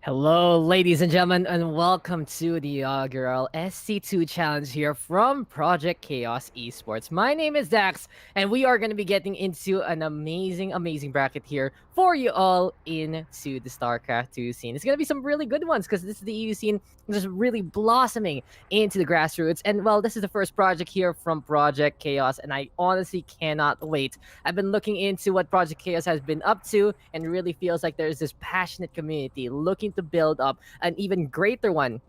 Hello, ladies and gentlemen, and welcome to the inaugural SC2 challenge here from Project Chaos Esports. My name is Dax, and we are going to be getting into an amazing bracket here for you all into the StarCraft 2 scene. It's going to be some really good ones because this is the EU scene just really blossoming into the grassroots. And well, this is the first project here from Project Chaos, and I honestly cannot wait. I've been looking into what Project Chaos has been up to, and it really feels like there's this passionate community looking to build up an even greater one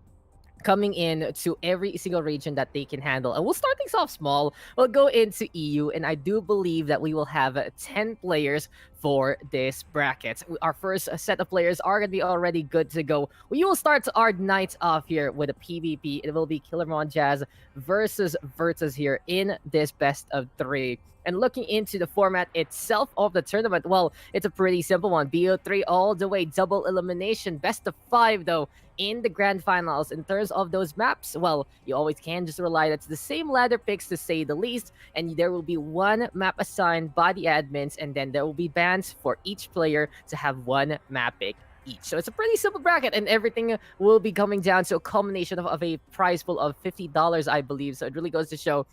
coming in to every single region that they can handle. And we'll start things off small. We'll go into EU, and I do believe that we will have 10 players for this bracket. Our first set of players are going to be already good to go. We will start our night off here with a PvP. It will be Killermon Jazz versus Virtus here in this best of 3. And looking into the format itself of the tournament, well, it's a pretty simple one. BO3 all the way, double elimination, best of 5 though in the grand finals. In terms of those maps, well, you always can just rely that's the same ladder picks to say the least, and there will be one map assigned by the admins, and then there will be bans for each player to have one map pick each. So it's a pretty simple bracket, and everything will be coming down to a culmination of a prize pool of $50, I believe. So it really goes to show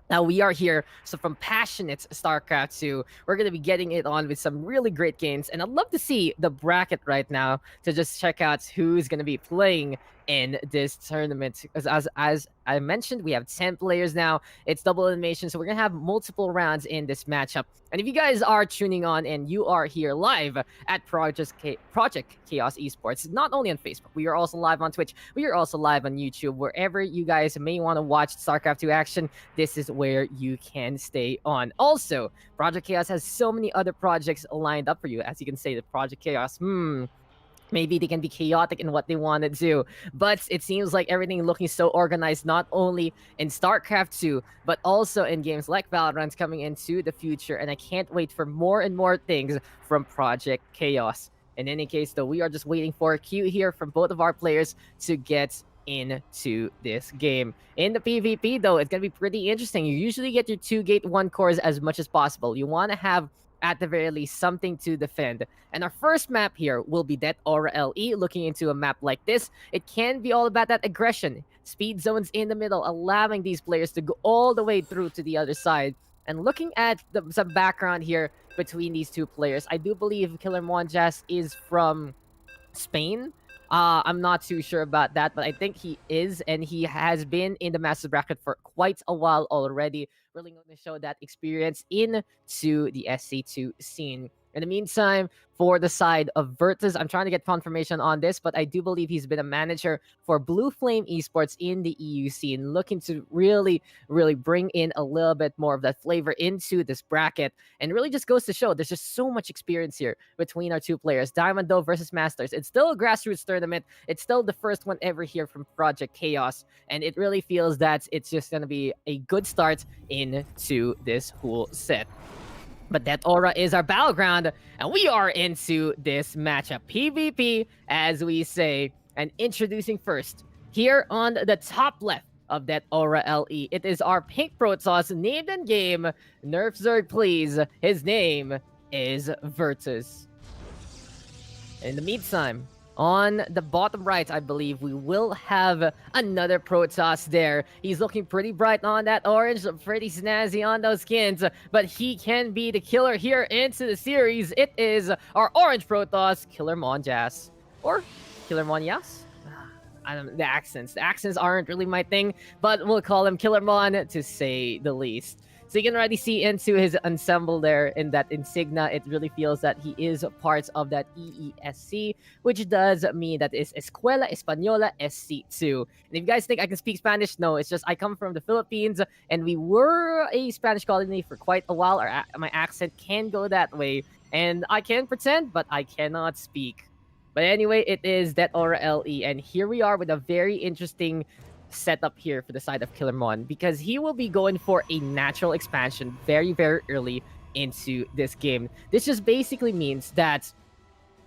now we are here, so from passionate StarCraft 2, we're going to be getting it on with some really great games. And I'd love to see the bracket right now to just check out who's going to be playing in this tournament. As I mentioned, we have 10 players now. It's double elimination, so we're going to have multiple rounds in this matchup. And if you guys are tuning on and you are here live at Project Chaos Esports, not only on Facebook, we are also live on Twitch, we are also live on YouTube. Wherever you guys may want to watch StarCraft 2 action, this is where you can stay on. Also, Project Chaos has so many other projects lined up for you. As you can say, the Project Chaos, maybe they can be chaotic in what they want to do, but it seems like everything looking so organized, not only in StarCraft 2, but also in games like Valorant coming into the future. And I can't wait for more and more things from Project Chaos. In any case, though, we are just waiting for a cue here from both of our players to get into this game. In the PvP, though, it's going to be pretty interesting. You usually get your 2-gate 1 cores as much as possible. You want to have at the very least something to defend. And our first map here will be that Aura LE. Looking into a map like this, it can be all about that aggression. Speed zones in the middle, allowing these players to go all the way through to the other side. And looking at some background here between these two players, I do believe Killer Monjas is from Spain. I'm not too sure about that, but I think he is, and he has been in the Master Bracket for quite a while already. Really going to show that experience into the SC2 scene. In the meantime, for the side of Virtus, I'm trying to get confirmation on this, but I do believe he's been a manager for Blue Flame Esports in the EU scene, looking to really bring in a little bit more of that flavor into this bracket. And really just goes to show there's just so much experience here between our two players. Diamond though versus Masters. It's still a grassroots tournament. It's still the first one ever here from Project Chaos. And it really feels that it's just going to be a good start into this whole set. But that Aura is our battleground, and we are into this matchup. PvP, as we say, and introducing first, here on the top left of that Aura LE, it is our pink Protoss named in game. Nerf Zerg, please. His name is Virtus. In the meantime, on the bottom right, I believe we will have another Protoss there. He's looking pretty bright on that orange, pretty snazzy on those skins, but he can be the killer here into the series. It is our orange Protoss, Killer Monjas. Or Killer Monyas? I don't know, the accents aren't really my thing, but we'll call him Killer Mon to say the least. So you can already see into his ensemble there in that insignia. It really feels that he is part of that EESC, which does mean that it's Escuela Española SC2. And if you guys think I can speak Spanish, no, it's just I come from the Philippines, and we were a Spanish colony for quite a while. My accent can go that way, and I can pretend, but I cannot speak. But anyway, it is that Aura LE, and here we are with a very interesting setup here for the side of Killermon, because he will be going for a natural expansion very early into this game. This just basically means that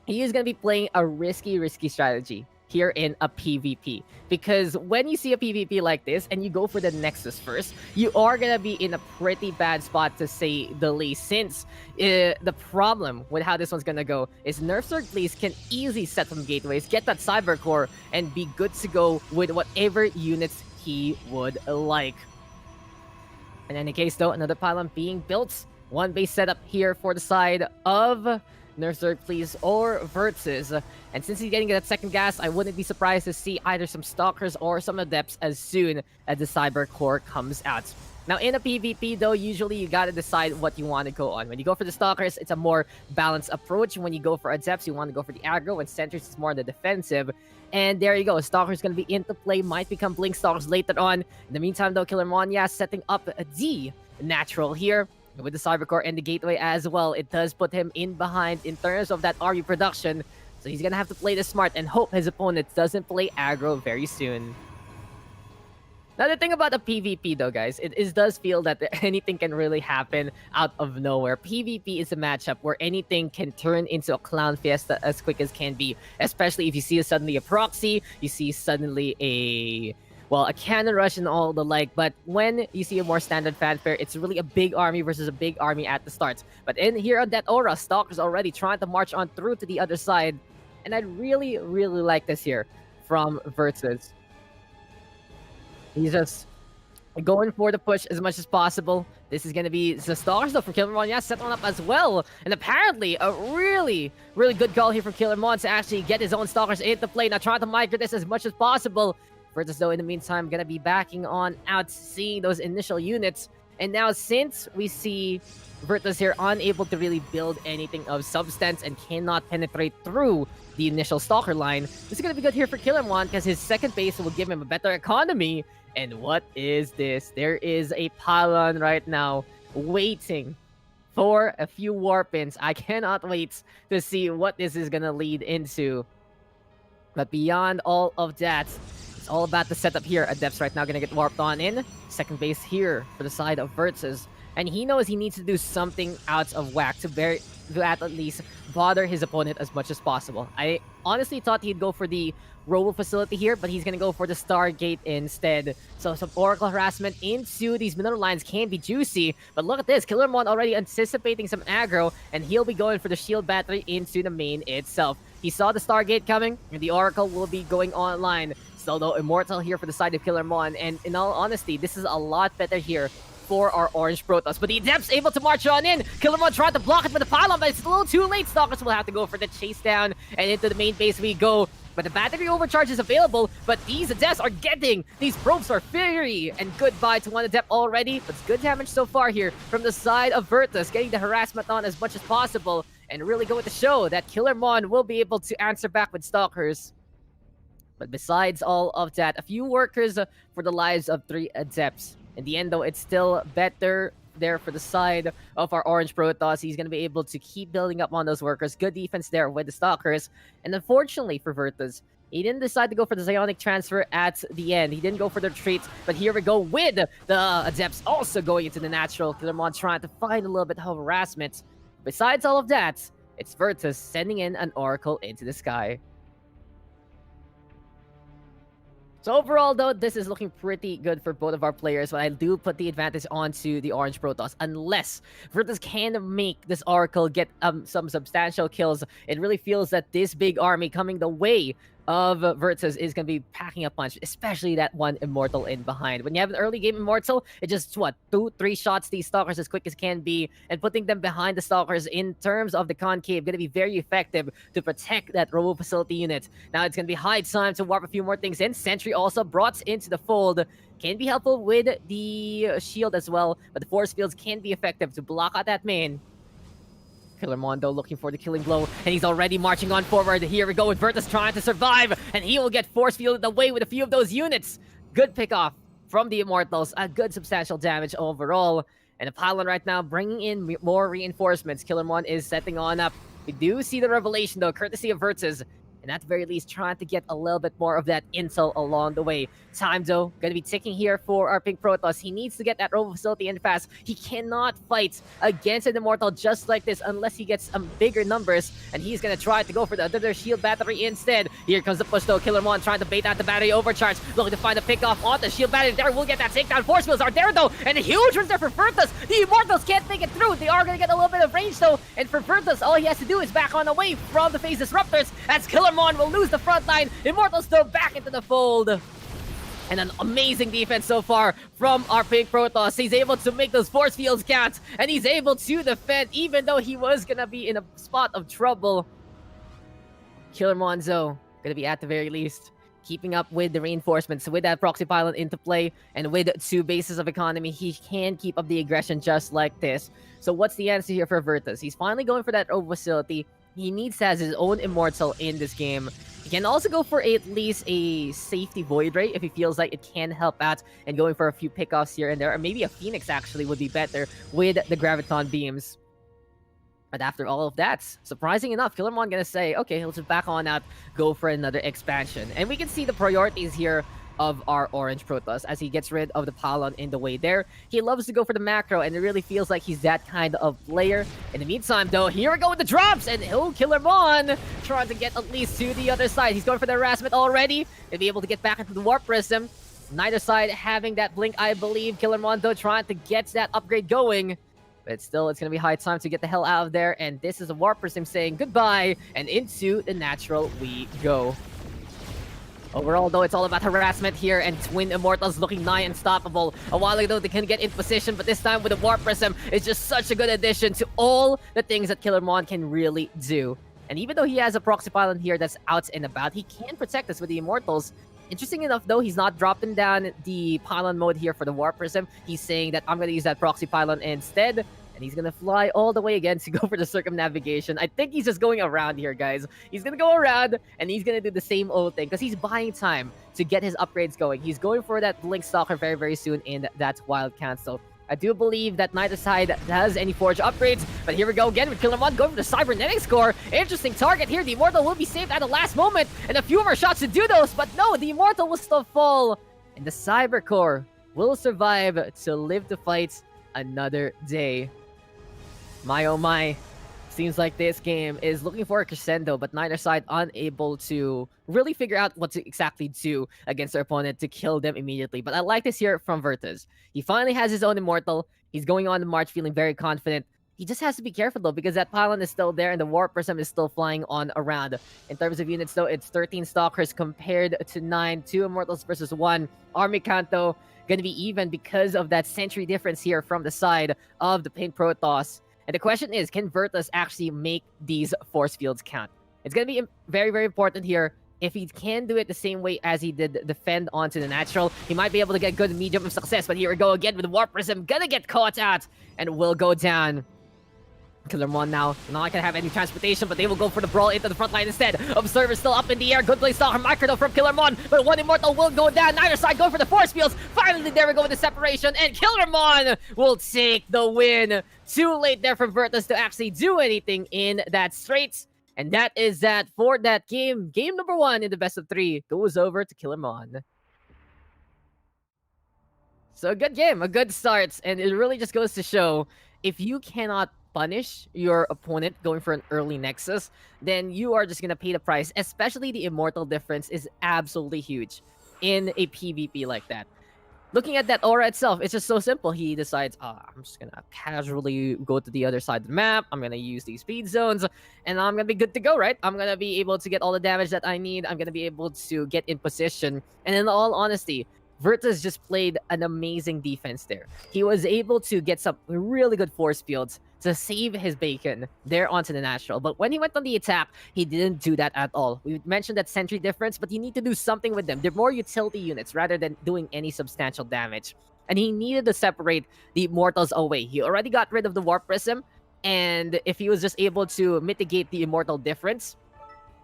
he is going to be playing a risky strategy. here in a PvP. Because when you see a PvP like this and you go for the Nexus first, you are gonna be in a pretty bad spot to say the least, since the problem with how this one's gonna go is Nerf Zerg Please can easily set some gateways, get that Cyber Core, and be good to go with whatever units he would like. In any case, though, another pylon being built. One base setup here for the side of Nerf Zerg Please or Versus. And since he's getting that second gas, I wouldn't be surprised to see either some Stalkers or some Adepts as soon as the Cyber Core comes out. Now, in a PvP, though, usually you gotta decide what you want to go on. When you go for the Stalkers, it's a more balanced approach. When you go for Adepts, you want to go for the aggro, and Sentries is more on the defensive. And there you go, Stalker's gonna be into play, might become Blink Stalkers later on. In the meantime, though, Killer Monya setting up the natural here. With the Cyber Core and the Gateway as well, it does put him in behind in terms of that RU production. So he's gonna have to play this smart and hope his opponent doesn't play aggro very soon. Now, the thing about the PvP, though, guys, it does feel that anything can really happen out of nowhere. PvP is a matchup where anything can turn into a clown fiesta as quick as can be, especially if you see suddenly a proxy, you see suddenly a cannon rush and all the like. But when you see a more standard fanfare, it's really a big army versus a big army at the start. But in here on that aura, Stalker's already trying to march on through to the other side. And I really, really like this here from Versus. He's just going for the push as much as possible. This is going to be the Stalkers, though, from Killer Mon. Yeah, set one up as well. And apparently, a really, really good call here from Killer Mon to actually get his own Stalkers into play. Now, trying to migrate this as much as possible. Versus, though, in the meantime, gonna be backing on out, seeing those initial units. And now, since we see Virtus here unable to really build anything of substance and cannot penetrate through the initial Stalker line, this is gonna be good here for Killermon because his second base will give him a better economy. And what is this? There is a pylon right now waiting for a few Warpins. I cannot wait to see what this is gonna lead into. But beyond all of that, all about the setup here. Adepts right now gonna get warped on in. Second base here for the side of Vertus. And he knows he needs to do something out of whack to at least bother his opponent as much as possible. I honestly thought he'd go for the Robo facility here, but he's gonna go for the Stargate instead. So some Oracle harassment into these middle lines can be juicy. But look at this, Killermon already anticipating some aggro, and he'll be going for the shield battery into the main itself. He saw the Stargate coming, and the Oracle will be going online. Still, though, Immortal here for the side of Killermon, and in all honesty, this is a lot better here for our Orange Protoss. But the Adepts able to march on in. Killermon tried to block it with the pylon, but it's a little too late. Stalkers will have to go for the chase down, and into the main base we go. But the battery overcharge is available, but these Adepts are getting these probes for Fury. And goodbye to one Adept already, but it's good damage so far here from the side of Virtus, getting the harassment on as much as possible, and really going to show that Killermon will be able to answer back with Stalkers. But besides all of that, a few workers for the lives of 3 Adepts. In the end, though, it's still better there for the side of our Orange Protoss. He's going to be able to keep building up on those workers. Good defense there with the Stalkers. And unfortunately for Virtus, he didn't decide to go for the Psionic Transfer at the end. He didn't go for the retreat, but here we go with the Adepts also going into the natural. Killermon trying to find a little bit of harassment. Besides all of that, it's Virtus sending in an Oracle into the sky. So overall, though, this is looking pretty good for both of our players, but I do put the advantage onto the Orange Protoss. Unless Virtus can make this Oracle get some substantial kills, it really feels that this big army coming the way of Virtus is going to be packing a punch, especially that one Immortal in behind. When you have an early game Immortal, it just, 2-3 shots these Stalkers as quick as can be, and putting them behind the Stalkers in terms of the Concave, going to be very effective to protect that Robo Facility unit. Now it's going to be high time to warp a few more things in. Sentry also brought into the fold. Can be helpful with the shield as well, but the force fields can be effective to block out that main. Killermondo looking for the killing blow, and he's already marching on forward. Here we go with Virtus trying to survive, and he will get force fielded away with a few of those units. Good pick off from the Immortals. A good substantial damage overall. And the pylon right now bringing in more reinforcements. Killermon is setting on up. We do see the revelation, though, courtesy of Virtus. And and at the very least trying to get a little bit more of that intel along the way. Time though gonna be ticking here for our Pink Protoss. He needs to get that robo facility in fast. He cannot fight against an Immortal just like this unless he gets bigger numbers, and he's gonna try to go for the other shield battery instead. Here comes the push though. Killermon trying to bait out the battery overcharge, looking to find a pick off on the shield battery. There, we'll get that takedown. Force fields are there though, and a huge one's there for Virtus. The Immortals can't make it through. They are gonna get a little bit of range though, and for Virtus, all he has to do is back on away from the phase disruptors as Killermon will lose the front line. Immortals though back into the fold. And an amazing defense so far from our Pink Protoss. He's able to make those force fields count, and he's able to defend even though he was gonna be in a spot of trouble. Killer Monzo gonna be at the very least keeping up with the reinforcements, with that proxy pylon into play, and with 2 bases of economy, he can keep up the aggression just like this. So what's the answer here for Virtus? He's finally going for that robo facility. He needs to have his own Immortal in this game. He can also go for at least a safety Void Ray if he feels like it can help out, and going for a few pickoffs here and there, or maybe a Phoenix actually would be better with the Graviton Beams. But after all of that, surprising enough, Killermon gonna say, okay, let's just back on out, go for another expansion. And we can see the priorities here of our Orange Protoss as he gets rid of the pylon in the way there. He loves to go for the macro, and it really feels like he's that kind of player. In the meantime, though, here we go with the drops, and Killermon trying to get at least to the other side. He's going for the harassment already, to be able to get back into the Warp Prism. Neither side having that blink, I believe. Killermon, though, trying to get that upgrade going. But still, it's going to be high time to get the hell out of there, and this is a Warp Prism saying goodbye, and into the natural we go. Overall, though, it's all about harassment here, and Twin Immortals looking nigh unstoppable. A while ago, they can get in position, but this time with the Warp Prism, it's just such a good addition to all the things that Killermon can really do. And even though he has a proxy pylon here that's out and about, he can protect us with the Immortals. Interesting enough, though, he's not dropping down the pylon mode here for the Warp Prism. He's saying that I'm going to use that proxy pylon instead. And he's going to fly all the way again to go for the circumnavigation. I think he's just going around here, guys. He's going to go around, and he's going to do the same old thing because he's buying time to get his upgrades going. He's going for that Blink Stalker very, very soon in that Wild Cancel. I do believe that neither side has any Forge upgrades, but here we go again with Killermon going for the Cybernetics core. Interesting target here. The Immortal will be saved at the last moment, and a few more shots to do those, but no, the Immortal will still fall, and the Cyber Core will survive to live to fight another day. My oh my. Seems like this game is looking for a crescendo, but neither side unable to really figure out what to exactly do against their opponent to kill them immediately. But I like this here from Virtus. He finally has his own Immortal. He's going on the march feeling very confident. He just has to be careful, though, because that pylon is still there and the Warp Prism is still flying on around. In terms of units, though, it's 13 Stalkers compared to 9. 2 Immortals versus 1. Army count, though, going to be even because of that sentry difference here from the side of the Pink Protoss. And the question is, can Virtus actually make these force fields count? It's going to be very, very important here. If he can do it the same way as he did defend onto the natural, he might be able to get good medium of success. But here we go again with the Warp Prism. Gonna get caught out and will go down. Killermon now not gonna have any transportation, but they will go for the brawl into the front line instead. Observer still up in the air. Good play Stalker Micro from Killermon, but one Immortal will go down. Neither side go for the force fields. Finally, there we go with the separation, and Killermon will take the win. Too late there for Virtus to actually do anything in that straight. And that is that for that game. Game number 1 in the best of 3 goes over to Killermon. So a good game, a good start, and it really just goes to show if you cannot punish your opponent going for an early Nexus, then you are just going to pay the price. Especially the Immortal difference is absolutely huge in a PvP like that. Looking at that aura itself, it's just so simple. He decides, I'm just going to casually go to the other side of the map. I'm going to use these speed zones, and I'm going to be good to go, right? I'm going to be able to get all the damage that I need. I'm going to be able to get in position. And in all honesty, Virtus just played an amazing defense there. He was able to get some really good force fields to save his bacon there onto the natural. But when he went on the attack, he didn't do that at all. We mentioned that sentry difference, but you need to do something with them. They're more utility units rather than doing any substantial damage. And he needed to separate the Immortals away. He already got rid of the Warp Prism, and if he was just able to mitigate the Immortal difference,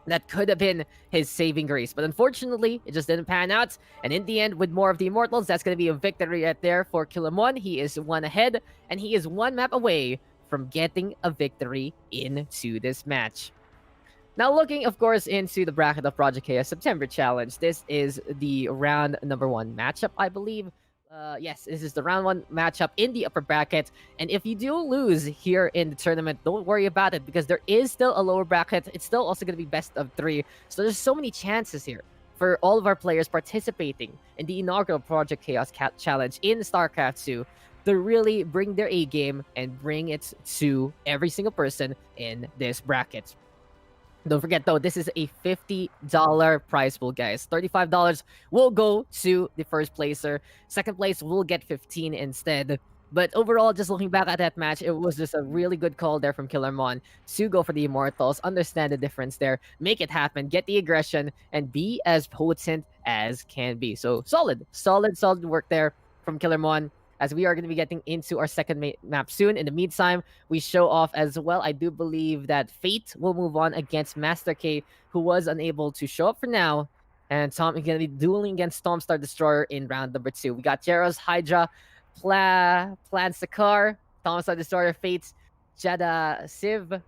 that could have been his saving grace. But unfortunately, it just didn't pan out. And in the end, with more of the Immortals, that's going to be a victory right there for Killermon. He is 1 ahead, and he is 1 map away from getting a victory into this match. Now, looking, of course, into the bracket of Project Chaos September Challenge, this is the round number one matchup, I believe. Yes, this is the round one matchup in the upper bracket. And if you do lose here in the tournament, don't worry about it because there is still a lower bracket. It's still also going to be best of three. So there's so many chances here for all of our players participating in the inaugural Project Chaos Challenge in StarCraft 2 to really bring their A game and bring it to every single person in this bracket. Don't forget though, this is a $50 prize pool, guys. $35 will go to the first placer. Second place will get 15 instead. But overall, just looking back at that match, it was just a really good call there from Killermon to go for the Immortals, understand the difference there, make it happen, get the aggression, and be as potent as can be. So solid work there from Killermon, as we are going to be getting into our second map soon. In the meantime, we show off as well. I do believe that Fate will move on against Master K, who was unable to show up for now. And Tom is going to be dueling against Stormstar Destroyer in round number 2. We got Jeros, Hydra, Plan Sakar, Stormstar Destroyer, Fate, Jada, Civ.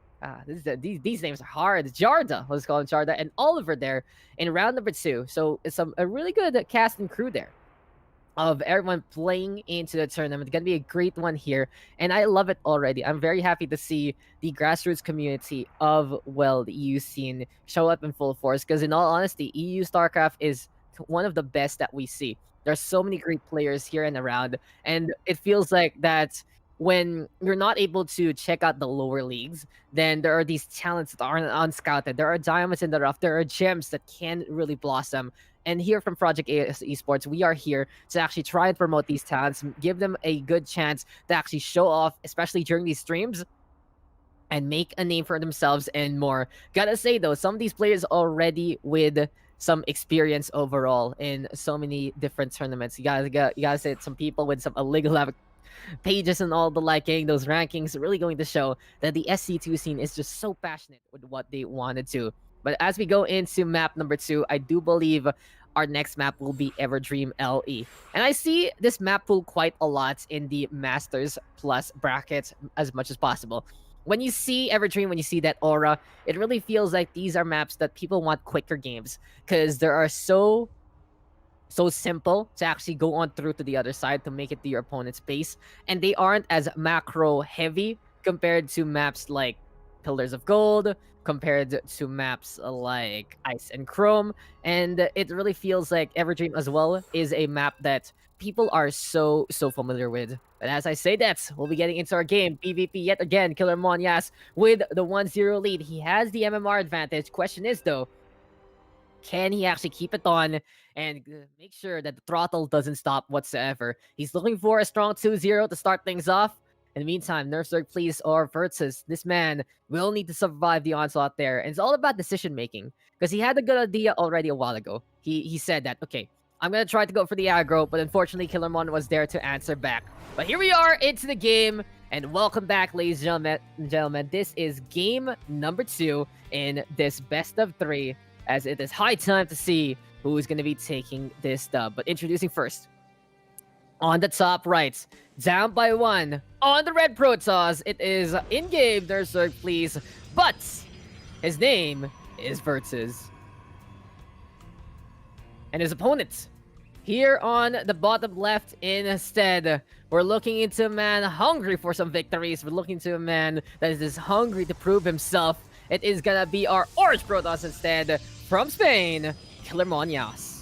These names are hard. Jarda, let's call him Jarda, and Oliver there in round number 2. So it's a really good cast and crew there of everyone playing into the tournament. It's gonna be a great one here, and I love it already. I'm very happy to see the grassroots community of, well, the EU scene show up in full force, because in all honesty, EU StarCraft is one of the best that we see. There's so many great players here and around, and it feels like that when you're not able to check out the lower leagues, then there are these talents that aren't unscouted. There are diamonds in the rough. There are gems that can really blossom. And here from Project AS Esports, we are here to actually try and promote these talents, give them a good chance to actually show off, especially during these streams, and make a name for themselves and more. Gotta say though, some of these players already with some experience overall in so many different tournaments. You gotta say some people with some illegal pages and all the liking, those rankings are really going to show that the SC2 scene is just so passionate with what they wanted to. But as we go into map number 2, I do believe our next map will be Everdream LE. And I see this map pool quite a lot in the Masters Plus bracket as much as possible. When you see Everdream, when you see that aura, it really feels like these are maps that people want quicker games, because there are so simple to actually go on through to the other side to make it to your opponent's base, and they aren't as macro heavy compared to maps like Pillars of Gold, compared to maps like Ice and Chrome. And it really feels like Everdream as well is a map that people are so familiar with. But as I say that, we'll be getting into our game. PvP yet again. Killer Monyas with the 1-0 lead. He has the MMR advantage. Question is though, can he actually keep it on and make sure that the throttle doesn't stop whatsoever? He's looking for a strong 2-0 to start things off. In the meantime, Nerfzerg, please, or Versus, this man will need to survive the onslaught there. And it's all about decision making, because he had a good idea already a while ago. He said that, okay, I'm going to try to go for the aggro, but unfortunately, Killermon was there to answer back. But here we are into the game, and welcome back, ladies and gentlemen. This is game number 2 in this best of 3, as it is high time to see who is going to be taking this dub. But introducing first, on the top right, down by 1, on the red Protoss, it is in-game Nerfzerg, please, but his name is Versus. And his opponent, here on the bottom left instead, we're looking into a man hungry for some victories. We're looking to a man that is just hungry to prove himself. It is gonna be our orange Protoss instead, from Spain, Killer Monyas.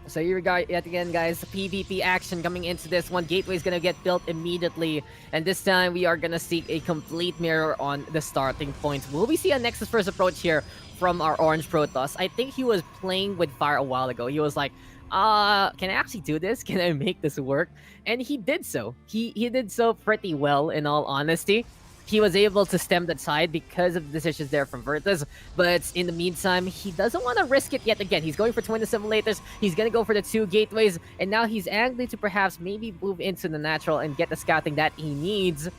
So here we go yet again, guys. PvP action coming into this one. Gateway is gonna get built immediately, and this time we are gonna seek a complete mirror on the starting point. Will we see a Nexus first approach here from our orange Protoss? I think he was playing with fire a while ago. He was like, can I actually do this? Can I make this work? And he did so. He did so pretty well, in all honesty. He was able to stem the tide because of the decisions there from Vertus, but in the meantime, he doesn't want to risk it yet again. He's going for twin assimilators, he's going to go for the 2 gateways, and now he's angry to perhaps maybe move into the natural and get the scouting that he needs.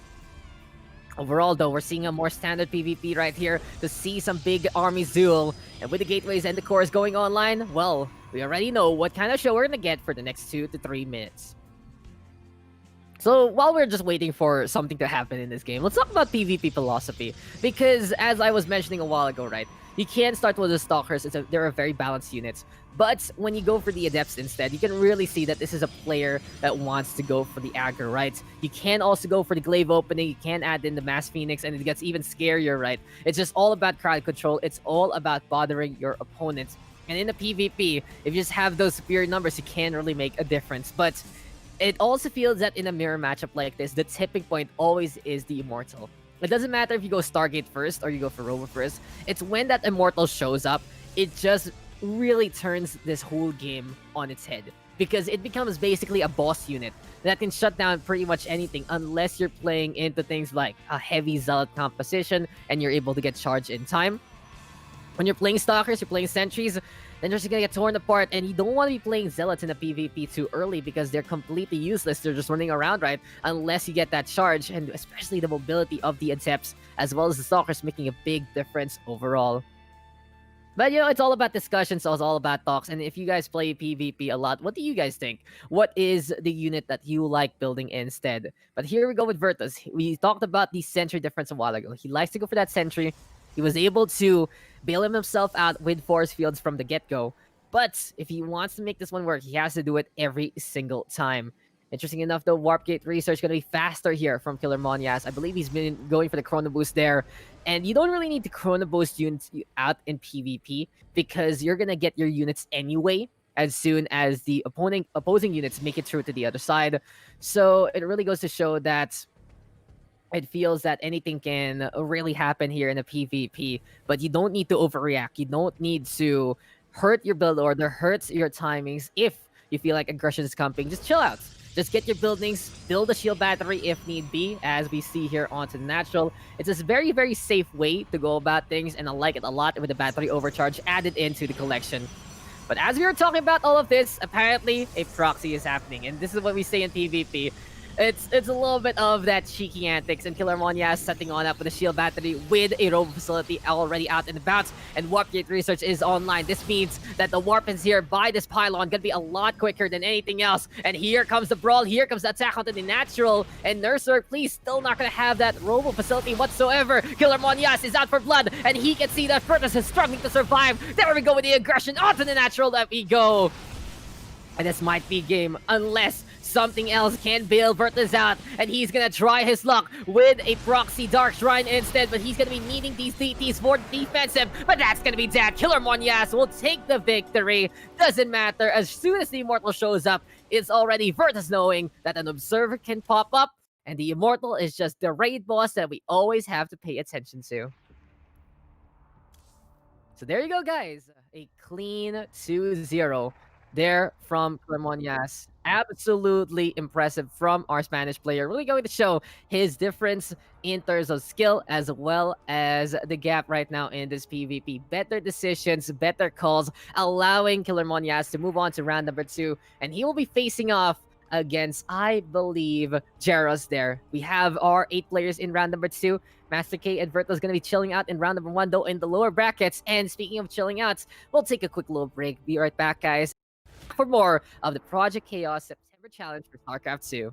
Overall, though, we're seeing a more standard PvP right here to see some big armies duel, and with the gateways and the cores going online, well, we already know what kind of show we're going to get for the next 2 to 3 minutes. So while we're just waiting for something to happen in this game, let's talk about PvP philosophy. Because as I was mentioning a while ago, right, you can start with the Stalkers. They're a very balanced units. But when you go for the Adepts instead, you can really see that this is a player that wants to go for the aggro, right? You can also go for the glaive opening. You can add in the Mass Phoenix, and it gets even scarier, right? It's just all about crowd control. It's all about bothering your opponents. And in the PvP, if you just have those superior numbers, you can really make a difference. But it also feels that in a mirror matchup like this, the tipping point always is the Immortal. It doesn't matter if you go Stargate first or you go for Robo first. It's when that Immortal shows up, it just really turns this whole game on its head. Because it becomes basically a boss unit that can shut down pretty much anything unless you're playing into things like a heavy Zealot composition and you're able to get charged in time. When you're playing Stalkers, you're playing Sentries, then you're just gonna get torn apart, and you don't want to be playing Zealots in a PvP too early because they're completely useless. They're just running around, right? Unless you get that charge, and especially the mobility of the Adepts, as well as the Stalkers, making a big difference overall. But it's all about discussion, so it's all about talks. And if you guys play PvP a lot, what do you guys think? What is the unit that you like building instead? But here we go with Virtus. We talked about the sentry difference a while ago. He likes to go for that sentry. He was able to bail himself out with force fields from the get-go. But if he wants to make this one work, he has to do it every single time. Interesting enough, though, Warp Gate research going to be faster here from Killer Monias. I believe he's been going for the Chrono Boost there. And you don't really need to Chrono Boost units out in PvP because you're going to get your units anyway as soon as the opposing units make it through to the other side. So it really goes to show that it feels that anything can really happen here in a PvP, but you don't need to overreact. You don't need to hurt your build order, hurt your timings if you feel like aggression is coming. Just chill out. Just get your buildings, build a shield battery if need be, as we see here onto the natural. It's a very, very safe way to go about things, and I like it a lot with the battery overcharge added into the collection. But as we were talking about all of this, apparently a proxy is happening, and this is what we say in PvP. It's a little bit of that cheeky antics, and Killer Monya setting on up with a shield battery with a robo facility already out and about, and Warp Gate research is online. This means that the warp is here by this pylon, gonna be a lot quicker than anything else. And here comes the brawl, here comes the attack onto the natural, and Nurser, please, still not gonna have that robo facility whatsoever. Killer Monyas is out for blood, and he can see that Furtus is struggling to survive. There we go with the aggression onto the natural, there we go. And this might be game unless something else can bail Virtus out, and he's gonna try his luck with a proxy Dark Shrine instead, but he's gonna be needing these DTs for defensive, but that's gonna be dead. Killer Monyas will take the victory. Doesn't matter, as soon as the Immortal shows up, it's already Virtus knowing that an Observer can pop up, and the Immortal is just the raid boss that we always have to pay attention to. So there you go, guys. A clean 2-0 there from Cremonias. Absolutely impressive from our Spanish player. Really going to show his difference in terms of skill as well as the gap right now in this PvP. Better decisions, better calls, allowing Killer Monias to move on to round number 2. And he will be facing off against, I believe, Jaros there. We have our 8 players in round number 2. Master K and Verto's going to be chilling out in round number 1, though, in the lower brackets. And speaking of chilling out, we'll take a quick little break. Be right back, guys, for more of the Project Chaos September Challenge for StarCraft 2.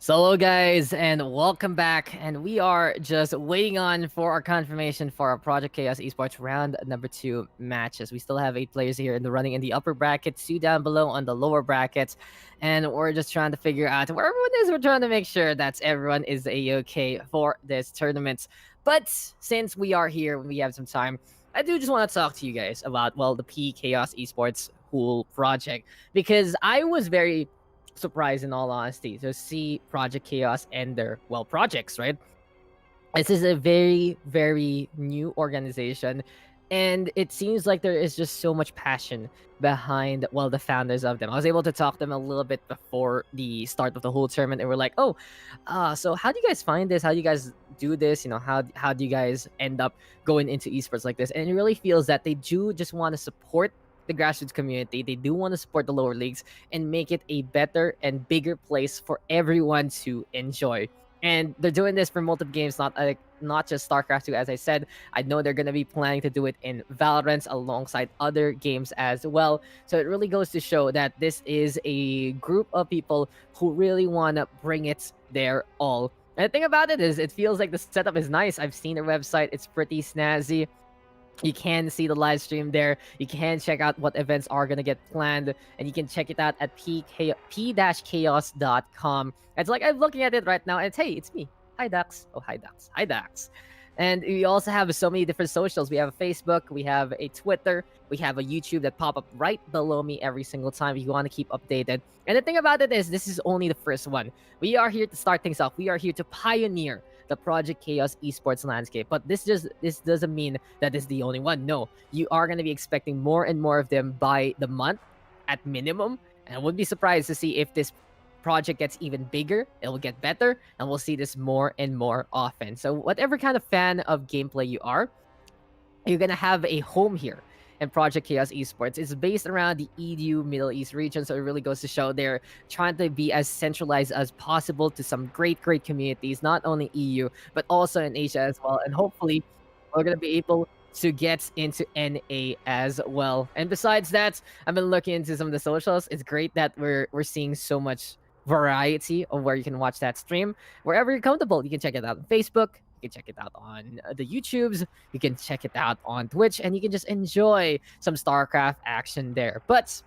So, hello guys, and welcome back. And we are just waiting on for our confirmation for our Project Chaos Esports round number 2 matches. We still have 8 players here in the running in the upper brackets, 2 down below on the lower brackets, and we're just trying to figure out where everyone is. We're trying to make sure that everyone is a-okay for this tournament. But since we are here, we have some time. I do just want to talk to you guys about the P Chaos Esports whole project, because I was very surprised, in all honesty, to see Project Chaos and their projects, right? This is a very, very new organization, and it seems like there is just so much passion behind the founders of them. I was able to talk to them a little bit before the start of the whole tournament, and we're like, oh, so how do you guys find this? How do you guys do this? How do you guys end up going into esports like this? And it really feels that they do just want to support the grassroots community. They do want to support the lower leagues and make it a better and bigger place for everyone to enjoy. And they're doing this for multiple games, not just StarCraft 2, as I said. I know they're gonna be planning to do it in Valorant alongside other games as well. So it really goes to show that this is a group of people who really wanna bring it their all. And the thing about it is, it feels like the setup is nice. I've seen their website; it's pretty snazzy. You can see the live stream there. You can check out what events are going to get planned, and you can check it out at p-chaos.com. It's like I'm looking at it right now, and it's me. Hi, Dax. Oh, hi, Dax. Hi, Dax. And we also have so many different socials. We have a Facebook, we have a Twitter, we have a YouTube that pop up right below me every single time if you want to keep updated. And the thing about it is, this is only the first one. We are here to start things off. We are here to pioneer the Project Chaos esports landscape. But this doesn't mean that this is the only one. No, you are going to be expecting more and more of them by the month at minimum. And I wouldn't be surprised to see if this project gets even bigger, it will get better, and we'll see this more and more often. So whatever kind of fan of gameplay you are, you're gonna have a home here in Project Chaos Esports. It's based around the EU Middle East region, so it really goes to show they're trying to be as centralized as possible to some great communities, not only EU, but also in Asia as well. And hopefully we're gonna be able to get into NA as well. And besides that, I've been looking into some of the socials. It's great that we're seeing so much variety of where you can watch that stream. Wherever you're comfortable, you can check it out on Facebook, you can check it out on the YouTubes, you can check it out on Twitch, and you can just enjoy some StarCraft action there. But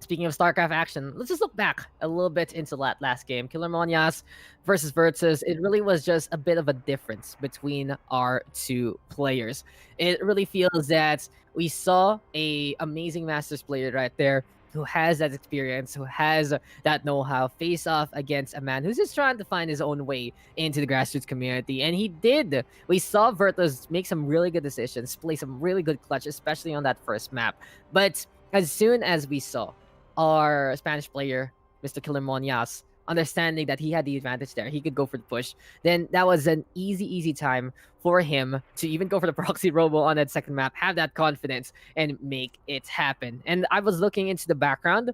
speaking of StarCraft action, let's just look back a little bit into that last game. Killer Monias versus Virtus. It really was just a bit of a difference between our two players. It really feels that we saw a amazing Masters player right there who has that experience, who has that know-how, face off against a man who's just trying to find his own way into the grassroots community. And he did. We saw Virtus make some really good decisions, play some really good clutch, especially on that first map. But as soon as we saw our Spanish player, Mr. Killer Monias, understanding that he had the advantage there, he could go for the push, then that was an easy time for him to even go for the proxy robo on that second map, have that confidence, and make it happen. And I was looking into the background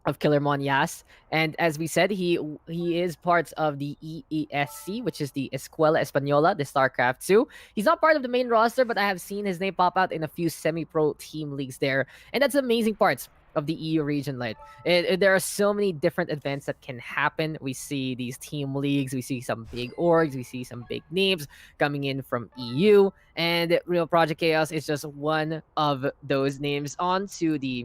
of Killer Monias, and as we said, he is part of the EESC, which is the Escuela Española de StarCraft 2. He's not part of the main roster, but I have seen his name pop out in a few semi-pro team leagues there, and that's amazing parts of the EU region. Like there are so many different events that can happen. We see these team leagues, we see some big orgs, we see some big names coming in from EU, and Real Project Chaos is just one of those names onto the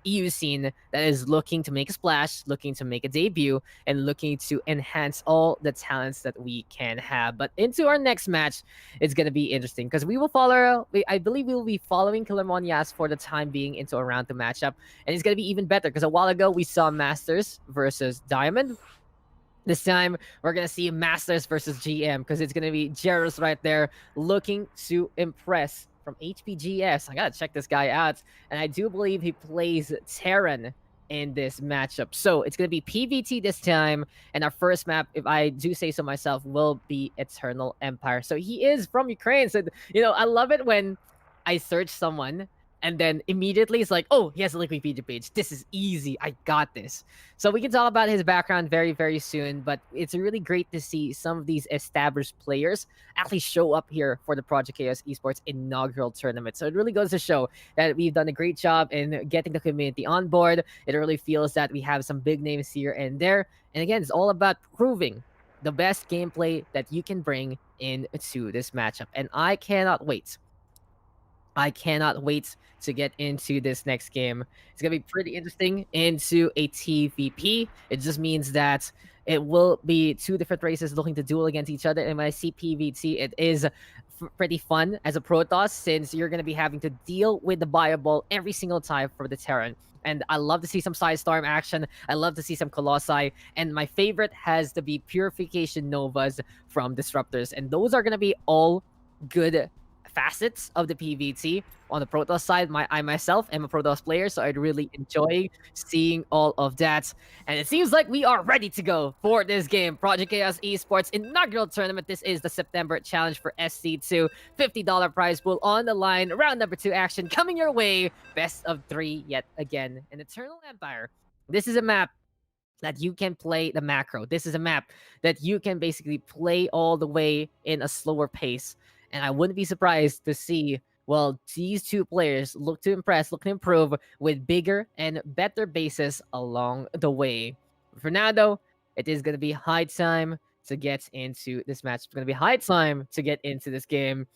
EU scene that is looking to make a splash, looking to make a debut, and looking to enhance all the talents that we can have. But into our next match, it's going to be interesting because I believe we will be following Killer Monias for the time being into a round 2 matchup. And it's going to be even better because a while ago we saw Masters versus Diamond. This time, we're going to see Masters versus GM because it's going to be Jeros right there looking to impress from HPGS. I got to check this guy out. And I do believe he plays Terran in this matchup. So it's going to be PVT this time. And our first map, if I do say so myself, will be Eternal Empire. So he is from Ukraine. So, I love it when I search someone And then immediately it's like, oh, he has a Wikipedia page. This is easy. I got this. So we can talk about his background very, very soon. But it's really great to see some of these established players actually show up here for the Project Chaos Esports inaugural tournament. So it really goes to show that we've done a great job in getting the community on board. It really feels that we have some big names here and there. And again, it's all about proving the best gameplay that you can bring into this matchup. And I cannot wait. I cannot wait to get into this next game. It's going to be pretty interesting into a TVP. It just means that it will be two different races looking to duel against each other. And when I see PVT, it is pretty fun as a Protoss since you're going to be having to deal with the bio ball every single time for the Terran. And I love to see some Side Storm action. I love to see some Colossi. And my favorite has to be Purification Novas from Disruptors. And those are going to be all good facets of the PVT. On the Protoss side, I myself am a Protoss player, so I'd really enjoy seeing all of that. And it seems like we are ready to go for this game. Project Chaos Esports inaugural tournament. This is the September challenge for SC2. $50 prize pool on the line. Round number 2 action coming your way. Best of 3 yet again. An Eternal Empire. This is a map that you can play the macro. This is a map that you can basically play all the way in a slower pace. And I wouldn't be surprised to see, well, these two players look to impress, look to improve with bigger and better bases along the way. For now, though, it is going to be high time to get into this match. It's going to be high time to get into this game.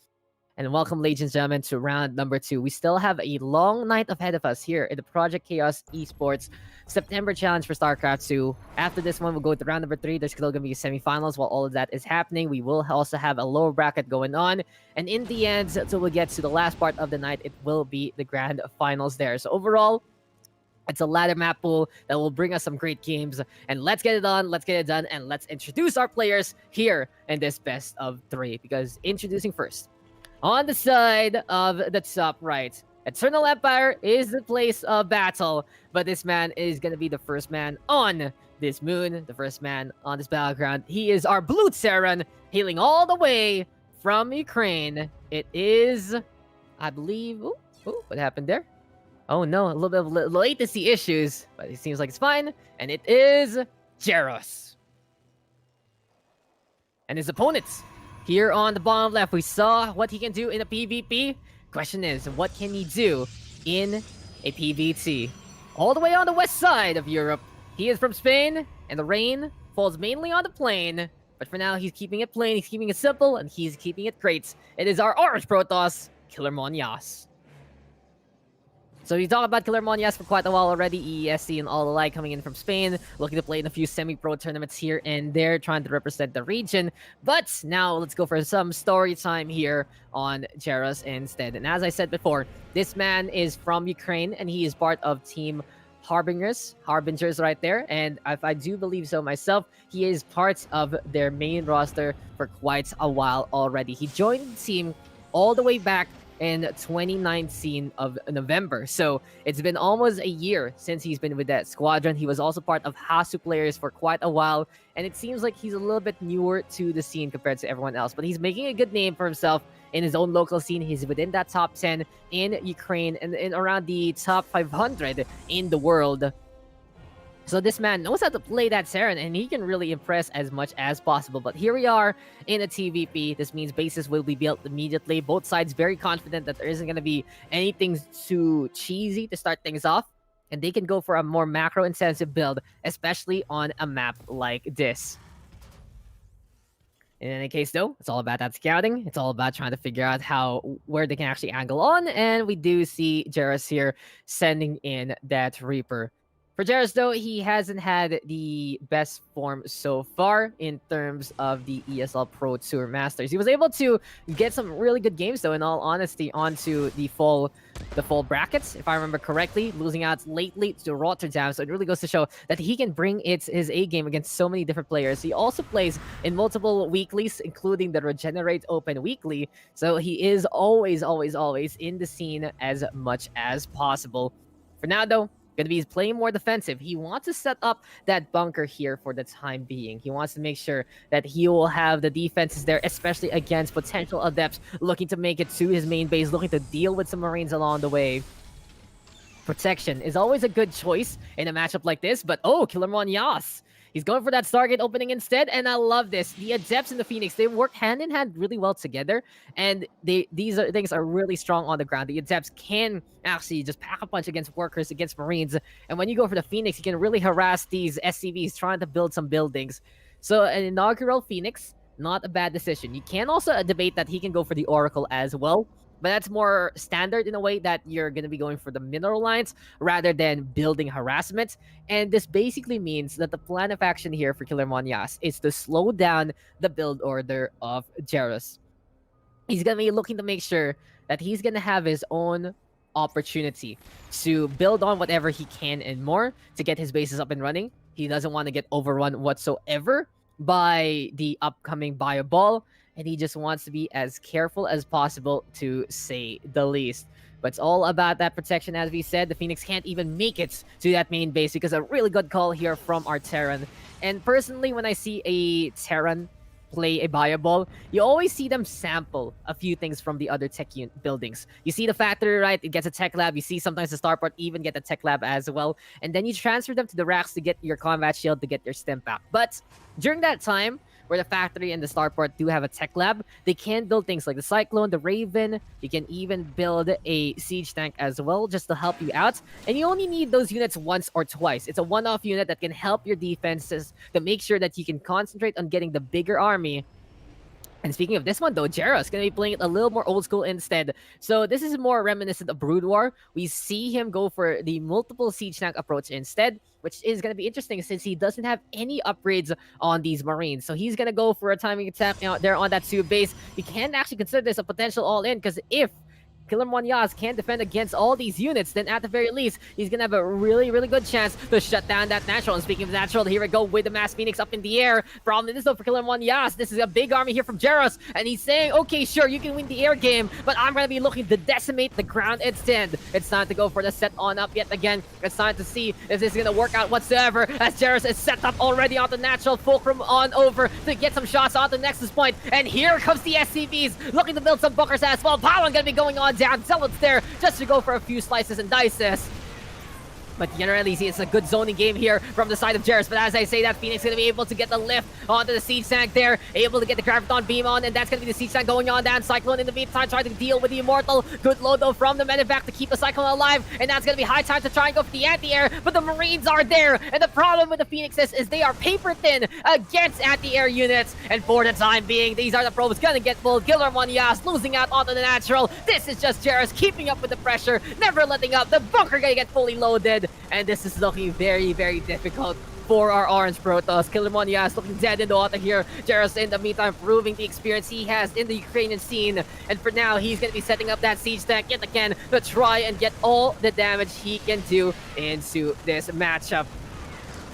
And welcome, ladies and gentlemen, to round number 2. We still have a long night ahead of us here in the Project Chaos Esports September Challenge for StarCraft 2. After this one, we'll go to round number 3. There's still going to be semifinals. While all of that is happening, we will also have a lower bracket going on. And in the end, until we get to the last part of the night, it will be the grand finals there. So overall, it's a ladder map pool that will bring us some great games. And let's get it on, let's get it done, and let's introduce our players here in this best of 3. Because introducing first, on the side of the top right, Eternal Empire is the place of battle, but this man is going to be the first man on this moon, the first man on this battleground. He is our Blue Terran, hailing all the way from Ukraine. It is, I believe, what happened there? Oh no, a little bit of latency issues, but it seems like it's fine, and it is Jaros. And his opponents. Here on the bottom left, we saw what he can do in a PvP. Question is, what can he do in a PvT? All the way on the west side of Europe. He is from Spain, and the rain falls mainly on the plain. But for now, he's keeping it plain, he's keeping it simple, and he's keeping it great. It is our orange Protoss, Killer Monyas. So we talked about Killer Monyas for quite a while already, EESC and all the like, coming in from Spain, looking to play in a few semi-pro tournaments here and there, trying to represent the region. But now let's go for some story time here on Jaros instead. And as I said before, this man is from Ukraine and he is part of Team Harbingers right there. And if I do believe so myself, he is part of their main roster for quite a while already. He joined the team all the way back in 2019 of November. So it's been almost a year since he's been with that squadron. He was also part of Hasu players for quite a while, and it seems like he's a little bit newer to the scene compared to everyone else, but he's making a good name for himself in his own local scene. He's within that top 10 in Ukraine and in around the top 500 in the world. So this man knows how to play that Terran, and he can really impress as much as possible. But here we are in a TVP. This means bases will be built immediately. Both sides very confident that there isn't going to be anything too cheesy to start things off. And they can go for a more macro-intensive build, especially on a map like this. In any case, though, it's all about that scouting. It's all about trying to figure out where they can actually angle on. And we do see Jaros here sending in that Reaper. For Jaros, though, he hasn't had the best form so far in terms of the ESL Pro Tour Masters. He was able to get some really good games, though, in all honesty, onto the fall brackets, if I remember correctly, losing out lately to Rotterdam. So it really goes to show that he can bring his A game against so many different players. He also plays in multiple weeklies, including the Regenerate Open Weekly. So he is always in the scene as much as possible. For now, though, Gonna be playing more defensive. He wants to set up that bunker here for the time being. He wants to make sure that he will have the defenses there, especially against potential adepts looking to make it to his main base, looking to deal with some Marines along the way. Protection is always a good choice in a matchup like this, but oh, Killer Yas. He's going for that Stargate opening instead, and I love this. The Adepts and the Phoenix, they work hand in hand really well together, and these things are really strong on the ground. The Adepts can actually just pack a punch against workers, against Marines, and when you go for the Phoenix, you can really harass these SCVs trying to build some buildings. So an inaugural Phoenix, not a bad decision. You can also debate that he can go for the Oracle as well, but that's more standard in a way that you're going to be going for the mineral lines rather than building harassment. And this basically means that the plan of action here for Killer Monyas is to slow down the build order of Jairus. He's going to be looking to make sure that he's going to have his own opportunity to build on whatever he can and more to get his bases up and running. He doesn't want to get overrun whatsoever by the upcoming bio ball, and he just wants to be as careful as possible, to say the least. But it's all about that protection, as we said. The Phoenix can't even make it to that main base because a really good call here from our Terran. And personally, when I see a Terran play a bio ball, you always see them sample a few things from the other tech buildings. You see the factory, right? It gets a tech lab. You see sometimes the starport even get a tech lab as well. And then you transfer them to the racks to get your combat shield, to get your stim pack. But during that time, where the factory and the starport do have a tech lab, they can build things like the Cyclone, the Raven. You can even build a siege tank as well, just to help you out. And you only need those units once or twice. It's a one-off unit that can help your defenses to make sure that you can concentrate on getting the bigger army. And speaking of this one, though, Jairus going to be playing it a little more old school instead. So this is more reminiscent of Brood War. We see him go for the multiple siege tank approach instead, which is going to be interesting since he doesn't have any upgrades on these Marines. So he's going to go for a timing attack out there on that Sue base. You can actually consider this a potential all-in, because if Killer Monyas can defend against all these units, then at the very least, he's going to have a really, really good chance to shut down that natural. And speaking of natural, here we go with the Mass Phoenix up in the air. Problem is, though, for Killer Monyas, this is a big army here from Jairus, and he's saying, okay, sure, you can win the air game, but I'm going to be looking to decimate the ground instead. It's time to go for the set on up yet again. It's time to see if this is going to work out whatsoever, as Jairus is set up already on the natural. Fulcrum on over to get some shots on the Nexus point, and here comes the SCVs looking to build some bunkers as well. Pollen going to be going on down. Zealot's there just to go for a few slices and dices. But generally, it's a good zoning game here from the side of Jairus. But as I say that, Phoenix going to be able to get the lift onto the siege tank there. Able to get the Graviton beam on, and that's going to be the siege tank going on down. Cyclone in the meantime trying to deal with the Immortal. Good load, though, from the medevac to keep the Cyclone alive. And that's going to be high time to try and go for the anti-air. But the Marines are there. And the problem with the Phoenixes is they are paper thin against anti-air units. And for the time being, these are the probes going to get pulled. Killer Monyas losing out onto the natural. This is just Jairus keeping up with the pressure, never letting up. The bunker going to get fully loaded. And this is looking very, very difficult for our Orange Protoss. Killer Monyas looking dead in the water here. Jairus in the meantime proving the experience he has in the Ukrainian scene. And for now, he's going to be setting up that siege tank yet again to try and get all the damage he can do into this matchup.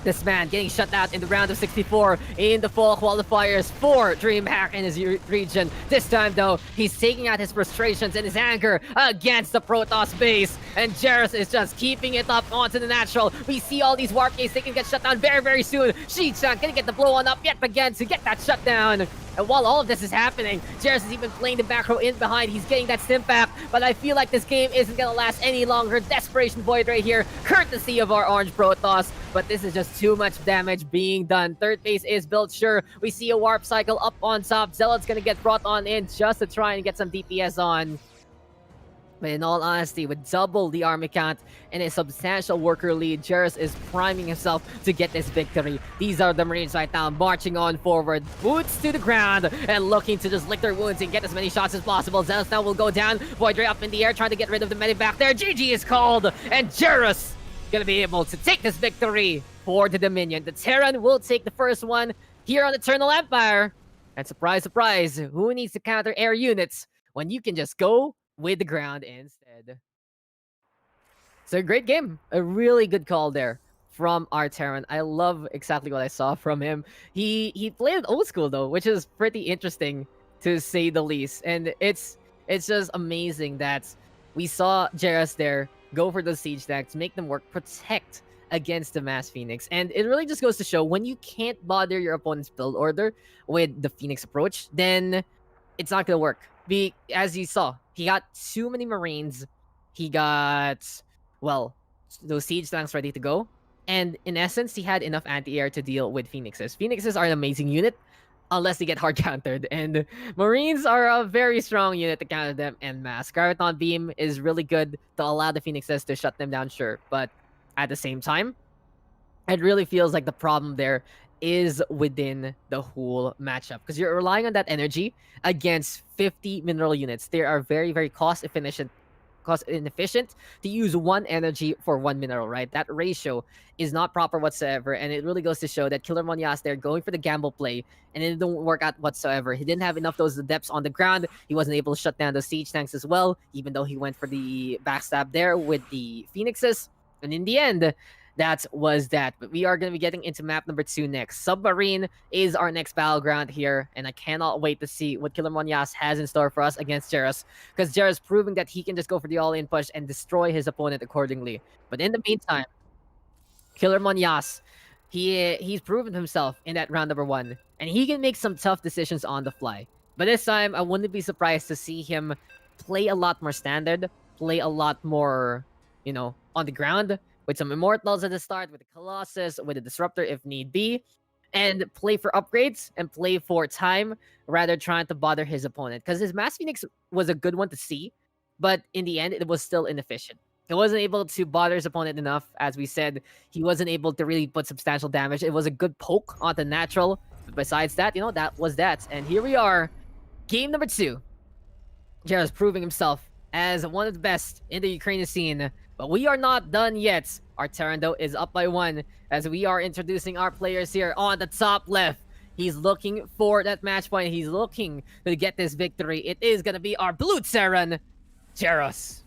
This man getting shut out in the round of 64 in the fall qualifiers for DreamHack in his region. This time, though, he's taking out his frustrations and his anger against the Protoss base. And Jairus is just keeping it up onto the natural. We see all these warp gates. They can get shut down very, very soon. Shi-chan gonna get the blow on up yet again to get that shutdown. And while all of this is happening, Jairus is even playing the back row in behind. He's getting that stim back, but I feel like this game isn't going to last any longer. Desperation Void right here, courtesy of our Orange Protoss. But this is just too much damage being done. Third base is built, sure. We see a warp cycle up on top. Zealot's going to get brought on in just to try and get some DPS on. But in all honesty, with double the army count and a substantial worker lead, Jairus is priming himself to get this victory. These are the Marines right now, marching on forward, boots to the ground, and looking to just lick their wounds and get as many shots as possible. Zealous now will go down, Void Ray up in the air, trying to get rid of the medevac there. GG is called, and Jairus gonna be able to take this victory for the Dominion. The Terran will take the first one here on Eternal Empire. And surprise, surprise, who needs to counter air units when you can just go with the ground instead? So great game. A really good call there from our Terran. I love exactly what I saw from him. He played old school though, which is pretty interesting to say the least. And it's just amazing that we saw Jairus there go for those siege tanks, make them work, protect against the Mass Phoenix. And it really just goes to show when you can't bother your opponent's build order with the Phoenix approach, then it's not gonna work. As you saw, he got too many Marines. He got, well, those siege tanks ready to go. And in essence, he had enough anti-air to deal with Phoenixes. Phoenixes are an amazing unit, unless they get hard countered. And Marines are a very strong unit to counter them en masse. Graviton Beam is really good to allow the Phoenixes to shut them down, sure. But at the same time, it really feels like the problem there is within the whole matchup because you're relying on that energy against 50 mineral units. They are very, very cost inefficient to use one energy for one mineral, right? That ratio is not proper whatsoever, and it really goes to show that Killer Monyas there going for the gamble play, and it didn't work out whatsoever. He didn't have enough those depths on the ground. He wasn't able to shut down the siege tanks as well, even though he went for the backstab there with the Phoenixes. And in the end, that was that. But we are going to be getting into map number 2 next. Submarine is our next battleground here, and I cannot wait to see what Killer Monyas has in store for us against Jairus, because Jairus proving that he can just go for the all-in push and destroy his opponent accordingly. But in the meantime, Killer Monyas, he's proven himself in that round number 1, and he can make some tough decisions on the fly. But this time, I wouldn't be surprised to see him play a lot more standard, play a lot more, on the ground, with some Immortals at the start, with the Colossus, with the Disruptor if need be, and play for upgrades and play for time rather trying to bother his opponent. Because his Mass Phoenix was a good one to see, but in the end, it was still inefficient. He wasn't able to bother his opponent enough. As we said, he wasn't able to really put substantial damage. It was a good poke on the natural. But besides that, that was that. And here we are, game number 2. Jairus proving himself as one of the best in the Ukrainian scene. But we are not done yet. Our Terran, though, is up by 1 as we are introducing our players here on the top left. He's looking for that match point. He's looking to get this victory. It is going to be our blue Terran, Jairus.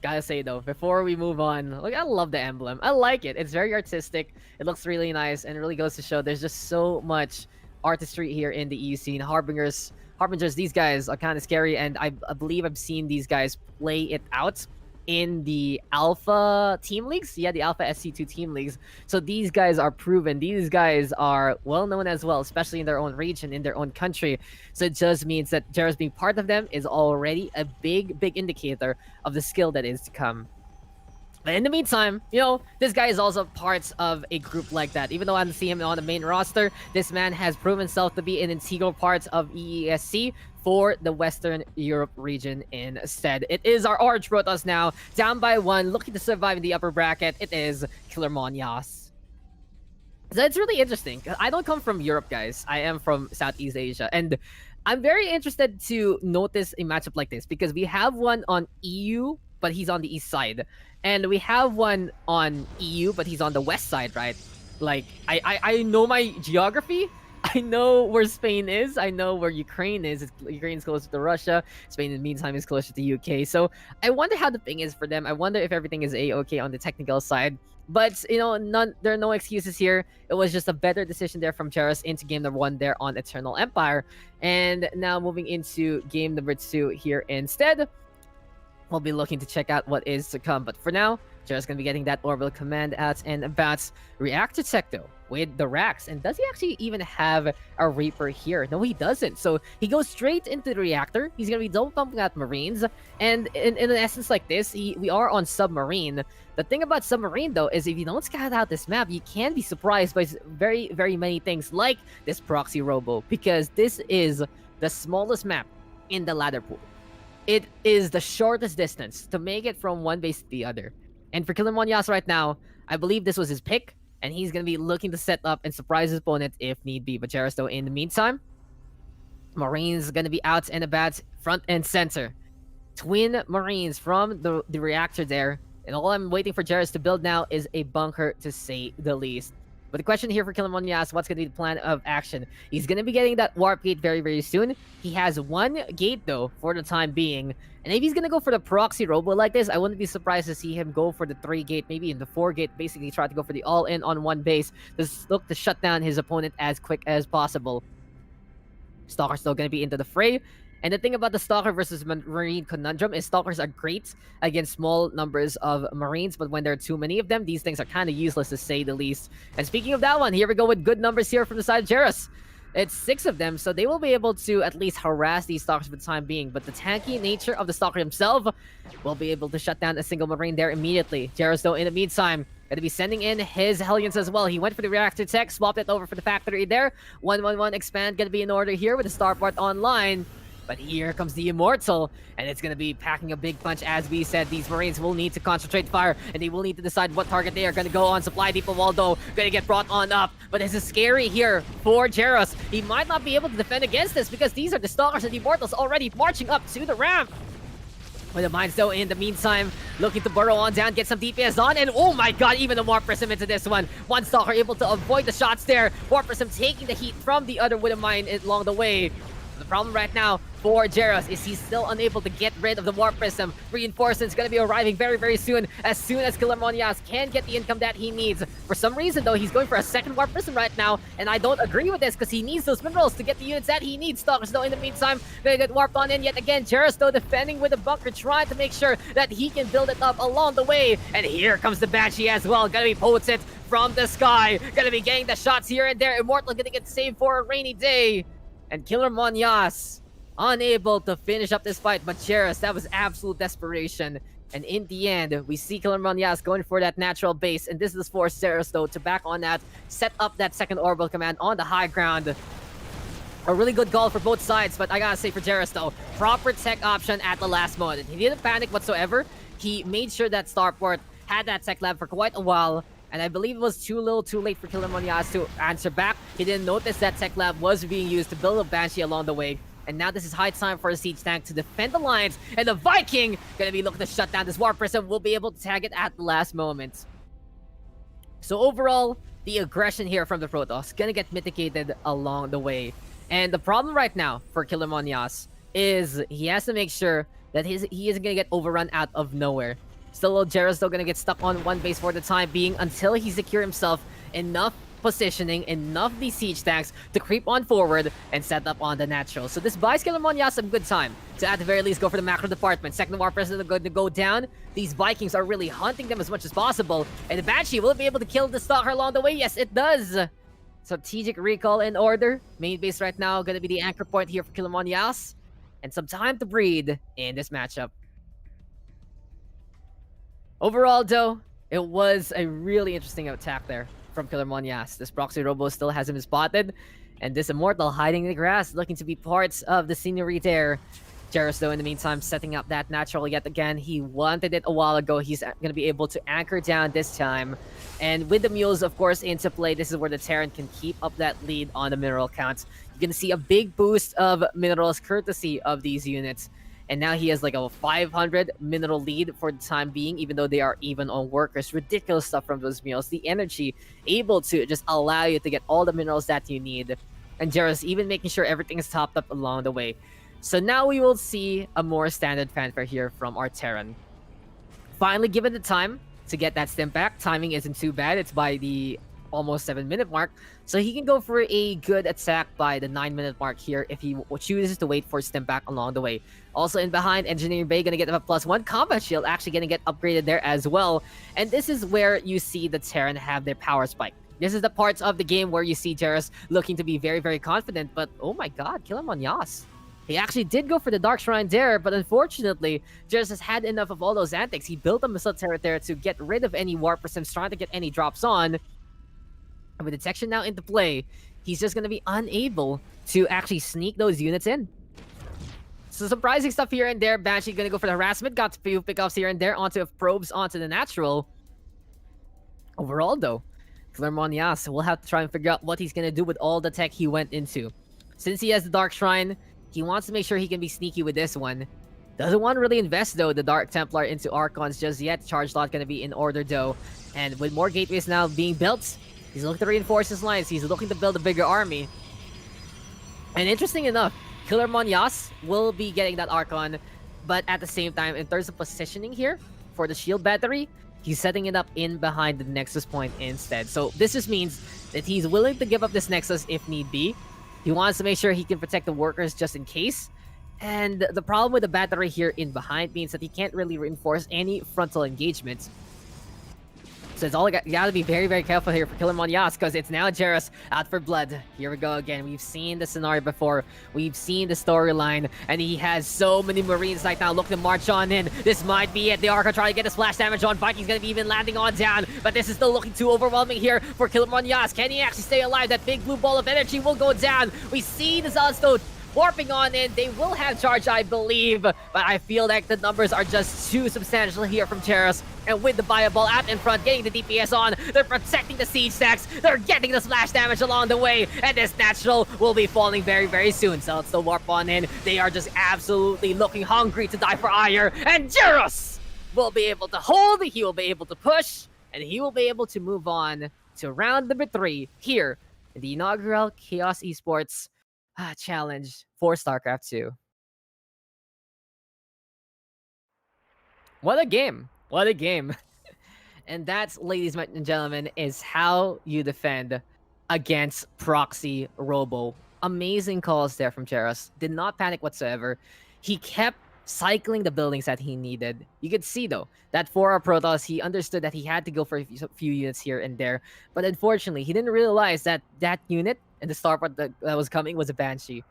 Gotta say, though, before we move on, look, I love the emblem. I like it. It's very artistic. It looks really nice, and it really goes to show there's just so much artistry here in the EU scene. Harbingers, these guys are kind of scary, and I believe I've seen these guys play it out in the Alpha team leagues. Yeah, the Alpha SC2 team leagues. So these guys are proven. These guys are well known as well, especially in their own region, in their own country. So it just means that Jairus being part of them is already a big, big indicator of the skill that is to come. But in the meantime, this guy is also part of a group like that. Even though I don't see him on the main roster, this man has proven himself to be an integral part of EESC for the Western Europe region instead. It is our Orange Protoss now, down by 1, looking to survive in the upper bracket. It is Killer Monyas. So it's really interesting. I don't come from Europe, guys. I am from Southeast Asia. And I'm very interested to notice a matchup like this because we have one on EU, but he's on the east side. And we have one on EU, but he's on the west side, right? Like, I know my geography. I know where Spain is. I know where Ukraine is. Ukraine's closer to Russia. Spain, in the meantime, is closer to UK. So I wonder how the thing is for them. I wonder if everything is A-okay on the technical side. But, there are no excuses here. It was just a better decision there from Jairus into game number 1 there on Eternal Empire. And now moving into game number 2 here instead. We'll be looking to check out what is to come. But for now, Jairus going to be getting that orbital command out and about. Reactor Tech, though, with the racks. And does he actually even have a Reaper here? No, he doesn't. So he goes straight into the reactor. He's going to be double pumping out Marines. And in an essence like this, we are on Submarine. The thing about Submarine, though, is if you don't scout out this map, you can be surprised by very, very many things like this Proxy Robo. Because this is the smallest map in the ladder pool. It is the shortest distance to make it from one base to the other. And for Killer Monyas right now, I believe this was his pick. And he's going to be looking to set up and surprise his opponent if need be. But Jairus, though, in the meantime, Marines going to be out and about front and center. Twin Marines from the reactor there. And all I'm waiting for Jairus to build now is a bunker, to say the least. But the question here for Killer Monyas, what's going to be the plan of action? He's going to be getting that warp gate very, very soon. He has 1 gate, though, for the time being. And if he's going to go for the proxy robo like this, I wouldn't be surprised to see him go for the 3 gate, maybe in the 4 gate, basically try to go for the all-in on 1 base. Just look to shut down his opponent as quick as possible. Stalker's still going to be into the fray. And the thing about the Stalker versus Marine conundrum is Stalkers are great against small numbers of Marines, but when there are too many of them, these things are kind of useless to say the least. And speaking of that one, here we go with good numbers here from the side of Jairus. It's 6 of them, so they will be able to at least harass these Stalkers for the time being, but the tanky nature of the Stalker himself will be able to shut down a single Marine there immediately. Jairus, though, in the meantime, going to be sending in his Hellions as well. He went for the Reactor Tech, swapped it over for the Factory there. 1-1-1 expand going to be in order here with the Starport online. But here comes the Immortal, and it's going to be packing a big punch. As we said, these Marines will need to concentrate fire, and they will need to decide what target they are going to go on. Supply Depot Waldo going to get brought on up, but this is scary here for Jairus. He might not be able to defend against this because these are the Stalkers and the Immortals already marching up to the ramp. With the Mines, though, in the meantime, looking to burrow on down, get some DPS on, and oh my god, even a Warp Prism into this one. One Stalker able to avoid the shots there. Warp Prism taking the heat from the other Widow Mine along the way. The problem right now for Jairus is he's still unable to get rid of the Warp Prism. Reinforcements going to be arriving very soon as Killer Monias can get the income that he needs. For some reason, though, he's going for a second Warp Prism right now, and I don't agree with this because he needs those minerals to get the units that he needs. Stalkers, though, in the meantime, going to get warped on in yet again. Jairus, though, defending with a bunker, trying to make sure that he can build it up along the way. And here comes the Banshee as well. Going to be potent from the sky. Going to be getting the shots here and there. Immortal going to get saved for a rainy day. And Killer Monias unable to finish up this fight, but Jairus, that was absolute desperation. And in the end, we see Killer Monias going for that natural base, and this is forced Jairus, though, to back on that, set up that second orbital command on the high ground. A really good call for both sides, but I gotta say for Jairus, though, proper tech option at the last moment. He didn't panic whatsoever. He made sure that Starport had that tech lab for quite a while, and I believe it was too little too late for Killer Monias to answer back. He didn't notice that tech lab was being used to build a Banshee along the way. And now this is high time for a siege tank to defend the lines. And the Viking gonna be looking to shut down this Warp Prism. Will be able to tag it at the last moment. So overall, the aggression here from the Protoss gonna get mitigated along the way. And the problem right now for Killer Monias is he has to make sure that he isn't gonna get overrun out of nowhere. Still, Jairus still gonna get stuck on one base for the time being until he secure himself enough positioning, enough of these siege tanks to creep on forward and set up on the natural. So this buys Killer Monias some good time to at the very least go for the macro department. Second War President are going to go down. These Vikings are really hunting them as much as possible. And the Banshee will be able to kill the Stalker along the way. Yes, it does. Strategic recall in order. Main base right now going to be the anchor point here for Killer Monias. And some time to breathe in this matchup. Overall, though, it was a really interesting attack there from Killer Monias. This Proxy Robo still has him spotted, and this Immortal hiding in the grass, looking to be parts of the scenery there. Jairus, though, in the meantime, setting up that natural yet again. He wanted it a while ago. He's going to be able to anchor down this time. And with the mules, of course, into play, this is where the Terran can keep up that lead on the mineral count. You can see a big boost of minerals courtesy of these units. And now he has like a 500 mineral lead for the time being, even though they are even on workers. Ridiculous stuff from those mules. The energy able to just allow you to get all the minerals that you need. And Jairus even making sure everything is topped up along the way. So now we will see a more standard fanfare here from our Terran. Finally given the time to get that stim back. Timing isn't too bad. It's by the almost 7-minute mark. So he can go for a good attack by the 9-minute mark here if he chooses to wait for stim back along the way. Also in behind, Engineering Bay gonna get a +1 combat shield, actually gonna get upgraded there as well. And this is where you see the Terran have their power spike. This is the parts of the game where you see Jairus looking to be very confident, but oh my god, Killer Monias. He actually did go for the Dark Shrine there, but unfortunately, Jairus has had enough of all those antics. He built a missile turret there to get rid of any Warp Prisms, trying to get any drops on. And with detection now into play, he's just gonna be unable to actually sneak those units in. So surprising stuff here and there. Banshee gonna go for the harassment. Got a few pickoffs here and there onto probes onto the natural. Overall, though, Killer Monias will have to try and figure out what he's gonna do with all the tech he went into. Since he has the Dark Shrine, he wants to make sure he can be sneaky with this one. Doesn't want to really invest, though, the Dark Templar into Archons just yet. Charge lot gonna be in order, though. And with more gateways now being built, he's looking to reinforce his lines. He's looking to build a bigger army. And interesting enough, Killer Monias will be getting that Archon, but at the same time, in terms of positioning here for the shield battery, he's setting it up in behind the Nexus point instead. So this just means that he's willing to give up this Nexus if need be. He wants to make sure he can protect the workers just in case. And the problem with the battery here in behind means that he can't really reinforce any frontal engagements. So it's all you gotta be very, very careful here for Killer Monyas, because it's now Jairus out for blood. Here we go again. We've seen the scenario before. We've seen the storyline, and he has so many Marines right now looking to march on in. This might be it. The Arca trying to get the splash damage on. Viking's gonna be even landing on down, but this is still looking too overwhelming here for Killer Monyas. Can he actually stay alive? That big blue ball of energy will go down. We see the Zealot's warping on in. They will have charge, I believe, but I feel like the numbers are just too substantial here from Jairus. And with the Bio Ball out in front, getting the DPS on, they're protecting the siege stacks, they're getting the splash damage along the way, and this natural will be falling very, very soon. So let's still warp on in. They are just absolutely looking hungry to die for ire, and Jairus will be able to hold, he will be able to push, and he will be able to move on to round number 3 here in the inaugural Chaos Esports challenge for StarCraft 2. What a game! What a game! And that's, ladies and gentlemen, is how you defend against Proxy Robo. Amazing calls there from Cheras. Did not panic whatsoever. He kept cycling the buildings that he needed. You could see, though, that for our Protoss, he understood that he had to go for a few units here and there. But unfortunately, he didn't realize that that unit and the starport that was coming was a Banshee.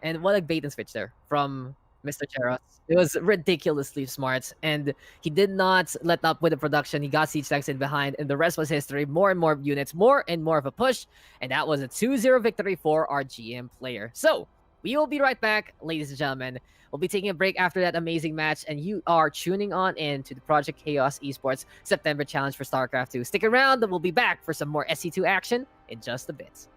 And what a bait and switch there from Mr. Cheras. It was ridiculously smart, and he did not let up with the production. He got siege stacks in behind, and the rest was history. More and more units, more and more of a push, and that was a 2-0 victory for our GM player. So, we will be right back, ladies and gentlemen. We'll be taking a break after that amazing match, and you are tuning on in to the Project Chaos Esports September Challenge for StarCraft 2. Stick around, and we'll be back for some more SC2 action in just a bit.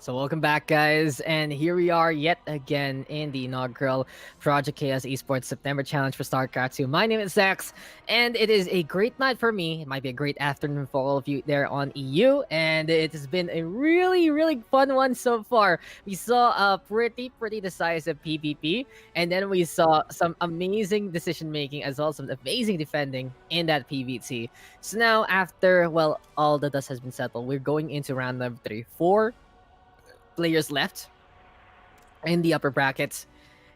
So welcome back, guys, and here we are yet again in the inaugural Project Chaos Esports September Challenge for StarCraft 2. My name is Zax, and it is a great night for me. It might be a great afternoon for all of you there on EU, and it has been a really fun one so far. We saw a pretty decisive PvP, and then we saw some amazing decision making as well as some amazing defending in that PvT. So now, after all the dust has been settled, we're going into round number 3. 4 players left in the upper brackets,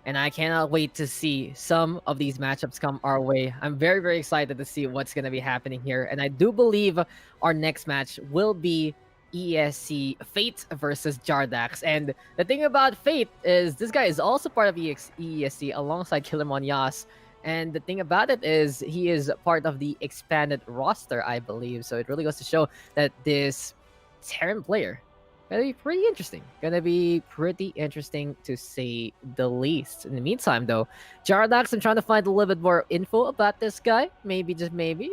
and I cannot wait to see some of these matchups come our way. I'm very excited to see what's going to be happening here, and I do believe our next match will be ESC Fate versus Jardax. And the thing about Fate is this guy is also part of ESC alongside Killermon Yas. And the thing about it is he is part of the expanded roster, I believe. So it really goes to show that this Terran player gonna be pretty interesting. Gonna be pretty interesting to say the least. In the meantime, though, Jardax, I'm trying to find a little bit more info about this guy. Maybe, just maybe,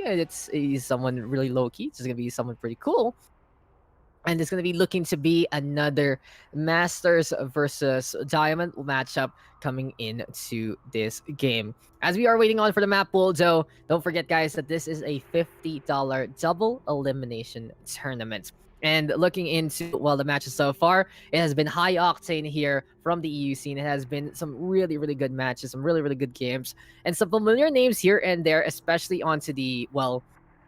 he's someone really low key. It's just gonna be someone pretty cool. And it's going to be looking to be another Masters versus Diamond matchup coming into this game. As we are waiting on for the map pool, though, don't forget, guys, that this is a $50 double elimination tournament. And looking into, the matches so far, it has been high octane here from the EU scene. It has been some really good matches, some really good games, and some familiar names here and there, especially onto the,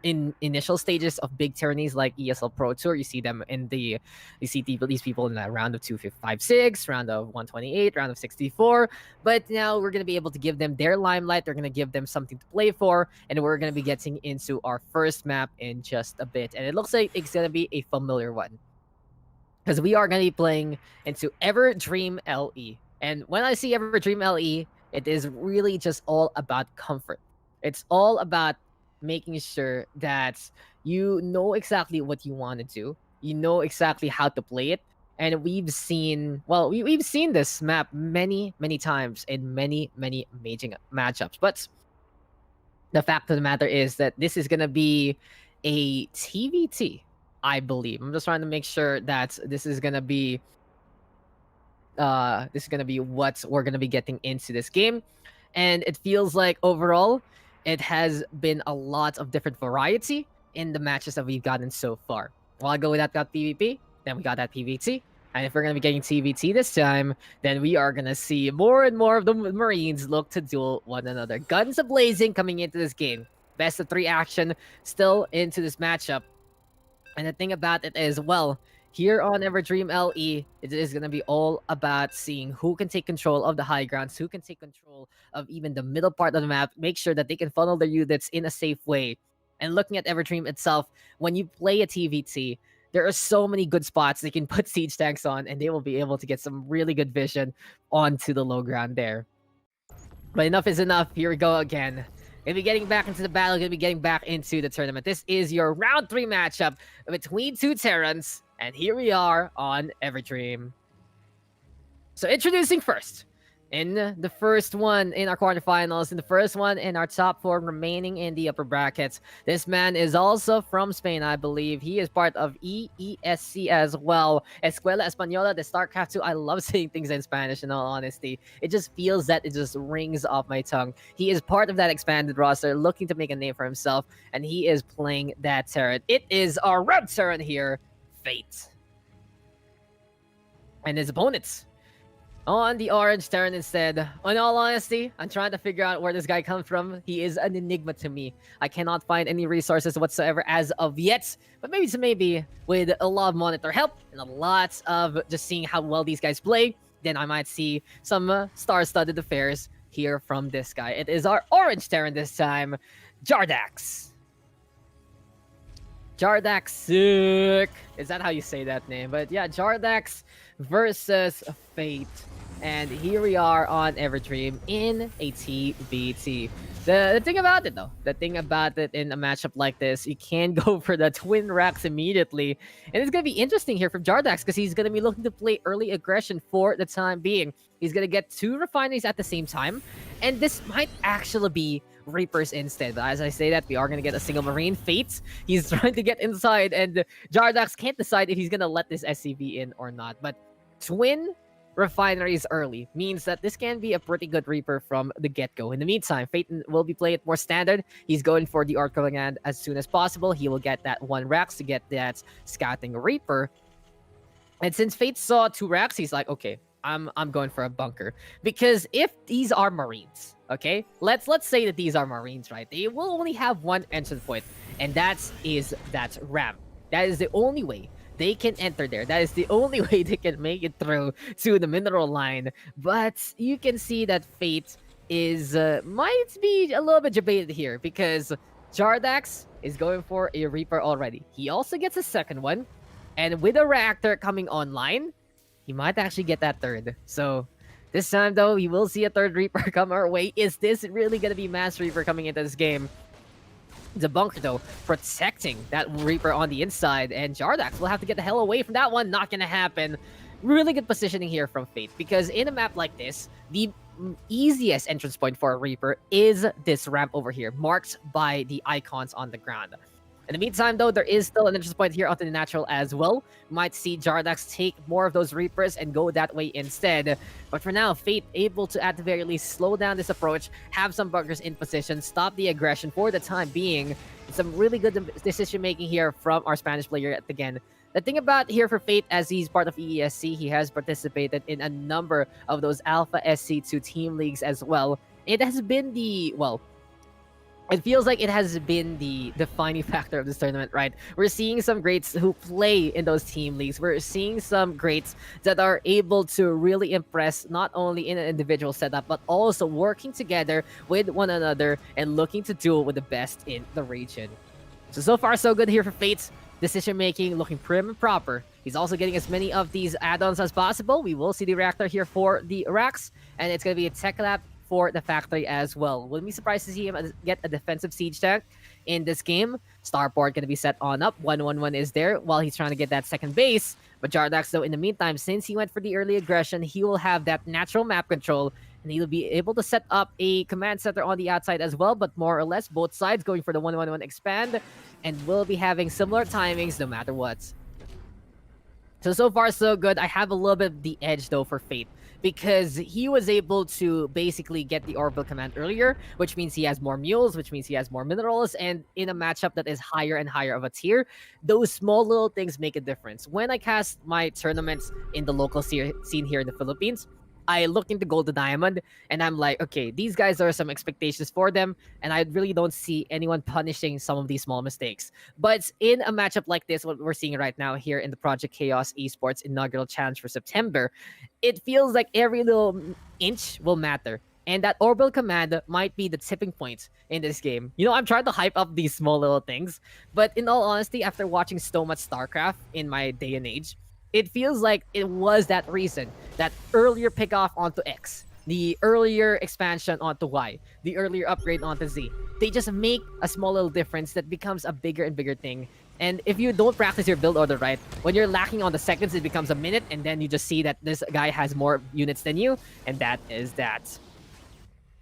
in initial stages of big tourneys like ESL Pro Tour. You see them these people in the round of 256, round of 128, round of 64. But now we're going to be able to give them their limelight. They're going to give them something to play for, and we're going to be getting into our first map in just a bit. And it looks like it's going to be a familiar one, because we are going to be playing into Everdream LE. And when I see Everdream LE, it is really just all about comfort. It's all about making sure that you know exactly what you want to do, you know exactly how to play it. And we've seen we've seen this map many times in many amazing matchups. But the fact of the matter is that this is gonna be a TVT, I believe. I'm just trying to make sure that this is gonna be what we're gonna be getting into this game. And it feels like overall it has been a lot of different variety in the matches that we've gotten so far. While ago we got PvP, then we got that PvT. And if we're going to be getting TVT this time, then we are going to see more and more of the Marines look to duel one another. Guns a-blazing coming into this game. Best of 3 action still into this matchup. And the thing about it is, here on Everdream LE, it is going to be all about seeing who can take control of the high grounds, who can take control of even the middle part of the map, make sure that they can funnel their units in a safe way. And looking at Everdream itself, when you play a TVT, there are so many good spots they can put siege tanks on, and they will be able to get some really good vision onto the low ground there. But enough is enough. Here we go again. Gonna be getting back into the battle, gonna be getting back into the tournament. This is your round 3 matchup between 2 Terrans. And here we are on Everdream. So introducing first, in the first one in our quarterfinals, in the first one in our top 4 remaining in the upper brackets. This man is also from Spain, I believe. He is part of EESC as well. Escuela Española de StarCraft 2. I love saying things in Spanish, in all honesty. It just feels that it just rings off my tongue. He is part of that expanded roster, looking to make a name for himself, and he is playing that Terran. It is our red Terran here, Fate. And his opponents on the orange Terran instead. In all honesty, I'm trying to figure out where this guy comes from. He is an enigma to me. I cannot find any resources whatsoever as of yet, but maybe with a lot of monitor help and a lot of just seeing how well these guys play, then I might see some star-studded affairs here from this guy. It is our orange Terran this time, Jardax. Jardax. Is that how you say that name? But yeah, Jardax versus Fate. And here we are on Everdream in a TBT. The thing about it, though, in a matchup like this, you can go for the twin racks immediately. And it's going to be interesting here from Jardax, because he's going to be looking to play early aggression for the time being. He's going to get 2 refineries at the same time. And this might actually be Reapers instead. But as I say that, we are going to get a single Marine. Fate, he's trying to get inside, and Jardax can't decide if he's going to let this SCV in or not. But Twin Refineries early means that this can be a pretty good Reaper from the get-go. In the meantime, Phaeton will be playing it more standard. He's going for the Orc Command as soon as possible. He will get that 1 Rax to get that Scouting Reaper. And since Fate saw 2 Rax, he's like, okay, I'm going for a bunker. Because if these are Marines, okay? Let's say that these are Marines, right? They will only have 1 entrance point, and that's ramp. That is the only way they can enter there. That is the only way they can make it through to the mineral line. But you can see that Fate is might be a little bit debated here because Jardax is going for a Reaper already. He also gets a second one, and with a reactor coming online, he might actually get that third. So this time though, we will see a third Reaper come our way. Is this really gonna be Mass Reaper coming into this game? The bunker, though, protecting that Reaper on the inside, and Jardax will have to get the hell away from that one. Not gonna happen. Really good positioning here from Fate, because in a map like this, the easiest entrance point for a Reaper is this ramp over here, marked by the icons on the ground. In the meantime, though, there is still an entrance point here onto the natural as well. Might see Jardax take more of those Reapers and go that way instead. But for now, Fate able to, at the very least, slow down this approach, have some bunkers in position, stop the aggression for the time being. Some really good decision-making here from our Spanish player yet again. The thing about here for Fate, as he's part of EESC, he has participated in a number of those Alpha SC2 team leagues as well. It has been the, well, it feels like it has been the defining factor of this tournament, right? We're seeing some greats who play in those team leagues. We're seeing some greats that are able to really impress, not only in an individual setup, but also working together with one another and looking to duel with the best in the region. So far, so good here for Fate. Decision-making looking prim and proper. He's also getting as many of these add-ons as possible. We will see the reactor here for the Rax, and it's going to be a tech lab for the factory as well. Wouldn't be surprised to see him get a defensive siege tank in this game. Starport going to be set on up. 1-1-1 is there while he's trying to get that second base. But Jardax, though, in the meantime, since he went for the early aggression, he will have that natural map control, and he'll be able to set up a command center on the outside as well, but more or less both sides going for the 1-1-1 expand, and will be having similar timings no matter what. So far, so good. I have a little bit of the edge, though, for Fate, because he was able to basically get the orbital command earlier, which means he has more mules, which means he has more minerals, and in a matchup that is higher and higher of a tier, those small little things make a difference. When I cast my tournaments in the local scene here in the Philippines, I look into Gold to Diamond, and I'm like, okay, these guys are some expectations for them, and I really don't see anyone punishing some of these small mistakes. But in a matchup like this, what we're seeing right now here in the Project Chaos Esports inaugural challenge for September, it feels like every little inch will matter. And that orbital command might be the tipping point in this game. You know, I'm trying to hype up these small little things, but in all honesty, after watching so much StarCraft in my day and age, it feels like it was that reason, that earlier pickoff onto X, the earlier expansion onto Y, the earlier upgrade onto Z. They just make a small little difference that becomes a bigger and bigger thing. And if you don't practice your build order right, when you're lacking on the seconds, it becomes a minute, and then you just see that this guy has more units than you, and that is that.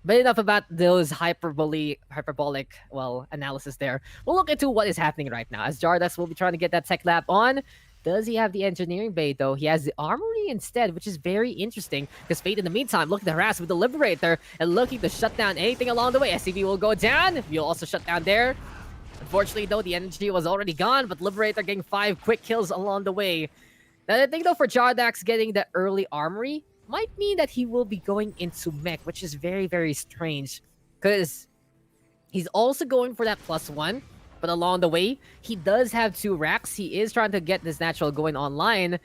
But enough about those hyperbolic, well, analysis there. We'll look into what is happening right now, as Jardax will be trying to get that tech lab on. Does he have the engineering bay, though? He has the armory instead, which is very interesting, because Fate, in the meantime, looking to harass with the Liberator and looking to shut down anything along the way. SCV will go down. We'll also shut down there. Unfortunately, though, the energy was already gone, but Liberator getting 5 quick kills along the way. Now, the thing, though, for Jardax getting the early armory might mean that he will be going into mech, which is very, very strange, because he's also going for that +1. But along the way, he does have 2 racks. He is trying to get this natural going online.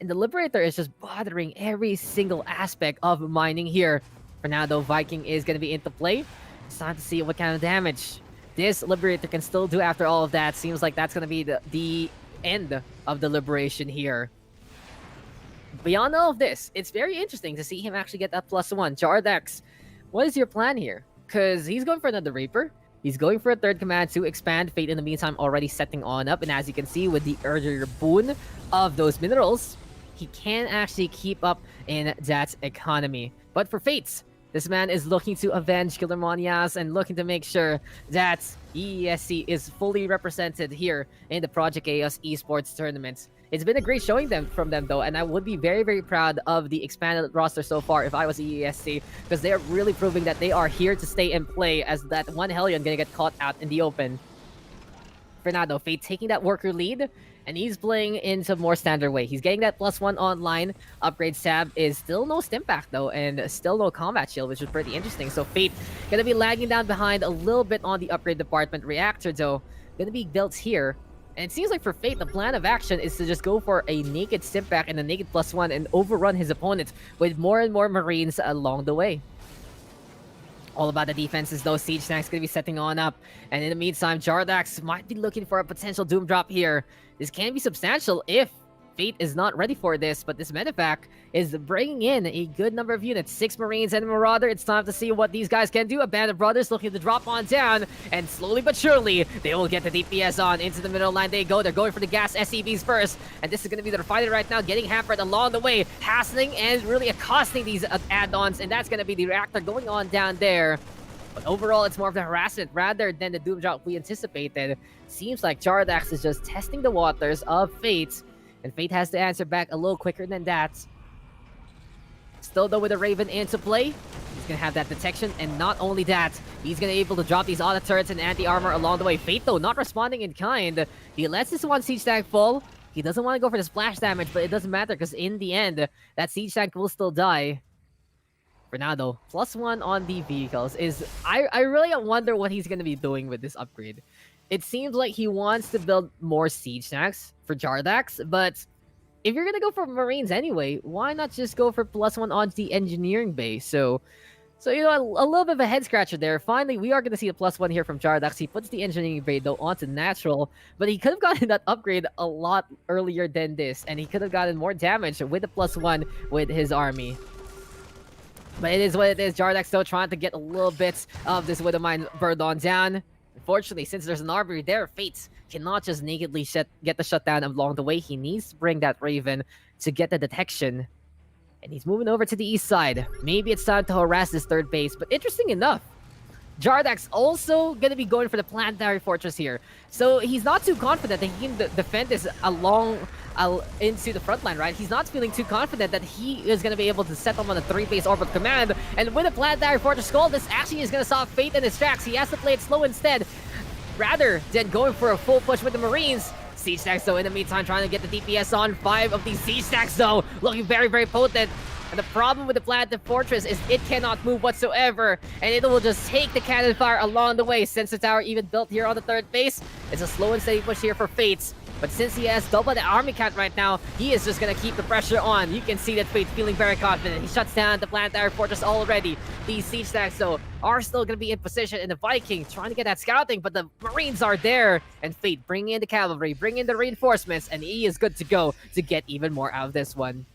And the Liberator is just bothering every single aspect of mining here. For now, though, Viking is going to be into play. It's time to see what kind of damage this Liberator can still do after all of that. Seems like that's going to be the end of the Liberation here. Beyond all of this, it's very interesting to see him actually get that +1. Jardax, what is your plan here? Because he's going for another Reaper. He's going for a third command to expand. Fate, in the meantime, already setting on up. And as you can see, with the earlier boon of those minerals, he can actually keep up in that economy. But for Fates, This man is looking to avenge Killer Monias and looking to make sure that EESC is fully represented here in the Project Chaos Esports tournament. It's been a great showing from them though, and I would be very, very proud of the expanded roster so far if I was EESC, because they are really proving that they are here to stay and play, as that one Hellion gonna get caught out in the open. For now though, Fate taking that worker lead, and he's playing into more standard way. He's getting that +1 online. Upgrade Stab is still no Stimpak though, and still no Combat Shield, which is pretty interesting. So Fate gonna be lagging down behind a little bit on the upgrade department. Reactor though, gonna be built here. And it seems like for Fate, the plan of action is to just go for a naked Stimpak and a naked +1 and overrun his opponent with more and more Marines along the way. All about the defenses though. Siege Tank's gonna be setting on up, and in the meantime, Jardax might be looking for a potential Doom drop here. This can be substantial if Fate is not ready for this, but this medevac is bringing in a good number of units. 6 Marines and a Marauder. It's time to see what these guys can do. A band of brothers looking to drop on down, and slowly but surely, they will get the DPS on. Into the middle line they go. They're going for the gas SCVs first, and this is going to be their fighter right now, getting hampered along the way, hassling and really accosting these add-ons, and that's going to be the reactor going on down there. But overall, it's more of the harassment rather than the Doom drop we anticipated. Seems like Jardax is just testing the waters of Fate, and Fate has to answer back a little quicker than that. Still though, with the Raven into play, he's gonna have that detection, and not only that, he's gonna be able to drop these auto turrets and anti-armor along the way. Fate though, not responding in kind. He lets this one Siege Tank fall. He doesn't want to go for the splash damage, but it doesn't matter because in the end, that Siege Tank will still die. For now though, +1 on the vehicles is... I really wonder what he's gonna be doing with this upgrade. It seems like he wants to build more Siege Tanks for Jardax, but if you're gonna go for Marines anyway, why not just go for +1 on the engineering base? So you know, a little bit of a head scratcher there. Finally, we are gonna see a +1 here from Jardax. He puts the engineering base though onto natural, but he could have gotten that upgrade a lot earlier than this, and he could have gotten more damage with the +1 with his army. But it is what it is. Jardax still trying to get a little bit of this Widowmine bird on down. Unfortunately, since there's an armory there, Fate cannot just nakedly get the shutdown along the way. He needs to bring that Raven to get the detection. And he's moving over to the east side. Maybe it's time to harass this third base. But interesting enough, Jardax also going to be going for the planetary fortress here. So he's not too confident that he can defend this along into the front line, right? He's not feeling too confident that he is going to be able to set them on a 3-base orbital command. And with a planetary fortress skull, this actually is going to stop Fate in his tracks. He has to play it slow instead, rather than going for a full push with the Marines. Siege Stacks, though, in the meantime, trying to get the DPS on. 5 of these Siege Stacks, though, looking very, very potent. And the problem with the Planetary Fortress is it cannot move whatsoever, and it will just take the cannon fire along the way. Sensor Tower even built here on the third base. It's a slow and steady push here for Fates. But since he has double the army count right now, he is just going to keep the pressure on. You can see that Fate's feeling very confident. He shuts down the Planetary Fortress already. These Siege Stacks, though, are still going to be in position, and the Viking trying to get that scouting, but the Marines are there. And Fate bringing in the cavalry, bringing in the reinforcements, and he is good to go to get even more out of this one.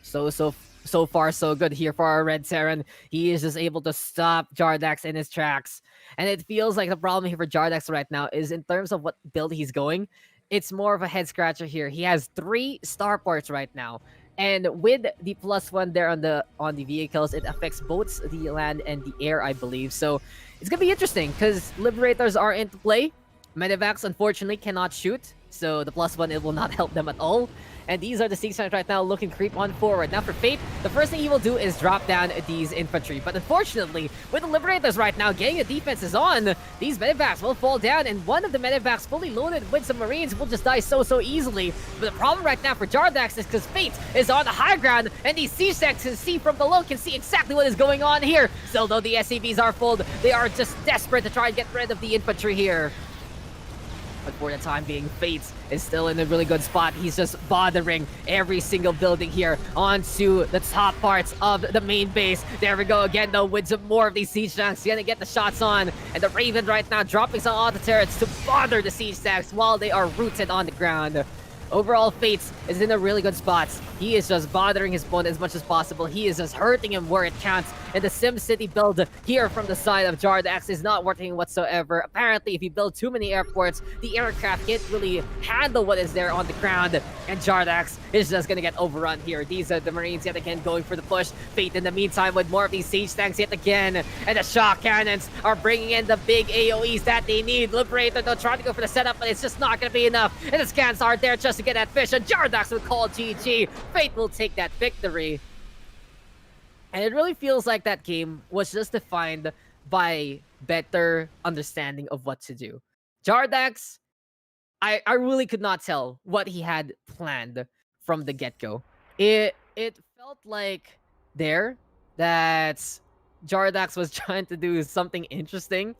So far, so good here for our Red Terran. He is just able to stop Jardax in his tracks. And it feels like the problem here for Jardax right now is in terms of what build he's going, it's more of a head scratcher here. He has 3 starports right now. And with the +1 there on the vehicles, it affects both the land and the air, I believe. So it's gonna be interesting because Liberators are into play. Medevacs unfortunately cannot shoot, so the +1, it will not help them at all. And these are the Siege Tanks right now looking to creep on forward. Now for Fate, the first thing he will do is drop down these infantry. But unfortunately, with the Liberators right now getting the defenses on, these medevacs will fall down, and one of the medevacs fully loaded with some Marines will just die so easily. But the problem right now for Jardax is because Fate is on the high ground, and these Siege Tanks can see from below, can see exactly what is going on here. Still though, the SCVs are full. They are just desperate to try and get rid of the infantry here. But for the time being, Fate is still in a really good spot. He's just bothering every single building here onto the top parts of the main base. There we go again, though, with some more of these Siege Tanks. Gonna get the shots on. And the Raven right now dropping some auto turrets to bother the Siege Tanks while they are rooted on the ground. Overall, Fates is in a really good spot. He is just bothering his opponent as much as possible. He is just hurting him where it counts. And the SimCity build here from the side of Jardax is not working whatsoever. Apparently, if you build too many airports, the aircraft can't really handle what is there on the ground. And Jardax is just going to get overrun here. These are the Marines yet again going for the push. Fate in the meantime with more of these siege tanks yet again. And the shock cannons are bringing in the big AoEs that they need. Liberator, they'll try to go for the setup, but it's just not going to be enough. And the scans are there just to get that fish. And Jardax will call GG. Fate will take that victory. And it really feels like that game was just defined by better understanding of what to do. Jardax, I really could not tell what he had planned from the get-go. It felt like there that Jardax was trying to do something interesting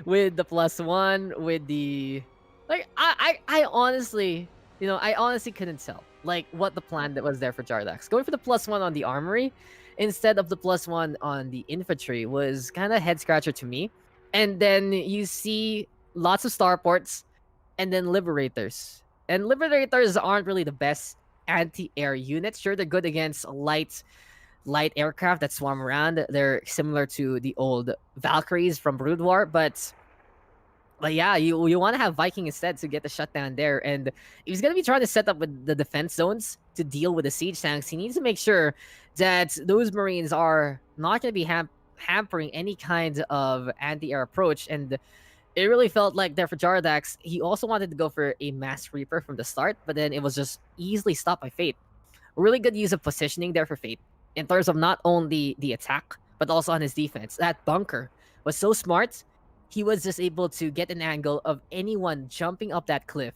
with the +1, with the like I honestly, I honestly couldn't tell like what the plan that was there for Jardax. Going for the +1 on the armory instead of the +1 on the infantry was kind of head scratcher to me. And then you see lots of starports and then liberators. And liberators aren't really the best anti-air units. Sure, they're good against light aircraft that swarm around. They're similar to the old Valkyries from Brood War, but yeah, you want to have Viking instead to get the shutdown there. And if he's going to be trying to set up with the defense zones to deal with the siege tanks, he needs to make sure that those Marines are not going to be hampering any kind of anti-air approach. And it really felt like there for Jardax, he also wanted to go for a Mass Reaper from the start, but then it was just easily stopped by Fate. Really good use of positioning there for Fate in terms of not only the attack, but also on his defense. That bunker was so smart. He was just able to get an angle of anyone jumping up that cliff.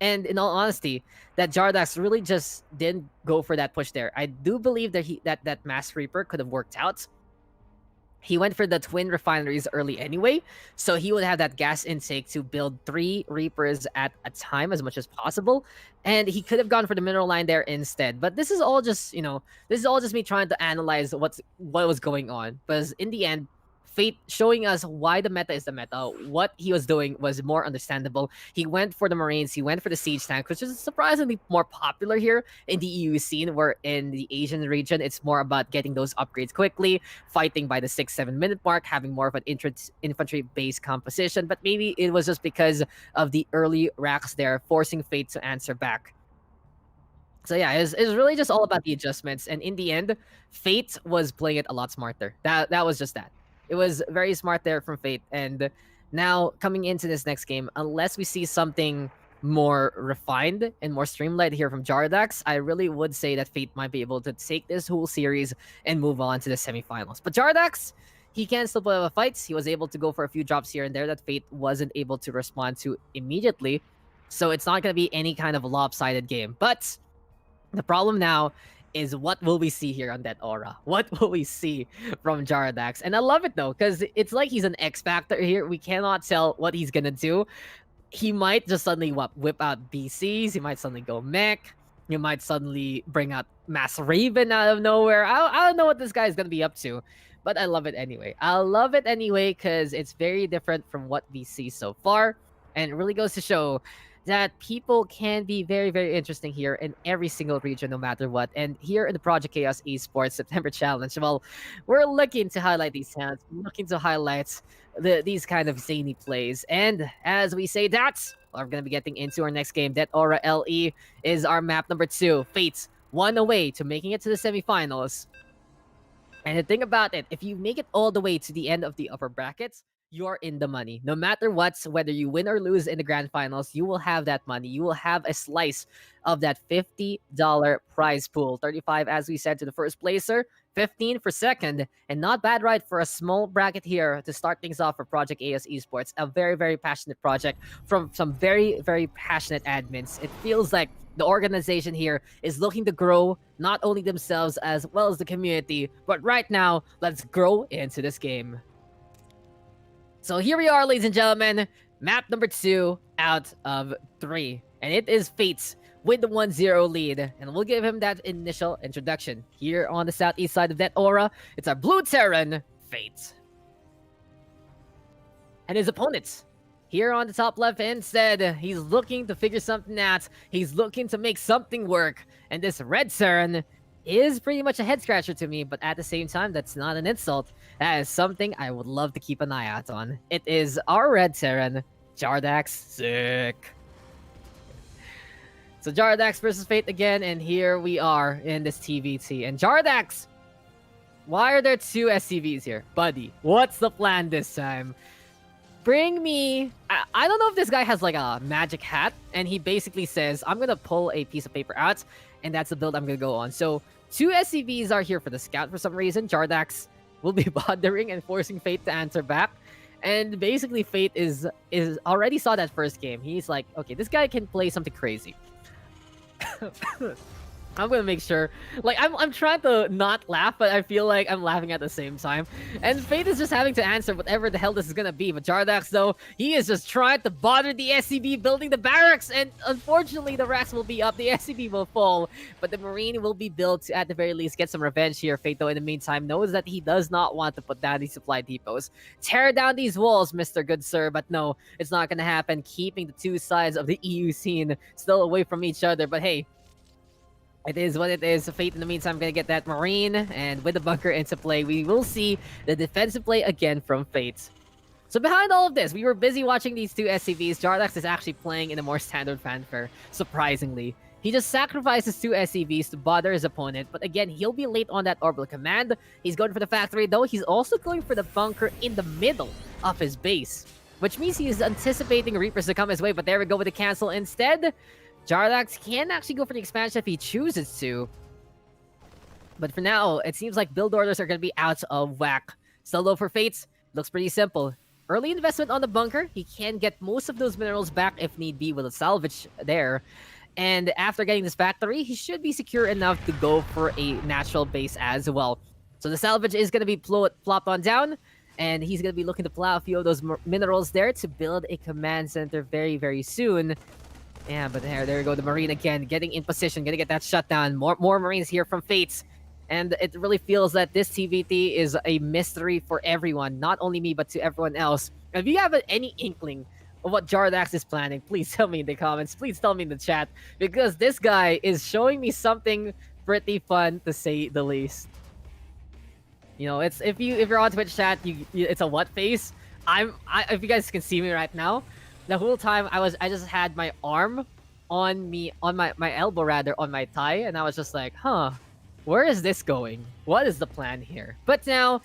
And in all honesty, that Jardax really just didn't go for that push there. I do believe that that Mass Reaper could have worked out. He went for the twin refineries early anyway, so he would have that gas intake to build 3 Reapers at a time as much as possible, and he could have gone for the mineral line there instead. But this is all just, this is all just me trying to analyze what was going on, because in the end, Fate showing us why the meta is the meta. What he was doing was more understandable. He went for the Marines. He went for the siege tank, which is surprisingly more popular here in the EU scene, where in the Asian region, it's more about getting those upgrades quickly, fighting by the 6-7 minute mark, having more of an infantry-based composition. But maybe it was just because of the early racks there, forcing Fate to answer back. So yeah, it's really just all about the adjustments. And in the end, Fate was playing it a lot smarter. That was just that. It was very smart there from Fate. And now coming into this next game, unless we see something more refined and more streamlined here from Jardax, I really would say that Fate might be able to take this whole series and move on to the semifinals. But Jardax, he can still play the fights. He was able to go for a few drops here and there that Fate wasn't able to respond to immediately. So it's not going to be any kind of lopsided game. But the problem now is what will we see here on that aura? What will we see from Jardax? And I love it though, because it's like he's an X factor here. We cannot tell what he's gonna do. He might just suddenly whip out BCs. He might suddenly go mech. He might suddenly bring out Mass Raven out of nowhere. I don't know what this guy is gonna be up to, but I love it anyway. I love it anyway because it's very different from what we see so far, and it really goes to show that people can be very, very interesting here in every single region, no matter what. And here in the Project Chaos Esports September Challenge, well, we're looking to highlight these talents, looking to highlight these kind of zany plays. And as we say that, we're going to be getting into our next game. That Aura LE is our map number 2. Fates, 1 away to making it to the semifinals. And the thing about it, if you make it all the way to the end of the upper brackets, you're in the money. No matter what, whether you win or lose in the grand finals, you will have that money. You will have a slice of that $50 prize pool. 35, as we said, to the first placer, 15 for second, and not bad, right, for a small bracket here to start things off for Project AS Esports. A very, very passionate project from some very, very passionate admins. It feels like the organization here is looking to grow not only themselves as well as the community, but right now, let's grow into this game. So here we are, ladies and gentlemen, map number 2 out of 3. And it is Fates with the 1-0 lead. And we'll give him that initial introduction. Here on the southeast side of that aura, it's our blue Terran, Fate. And his opponents, here on the top left instead, he's looking to figure something out. He's looking to make something work. And this red Saren is pretty much a head scratcher to me, but at the same time, that's not an insult. That is something I would love to keep an eye out on. It is our red Saren, Jardax. Sick. So Jardax versus Fate again, and here we are in this TVT. And Jardax, why are there two SCVs here? Buddy, what's the plan this time? Bring me... I don't know if this guy has like a magic hat, and he basically says, I'm gonna pull a piece of paper out, and that's the build I'm gonna go on. So, two SCVs are here for the scout for some reason. Jardax will be bothering and forcing Fate to answer back. And basically, Fate is already saw that first game. He's like, okay, this guy can play something crazy. I'm gonna make sure, like, I'm trying to not laugh, but I feel like I'm laughing at the same time. And Fate is just having to answer whatever the hell this is gonna be. But Jardax, though, he is just trying to bother the SCB building the barracks. And unfortunately, the racks will be up, the SCB will fall, but the Marine will be built to, at the very least, get some revenge here. Fate, though, in the meantime, knows that he does not want to put down these supply depots. Tear down these walls, Mr. Good Sir, but no, it's not gonna happen. Keeping the two sides of the EU scene still away from each other. But hey, it is what it is. Fate, in the meantime, gonna get that Marine, and with the bunker into play, we will see the defensive play again from Fate. So behind all of this, we were busy watching these two SCVs. Jardax is actually playing in a more standard fanfare, surprisingly. He just sacrifices two SCVs to bother his opponent, but again, he'll be late on that orbital command. He's going for the factory, though. He's also going for the bunker in the middle of his base, which means he is anticipating Reapers to come his way, but there we go with the cancel instead. Jardax can actually go for the expansion if he chooses to. But for now, it seems like build orders are going to be out of whack. Still though for Fates, looks pretty simple. Early investment on the bunker, he can get most of those minerals back if need be with a salvage there. And after getting this factory, he should be secure enough to go for a natural base as well. So the salvage is going to be plopped on down, and he's going to be looking to plow a few of those minerals there to build a command center very, very soon. Yeah, but there we go. The Marine again, getting in position, gonna get that shutdown. More Marines here from Fates. And it really feels that this TVT is a mystery for everyone. Not only me, but to everyone else. If you have any inkling of what Jardax is planning, please tell me in the comments. Please tell me in the chat. Because this guy is showing me something pretty fun, to say the least. You know, it's if you're on Twitch chat, it's a what face. If you guys can see me right now, the whole time I just had my arm on my elbow rather, on my thigh, and I was just like, huh, where is this going? What is the plan here? But now,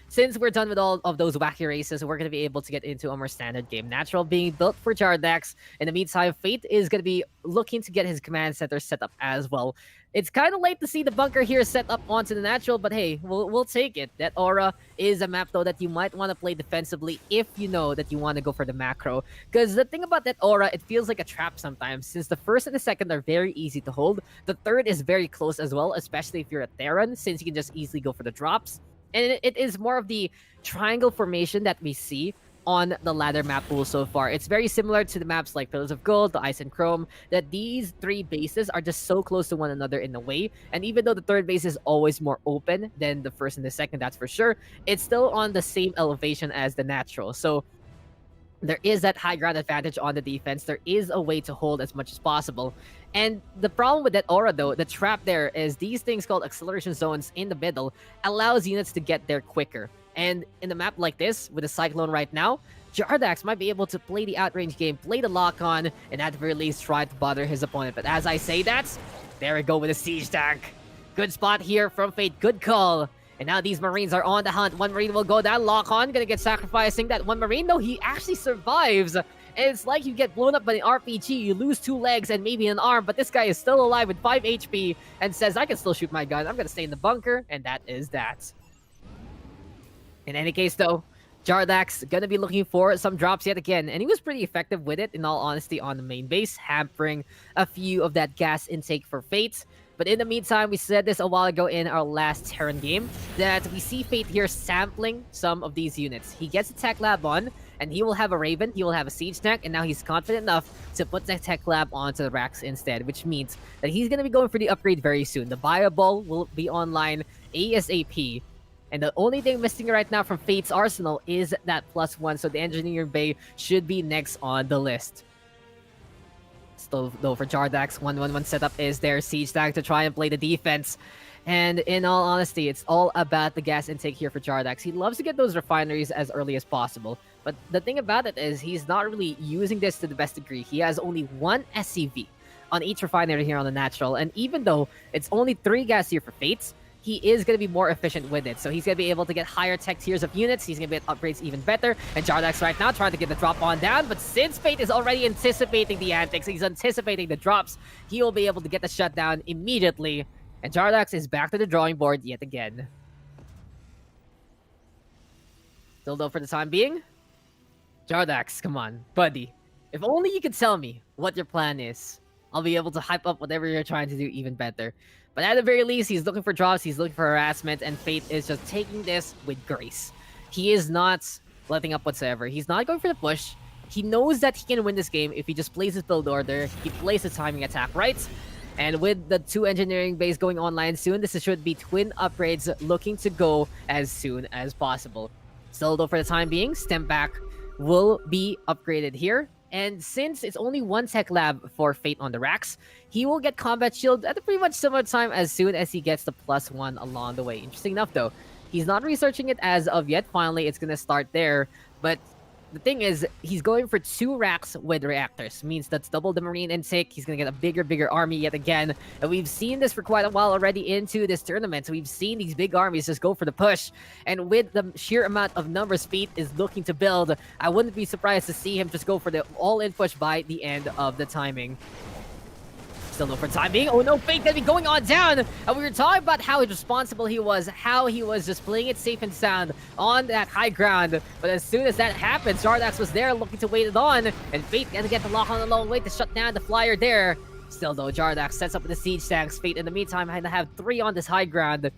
since we're done with all of those wacky races, we're going to be able to get into a more standard game. Natural being built for Jardax. In the meantime, Fate is going to be looking to get his command center set up as well. It's kind of late to see the bunker here set up onto the natural, but hey, we'll take it. That Aura is a map, though, that you might want to play defensively if you know that you want to go for the macro. Because the thing about that Aura, it feels like a trap sometimes, since the first and the second are very easy to hold. The third is very close as well, especially if you're a Terran, since you can just easily go for the drops. And it is more of the triangle formation that we see on the ladder map pool so far. It's very similar to the maps like Pillars of Gold, the Ice and Chrome, that these three bases are just so close to one another in a way. And even though the third base is always more open than the first and the second, that's for sure, it's still on the same elevation as the natural. So there is that high ground advantage on the defense. There is a way to hold as much as possible. And the problem with that Aura, though, the trap there is these things called acceleration zones in the middle allows units to get there quicker. And in a map like this, with a Cyclone right now, Jardax might be able to play the outrange game, play the lock-on, and at the very least try to bother his opponent. But as I say that, there we go with a siege tank. Good spot here from Fate, good call. And now these Marines are on the hunt. One Marine will go down, lock-on, gonna get sacrificing that one Marine. No, he actually survives. And it's like you get blown up by an RPG, you lose 2 legs and maybe an arm, but this guy is still alive with 5 HP and says, I can still shoot my gun, I'm gonna stay in the bunker, and that is that. In any case, though, Jardax gonna be looking for some drops yet again, and he was pretty effective with it, in all honesty, on the main base, hampering a few of that gas intake for Fate. But in the meantime, we said this a while ago in our last Terran game, that we see Fate here sampling some of these units. He gets a Tech Lab on, and he will have a Raven, he will have a Siege Tank, and now he's confident enough to put the Tech Lab onto the racks instead, which means that he's gonna be going for the upgrade very soon. The Bio Ball will be online ASAP. And the only thing missing right now from Fate's arsenal is that +1, so the engineering bay should be next on the list. Still, though, for Jardax, 1-1-1 setup is their siege tank to try and play the defense. And in all honesty, it's all about the gas intake here for Jardax. He loves to get those refineries as early as possible. But the thing about it is he's not really using this to the best degree. He has only one SCV on each refinery here on the natural. And even though it's only 3 gas here for Fates, he is going to be more efficient with it. So he's going to be able to get higher tech tiers of units. He's going to get upgrades even better. And Jardax right now trying to get the drop on down. But since Fate is already anticipating the antics, he's anticipating the drops, he will be able to get the shutdown immediately. And Jardax is back to the drawing board yet again. Still though for the time being. Jardax, come on, buddy. If only you could tell me what your plan is, I'll be able to hype up whatever you're trying to do even better. But at the very least, he's looking for drops, he's looking for harassment, and Fate is just taking this with grace. He is not letting up whatsoever. He's not going for the push. He knows that he can win this game if he just plays his build order, he plays the timing attack right. And with the 2 engineering bays going online soon, this should be twin upgrades looking to go as soon as possible. Still though, for the time being, Stem Back will be upgraded here. And since it's only 1 tech lab for Fate on the racks, he will get combat shield at a pretty much similar time as soon as he gets the +1 along the way. Interesting enough though, he's not researching it as of yet. Finally, it's gonna start there. But the thing is, he's going for 2 racks with reactors. Means that's double the marine intake. He's gonna get a bigger army yet again. And we've seen this for quite a while already into this tournament. So we've seen these big armies just go for the push. And with the sheer amount of numbers Fate is looking to build, I wouldn't be surprised to see him just go for the all-in push by the end of the timing. Still no for the time being. Oh no, Fate gonna be going on down. And we were talking about how responsible he was, how he was just playing it safe and sound on that high ground. But as soon as that happened, Jardax was there looking to wait it on, and Fate gonna get the lock on the long way to shut down the flyer there. Still though, Jardax sets up with the siege tanks. Fate in the meantime gonna have 3 on this high ground.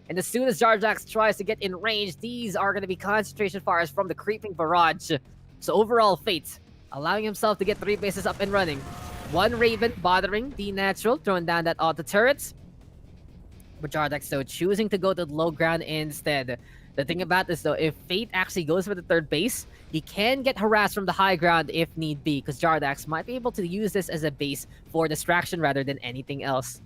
And as soon as Jardax tries to get in range, these are gonna be concentration fires from the creeping barrage. So overall, Fate allowing himself to get 3 bases up and running. 1 Raven bothering the natural, throwing down that auto turret. But Jardax though choosing to go to the low ground instead. The thing about this though, if Fate actually goes for the 3rd base, he can get harassed from the high ground if need be, because Jardax might be able to use this as a base for distraction rather than anything else.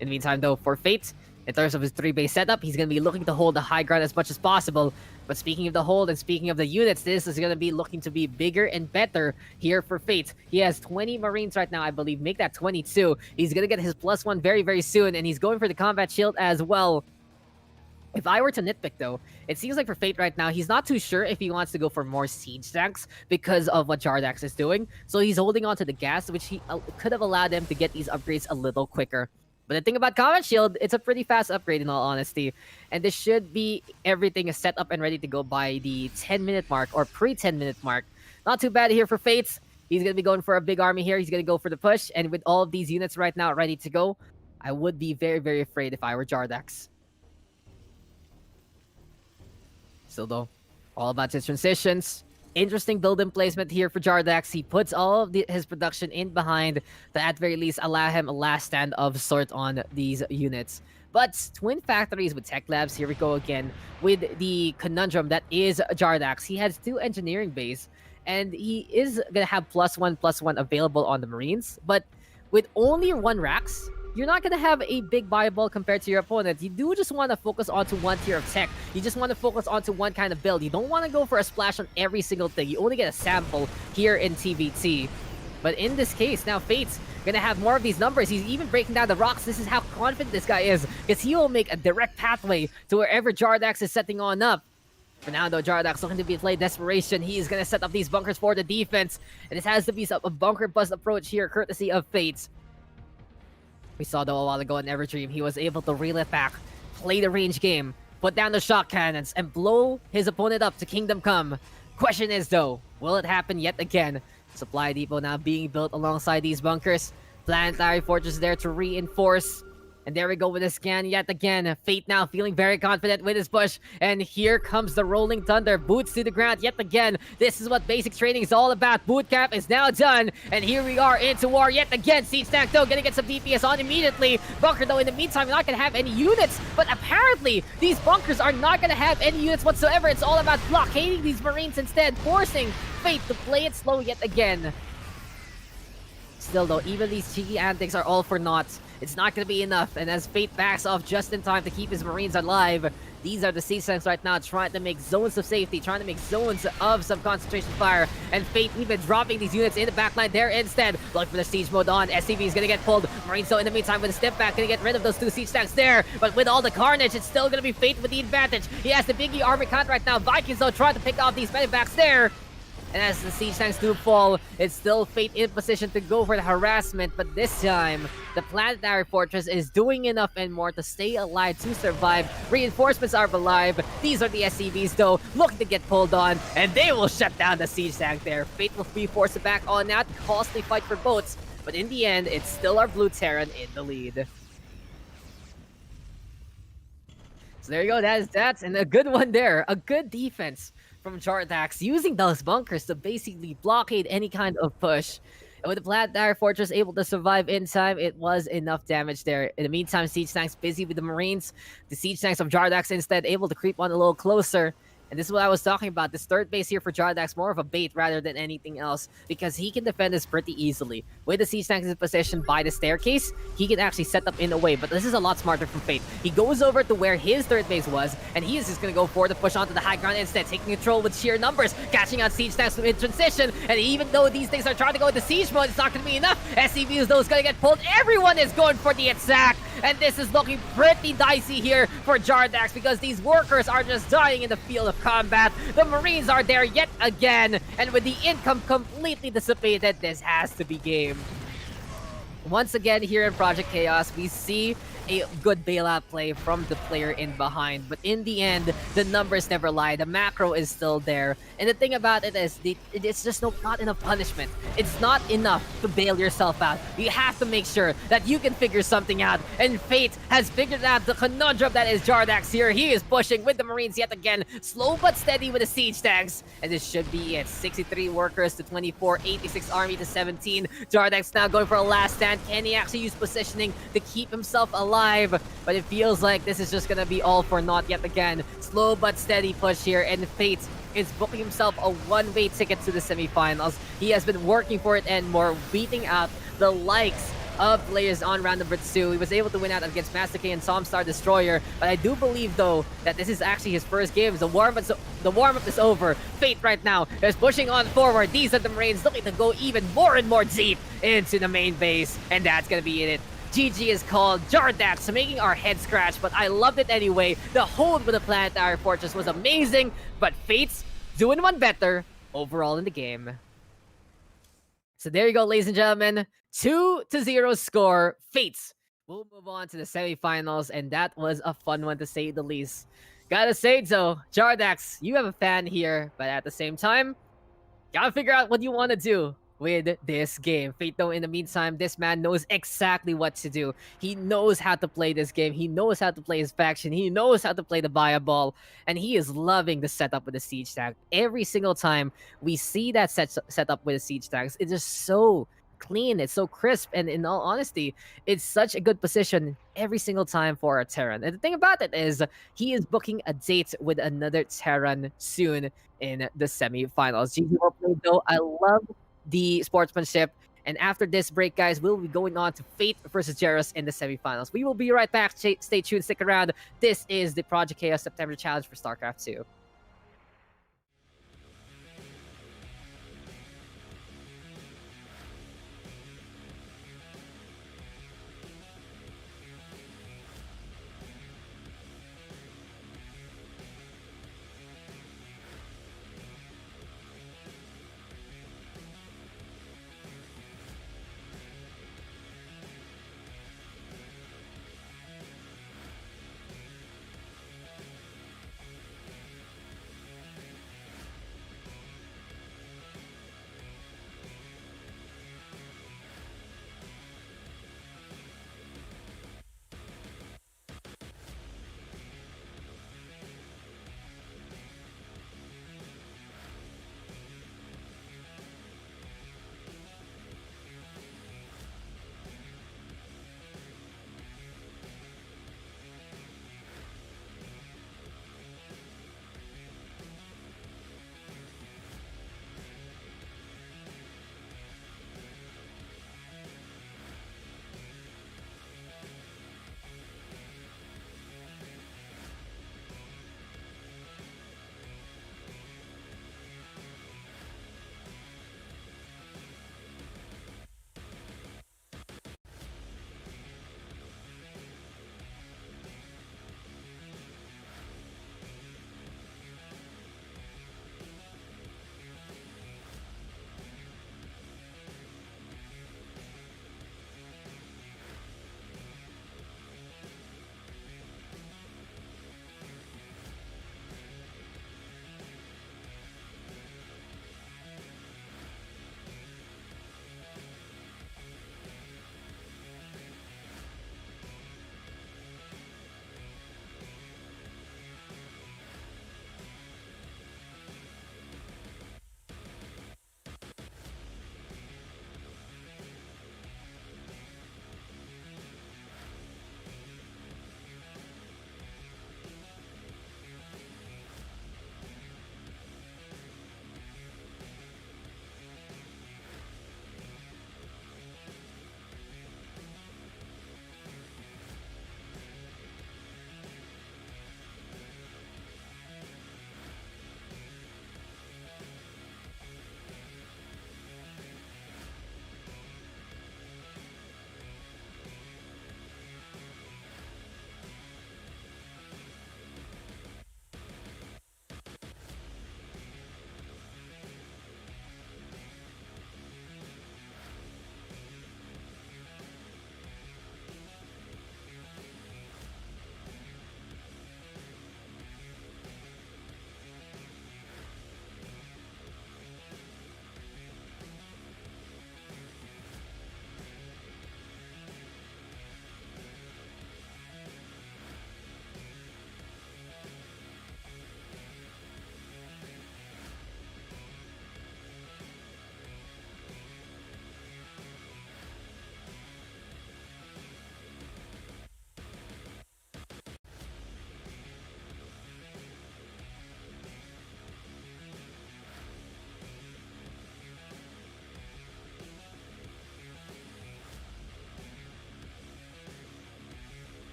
In the meantime though, for Fate, in terms of his 3-base setup, he's going to be looking to hold the high ground as much as possible. But speaking of the hold and speaking of the units, this is going to be looking to be bigger and better here for Fate. He has 20 Marines right now, I believe. Make that 22. He's going to get his +1 very, very soon, and he's going for the combat shield as well. If I were to nitpick though, it seems like for Fate right now, he's not too sure if he wants to go for more siege tanks because of what Jardax is doing. So he's holding on to the gas, which he could have allowed him to get these upgrades a little quicker. But the thing about Combat Shield, it's a pretty fast upgrade in all honesty. And this should be everything is set up and ready to go by the 10-minute mark or pre-10-minute mark. Not too bad here for Fates. He's going to be going for a big army here. He's going to go for the push. And with all of these units right now ready to go, I would be very, very afraid if I were Jardax. Still though, all about his transitions. Interesting build-in placement here for Jardax. He puts all of his production in behind to at very least allow him a last stand of sort on these units. But twin factories with tech labs, here we go again with the conundrum that is Jardax. He has 2 engineering bays and he is going to have +1/+1 available on the Marines. But with only 1 racks, you're not going to have a big viable compared to your opponent. You do just want to focus onto 1 tier of tech. You just want to focus onto 1 kind of build. You don't want to go for a splash on every single thing. You only get a sample here in TVT. But in this case, now Fate's going to have more of these numbers. He's even breaking down the rocks. This is how confident this guy is, because he will make a direct pathway to wherever Jardax is setting on up. For now, though, Jardax looking to be play desperation. He is going to set up these bunkers for the defense. And this has to be a bunker bust approach here, courtesy of Fates. We saw though a while ago in Everdream, he was able to reel it back, play the range game, put down the shock cannons, and blow his opponent up to Kingdom Come. Question is though, will it happen yet again? Supply depot now being built alongside these bunkers. Planetary fortress there to reinforce. And there we go with the scan yet again. Fate now feeling very confident with his push. And here comes the Rolling Thunder. Boots to the ground yet again. This is what basic training is all about. Boot camp is now done. And here we are into war yet again. Siege Tank though gonna get some DPS on immediately. Bunker though in the meantime not gonna have any units. But apparently these bunkers are not gonna have any units whatsoever. It's all about blockading these Marines instead. Forcing Fate to play it slow yet again. Still though, even these cheeky antics are all for naught. It's not going to be enough, and as Fate backs off just in time to keep his Marines alive, these are the Siege Tanks right now trying to make zones of safety, trying to make zones of some concentration fire, and Fate even dropping these units in the backline there instead. Look for the Siege mode on, SCV is going to get pulled. Marines though in the meantime with a step back, going to get rid of those two Siege Tanks there, but with all the carnage, it's still going to be Fate with the advantage. He has the Biggie armor count right now. Vikings though trying to pick off these medivacks there. And as the Siege Tanks do fall, it's still Fate in position to go for the harassment, but this time, the Planetary Fortress is doing enough and more to stay alive, to survive. Reinforcements are alive. These are the SCVs though, looking to get pulled on, and they will shut down the Siege Tank there. Fate will be forced to back on now, costly fight for boats, but in the end, it's still our Blue Terran in the lead. So there you go, that's and a good one there. A good defense from Jardax, using those bunkers to basically blockade any kind of push. And with the Planetary Fortress able to survive in time, it was enough damage there. In the meantime, Siege Tanks busy with the Marines. The Siege Tanks of Jardax instead able to creep on a little closer. And this is what I was talking about. This third base here for Jardax, more of a bait rather than anything else, because he can defend this pretty easily. With the Siege Tanks in position by the staircase, he can actually set up in a way, but this is a lot smarter from Fate. He goes over to where his third base was, and he is just going to go for the push onto the high ground instead, taking control with sheer numbers, catching out Siege Tanks in transition, and even though these things are trying to go into siege mode, it's not going to be enough. SCVs, those going to get pulled. Everyone is going for the attack, and this is looking pretty dicey here for Jardax, because these workers are just dying in the field of combat. The Marines are there yet again, and with the income completely dissipated, this has to be game. Once again here in Project Chaos, we see a good bailout play from the player in behind, but in the end, the numbers never lie. The macro is still there, and the thing about it is, it's just not enough punishment. It's not enough to bail yourself out. You have to make sure that you can figure something out, and Fate has figured out the conundrum that is Jardax here. He is pushing with the Marines yet again, slow but steady with the Siege Tanks, and this should be it. 63 workers to 24, 86 army to 17. Jardax now going for a last stand. Can he actually use positioning to keep himself alive? But it feels like this is just gonna be all for naught yet again. Slow but steady push here, and Fate is booking himself a one-way ticket to the semifinals. He has been working for it and more, beating out the likes of players on round number 2. He was able to win out against Master K and Somstar Destroyer, but I do believe though that this is actually his first game. The warm-up is over. Fate right now is pushing on forward. These are the Marines looking to go even more and more deep into the main base, and that's gonna be it. GG is called. Jardax making our head scratch, but I loved it anyway. The hold with the Planetary Fortress was amazing, but Fate's doing one better overall in the game. So there you go, ladies and gentlemen. 2-0 score. Fates will move on to the semifinals, and that was a fun one to say the least. Gotta say so, Jardax, you have a fan here, but at the same time, gotta figure out what you want to do with this game. Fate though, in the meantime, this man knows exactly what to do. He knows how to play this game. He knows how to play his faction. He knows how to play the buy ball, and he is loving the setup with the Siege Tank. Every single time we see that setup with the Siege Tanks, it's just so clean, it's so crisp, and in all honesty, it's such a good position every single time for a Terran. And the thing about it is, he is booking a date with another Terran soon in the semifinals. GG well played though. I love the sportsmanship. And after this break, guys, we'll be going on to Fate versus Jairus in the semifinals. We will be right back. Stay tuned, stick around. This is the Project Chaos September Challenge for StarCraft 2.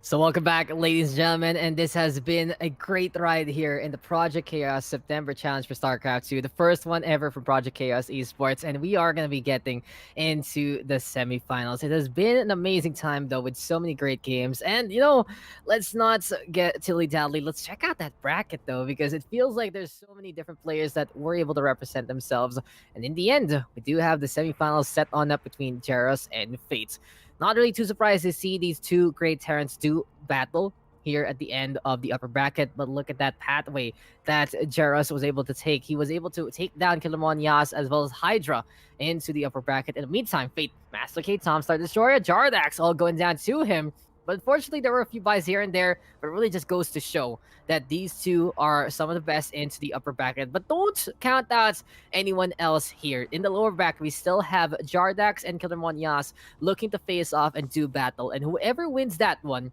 So welcome back, ladies and gentlemen, and this has been a great ride here in the Project Chaos September Challenge for StarCraft 2, the first one ever for Project Chaos Esports, and we are going to be getting into the semifinals. It has been an amazing time, though, with so many great games, and, let's not get tilly-dally. Let's check out that bracket, though, because it feels like there's so many different players that were able to represent themselves, and in the end, we do have the semifinals set on up between Jaros and Fate. Not really too surprised to see these two great Terrans do battle here at the end of the upper bracket, but look at that pathway that Jaros was able to take. He was able to take down Kilamon Yas as well as Hydra into the upper bracket. In the meantime, Fate, Masticate, Tom Star Destroyer, Jardax all going down to him. But unfortunately, there were a few buys here and there, but it really just goes to show that these two are some of the best into the upper bracket. But don't count out anyone else here. In the lower bracket, we still have Jardax and Kilamon Yas looking to face off and do battle. And whoever wins that one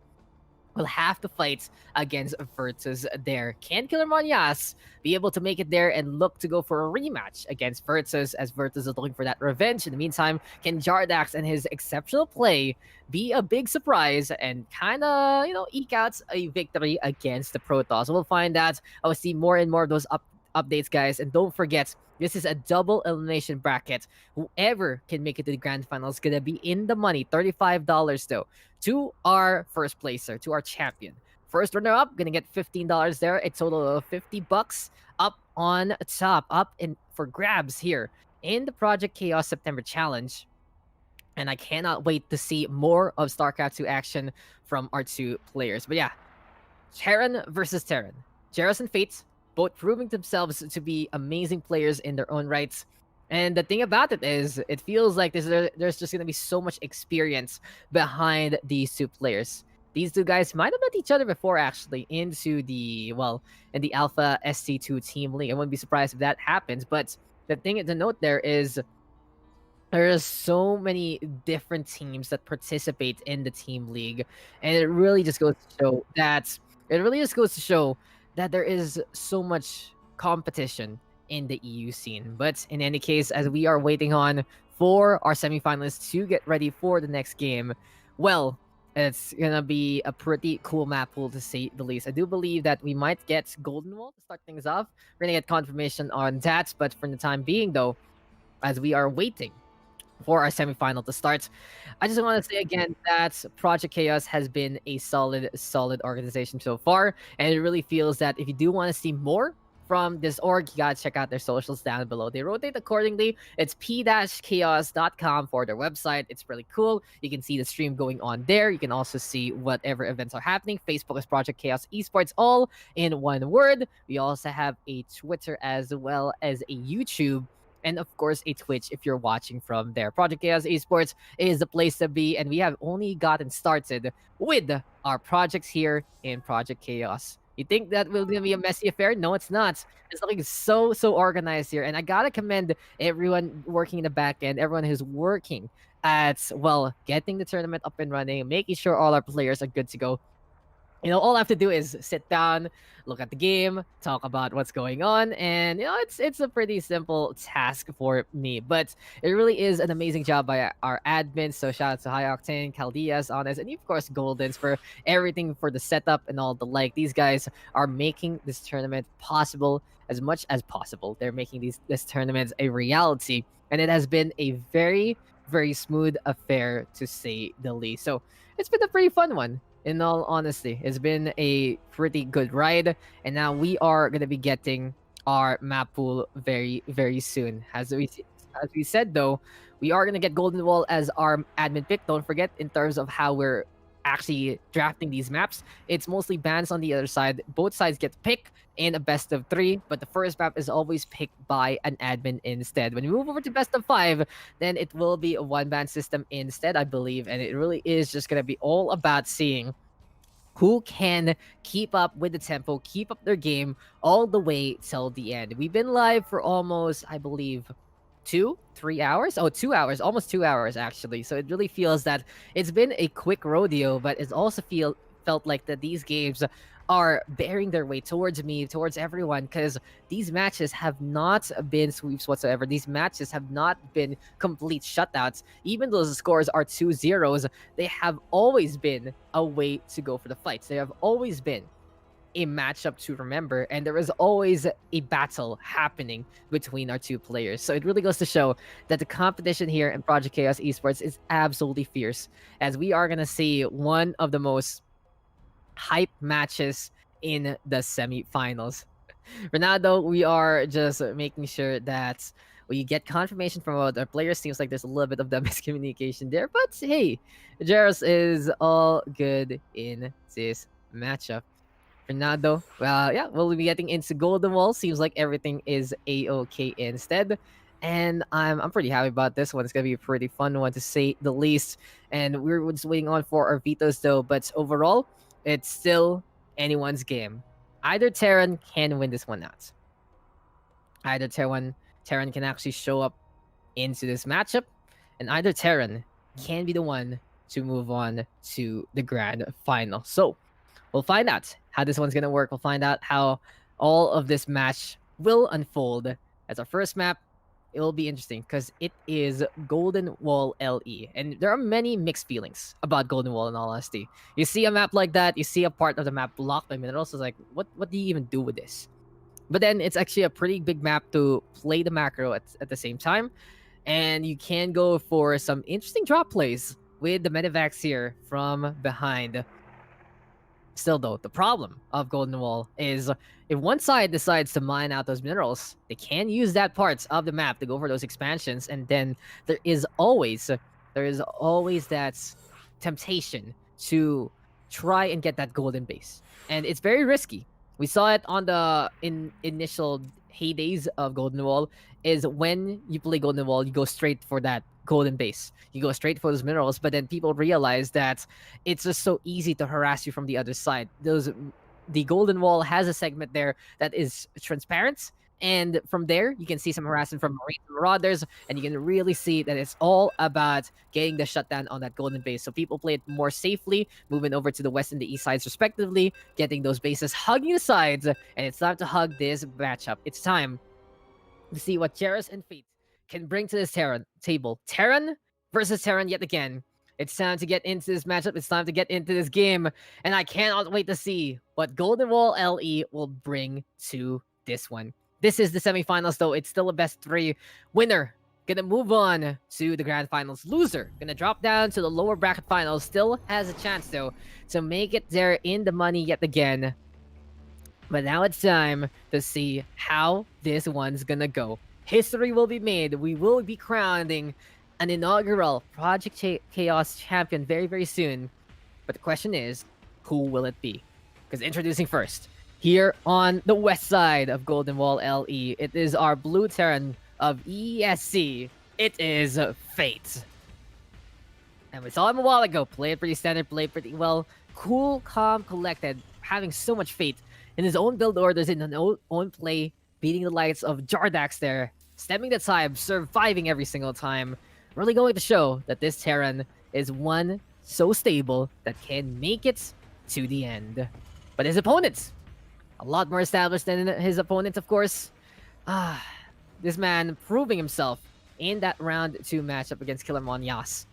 will have to fight against Virtus there. Can Killer Monyas be able to make it there and look to go for a rematch against Virtus as Virtus is looking for that revenge? In the meantime, can Jardax and his exceptional play be a big surprise and kind of, eke out a victory against the Protoss? We'll find out. I will see more and more of those updates, guys. And don't forget, this is a double elimination bracket. Whoever can make it to the grand final is gonna be in the money. $35 though to our first placer, to our champion. First runner up gonna get $15 there. A total of $50 up on top, up in for grabs here in the Project Chaos September Challenge. And I cannot wait to see more of StarCraft 2 action from our two players. But yeah, Terran versus Terran. Jaros and Fate both proving themselves to be amazing players in their own rights. And the thing about it is, it feels like there's just going to be so much experience behind these two players. These two guys might have met each other before, actually, in the Alpha SC2 Team League. I wouldn't be surprised if that happens. But the thing to note there is, there are so many different teams that participate in the team league, and it really just goes to show that there is so much competition in the EU scene. But in any case, as we are waiting on for our semifinalists to get ready for the next game, well, it's gonna be a pretty cool map pool to say the least. I do believe that we might get Golden Wall to start things off. We're gonna get confirmation on that, but for the time being, though, as we are waiting for our semifinal to start, I just want to say again that Project Chaos has been a solid organization so far, and it really feels that if you do want to see more from this org, you gotta check out their socials down below. They rotate accordingly. It's p-chaos.com for their website. It's really cool. You can see the stream going on there. You can also see whatever events are happening. Facebook is Project Chaos Esports, all in one word. We also have a Twitter as well as a YouTube, and of course a Twitch if you're watching from there. Project Chaos Esports is the place to be, and we have only gotten started with our projects here in Project Chaos. You think that will be a messy affair? No, it's not. It's looking so organized here, and I gotta commend everyone working in the back end, everyone who's working at getting the tournament up and running, making sure all our players are good to go. All I have to do is sit down, look at the game, talk about what's going on, and it's a pretty simple task for me. But it really is an amazing job by our admins. So shout out to High Octane, Chaldeas, Honest, and of course Goldens for everything, for the setup and all the like. These guys are making this tournament possible as much as possible. They're making this tournament a reality, and it has been a very smooth affair to say the least. So it's been a pretty fun one. In all honesty, it's been a pretty good ride, and now we are gonna be getting our map pool very soon. As we said, though, we are gonna get Golden Wall as our admin pick. Don't forget, in terms of how we're actually drafting these maps, it's mostly bans on the other side. Both sides get picked in a best of 3, but the first map is always picked by an admin instead. When we move over to best of 5, then it will be a 1-ban system instead, I believe, and it really is just gonna be all about seeing who can keep up with the tempo, keep up their game all the way till the end. We've been live for almost, I believe, 3 hours? Oh, 2 hours, almost 2 hours actually. So it really feels that it's been a quick rodeo, but it's also felt like that these games are bearing their way towards me, towards everyone, because these matches have not been sweeps whatsoever. These matches have not been complete shutouts. Even though the scores are 2-0s, they have always been a way to go for the fights. They have always been a matchup to remember, and there is always a battle happening between our two players. So it really goes to show that the competition here in Project Chaos Esports is absolutely fierce, as we are gonna see one of the most hype matches in the semifinals. For now, though, we are just making sure that we get confirmation from our players. Seems like there's a little bit of the miscommunication there, but hey, Jaros is all good in this matchup. For now, though, well, yeah, we'll be getting into Golden Wall. Seems like everything is a-okay instead. And I'm pretty happy about this one. It's gonna be a pretty fun one to say the least. And we're just waiting on for our vetoes though. But overall, it's still anyone's game. Either Terran can win this one out. Either Terran can actually show up into this matchup, and either Terran can be the one to move on to the grand final. So we'll find out how this one's gonna work. We'll find out how all of this match will unfold. As our first map, it will be interesting because it is Golden Wall LE, and there are many mixed feelings about Golden Wall. In all honesty, you see a map like that, you see a part of the map blocked by minerals. It's like, what do you even do with this? But then it's actually a pretty big map to play the macro at the same time, and you can go for some interesting drop plays with the medevacs here from behind. Still, though, the problem of Golden Wall is if one side decides to mine out those minerals, they can use that parts of the map to go for those expansions, and then there is always that temptation to try and get that golden base, and it's very risky. We saw it on the initial heydays of Golden Wall. Is when you play Golden Wall, you go straight for that golden base. You go straight for those minerals, but then people realize that it's just so easy to harass you from the other side. The Golden Wall has a segment there that is transparent, and from there you can see some harassment from Marines and Marauders, and you can really see that it's all about getting the shutdown on that golden base. So people play it more safely, moving over to the west and the east sides respectively, getting those bases, hugging the sides, and it's time to hug this matchup. It's time to see what Jairus and Fate can bring to this table. Terran versus Terran yet again. It's time to get into this matchup. It's time to get into this game. And I cannot wait to see what Golden Wall LE will bring to this one. This is the semifinals, though. It's still a best 3. Winner gonna move on to the grand finals. Loser gonna drop down to the lower bracket finals. Still has a chance, though, to make it there in the money yet again. But now it's time to see how this one's gonna go. History will be made. We will be crowning an inaugural Project Chaos champion very, very soon. But the question is, who will it be? Because introducing first, here on the west side of Golden Wall LE, it is our blue Terran of ESC. It is Fate. And we saw him a while ago. Played pretty standard, played pretty well. Cool, calm, collected, having so much faith in his own build orders, in his own play, beating the likes of Jardax there, stemming the tide, surviving every single time. Really going to show that this Terran is one so stable that can make it to the end. But his opponents, a lot more established than his opponents, of course. This man proving himself in that round 2 matchup against Killer Monyas.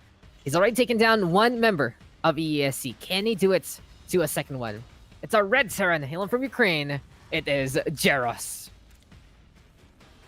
He's already taken down one member of ESC. Can he do it to a second one? It's our red Terran, hailing from Ukraine. It is Jaros.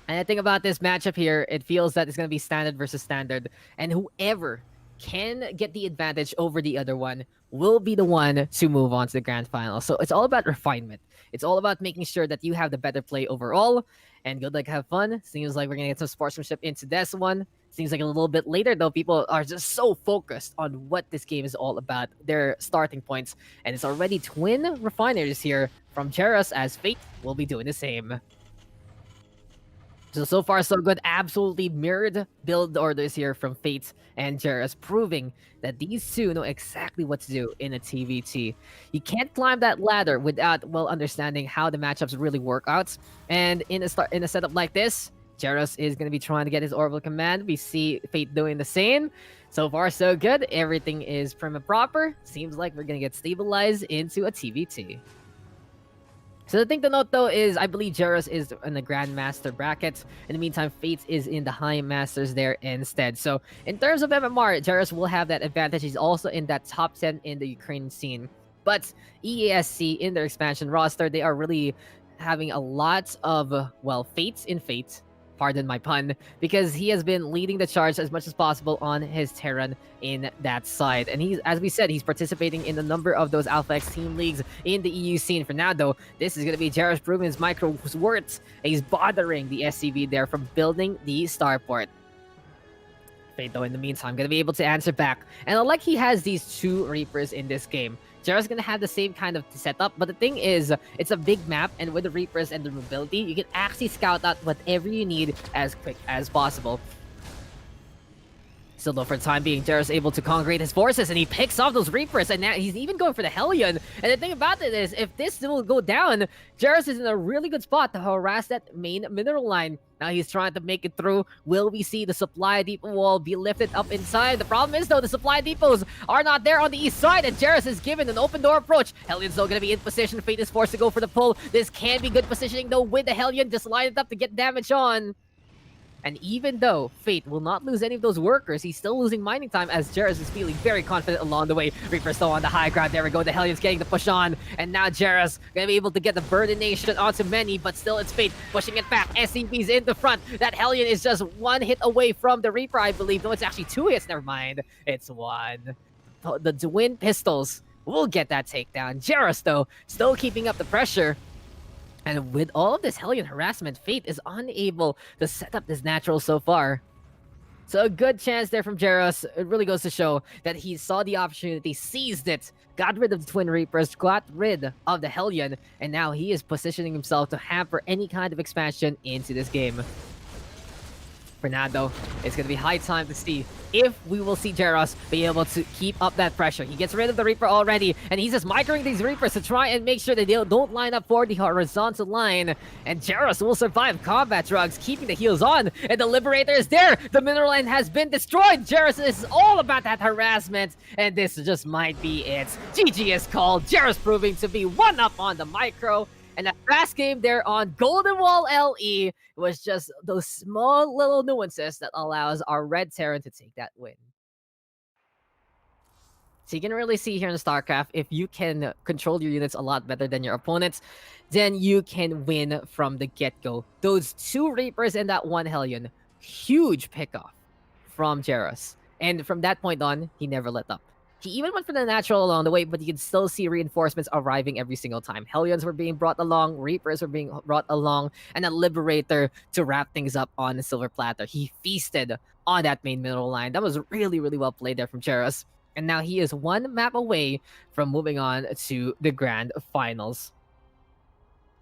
And I think about this matchup here, it feels that it's going to be standard versus standard. And whoever can get the advantage over the other one will be the one to move on to the grand final. So it's all about refinement. It's all about making sure that you have the better play overall. And good luck, have fun. Seems like we're going to get some sportsmanship into this one. Seems like a little bit later, though, people are just so focused on what this game is all about, their starting points. And it's already twin refiners here from Jaros, as Fate will be doing the same. So far, so good. Absolutely mirrored build orders here from Fate and Jaros, proving that these two know exactly what to do in a TVT. You can't climb that ladder without well understanding how the matchups really work out. And in a setup like this, Jaros is going to be trying to get his orbital command. We see Fate doing the same. So far, so good. Everything is prim and proper. Seems like we're going to get stabilized into a TVT. So the thing to note though is I believe Jairus is in the Grandmaster bracket. In the meantime, Fate is in the High Masters there instead. So in terms of MMR, Jairus will have that advantage. He's also in that top 10 in the Ukraine scene. But EASC in their expansion roster, they are really having a lot of, well, Fates in Fate. Pardon my pun, because he has been leading the charge as much as possible on his Terran in that side. And he's, as we said, he's participating in a number of those Alpha X team leagues in the EU scene. For now, though, this is going to be Jairus proving his micro's worth. He's bothering the SCV there from building the starport. Fate, though, in the meantime, going to be able to answer back. And I like he has these two Reapers in this game. Jairus going to have the same kind of setup, but the thing is, it's a big map, and with the Reapers and the mobility, you can actually scout out whatever you need as quick as possible. Still though, for the time being, Jairus able to congregate his forces, and he picks off those Reapers, and now he's even going for the Hellion. And the thing about it is, if this will go down, Jairus is in a really good spot to harass that main mineral line. Now he's trying to make it through. Will we see the supply depot wall be lifted up inside? The problem is, though, the supply depots are not there on the east side, and Jairus is given an open door approach. Hellion's though going to be in position. Fate is forced to go for the pull. This can be good positioning, though, with the Hellion. Just line it up to get damage on. And even though Fate will not lose any of those workers, he's still losing mining time as Jairus is feeling very confident along the way. Reaper still on the high ground. There we go. The Hellion's getting the push on. And now Jairus going to be able to get the burdenation onto many, but still it's Fate pushing it back. SCV's in the front. That Hellion is just one hit away from the Reaper, I believe. No, it's actually 2 hits. Never mind. It's 1. The twin pistols will get that takedown. Jairus, though, still keeping up the pressure. And with all of this Hellion harassment, Fate is unable to set up this natural so far. So a good chance there from Jairus. It really goes to show that he saw the opportunity, seized it, got rid of the Twin Reapers, got rid of the Hellion, and now he is positioning himself to hamper any kind of expansion into this game. For now, though, it's going to be high time to see if we will see Jairus be able to keep up that pressure. He gets rid of the Reaper already, and he's just microing these Reapers to try and make sure that they don't line up for the horizontal line. And Jairus will survive combat drugs, keeping the heals on, and the Liberator is there. The mineral line has been destroyed. Jairus is all about that harassment, and this just might be it. GG is called. Jairus proving to be one up on the micro. And that last game there on Golden Wall LE was just those small little nuances that allows our Red Terran to take that win. So you can really see here in StarCraft, if you can control your units a lot better than your opponents, then you can win from the get-go. Those 2 Reapers and that 1 Hellion, huge pickoff from Jairus. And from that point on, he never let up. He even went for the natural along the way, but you can still see reinforcements arriving every single time. Hellions were being brought along, Reapers were being brought along, and a Liberator to wrap things up on a silver platter. He feasted on that main mineral line. That was really, really well played there from Jairus. And now he is 1 map away from moving on to the Grand Finals.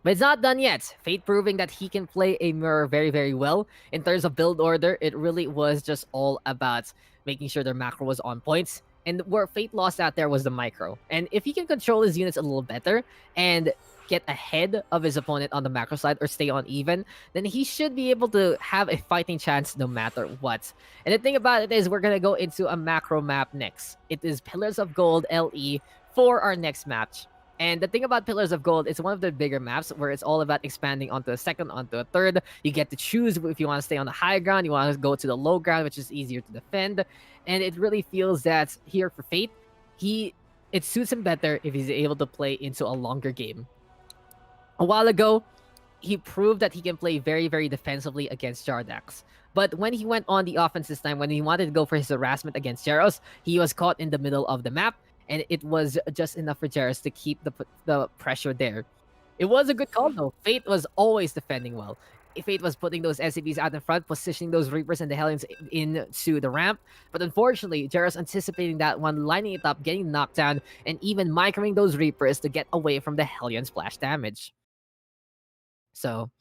But it's not done yet. Fate proving that he can play a mirror very, very well. In terms of build order, it really was just all about making sure their macro was on point. And where Fate lost out there was the micro. And if he can control his units a little better and get ahead of his opponent on the macro side or stay on even, then he should be able to have a fighting chance no matter what. And the thing about it is we're going to go into a macro map next. It is Pillars of Gold LE for our next match. And the thing about Pillars of Gold, it's one of the bigger maps where it's all about expanding onto a second, onto a third. You get to choose if you want to stay on the high ground, you want to go to the low ground, which is easier to defend. And it really feels that here for Fate, it suits him better if he's able to play into a longer game. A while ago, he proved that he can play very, very defensively against Jardax. But when he went on the offense this time, when he wanted to go for his harassment against Jairus, he was caught in the middle of the map. And it was just enough for Jairus to keep the pressure there. It was a good call, though. Fate was always defending well. Fate was putting those SCVs out in front, positioning those Reapers and the Hellions into the ramp. But unfortunately, Jairus anticipating that one, lining it up, getting knocked down, and even microing those Reapers to get away from the Hellion splash damage. So,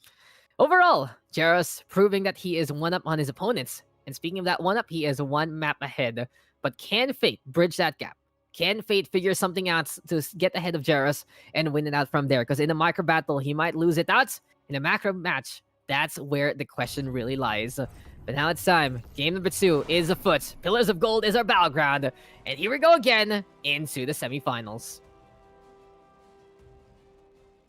overall, Jairus proving that he is 1-up on his opponents. And speaking of that 1-up, he is 1 map ahead. But can Fate bridge that gap? Can Fate figure something out to get ahead of Jairus and win it out from there? Because in a micro battle, he might lose it out. In a macro match, that's where the question really lies. But now it's time. Game number 2 is afoot. Pillars of Gold is our battleground. And here we go again into the semifinals.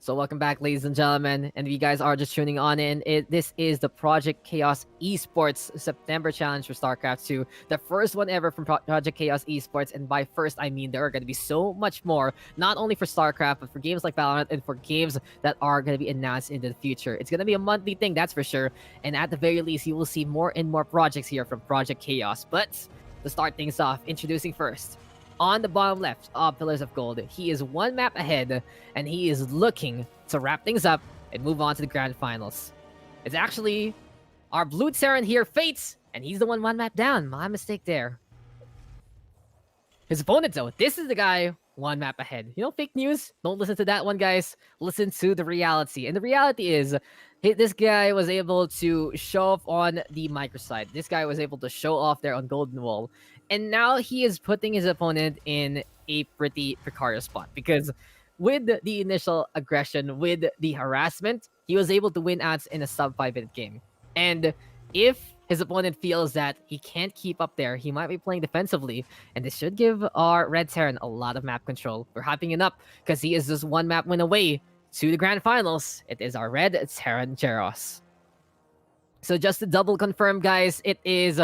So welcome back, ladies and gentlemen. And if you guys are just tuning on in, this is the Project Chaos Esports September Challenge for StarCraft 2. The first one ever from Project Chaos Esports. And by first, I mean there are going to be so much more, not only for StarCraft, but for games like Valorant and for games that are going to be announced into the future. It's going to be a monthly thing, that's for sure. And at the very least, you will see more and more projects here from Project Chaos. But to start things off, introducing first, on the bottom left of Pillars of Gold, he is one map ahead, and he is looking to wrap things up and move on to the grand finals. It's actually our blue Terran here, Fates, and he's the one map down. My mistake there. His opponent, though, this is the guy one map ahead. You know, fake news? Don't listen to that one, guys. Listen to the reality. And the reality is, this guy was able to show off on the micro side. This guy was able to show off there on Golden Wall. And now he is putting his opponent in a pretty precarious spot. Because with the initial aggression, with the harassment, he was able to win outs in a sub 5-minute game. And if his opponent feels that he can't keep up there, he might be playing defensively, and this should give our Red Terran a lot of map control. We're hyping it up because he is just one map win away to the grand finals. It is our Red Terran Jaros. So just to double confirm, guys, it is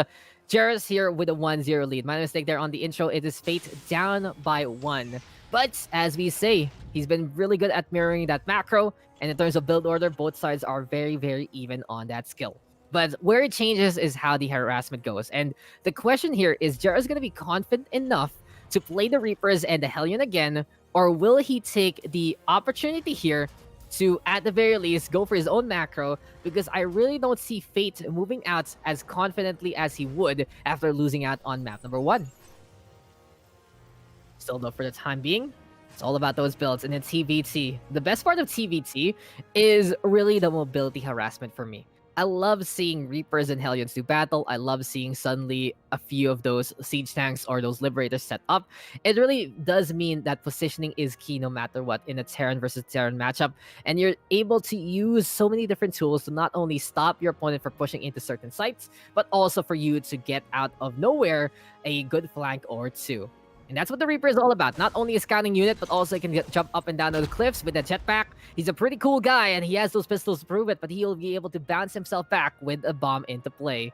Jaros here with a 1-0 lead. My mistake there on the intro. It is Fate down by 1. But as we say, he's been really good at mirroring that macro, and in terms of build order, both sides are very, very even on that skill. But where it changes is how the harassment goes. And the question here is, Jaros going to be confident enough to play the Reapers and the Hellion again, or will he take the opportunity here to, at the very least, go for his own macro? Because I really don't see Fate moving out as confidently as he would after losing out on map number 1. Still though, for the time being, it's all about those builds. And then TVT. The best part of TVT is really the mobility harassment for me. I love seeing Reapers and Hellions do battle. I love seeing suddenly a few of those siege tanks or those Liberators set up. It really does mean that positioning is key no matter what in a Terran versus Terran matchup. And you're able to use so many different tools to not only stop your opponent from pushing into certain sites, but also for you to get out of nowhere a good flank or two. And that's what the Reaper is all about. Not only a scouting unit, but also he can jump up and down those cliffs with a jetpack. He's a pretty cool guy, and he has those pistols to prove it, but he'll be able to bounce himself back with a bomb into play.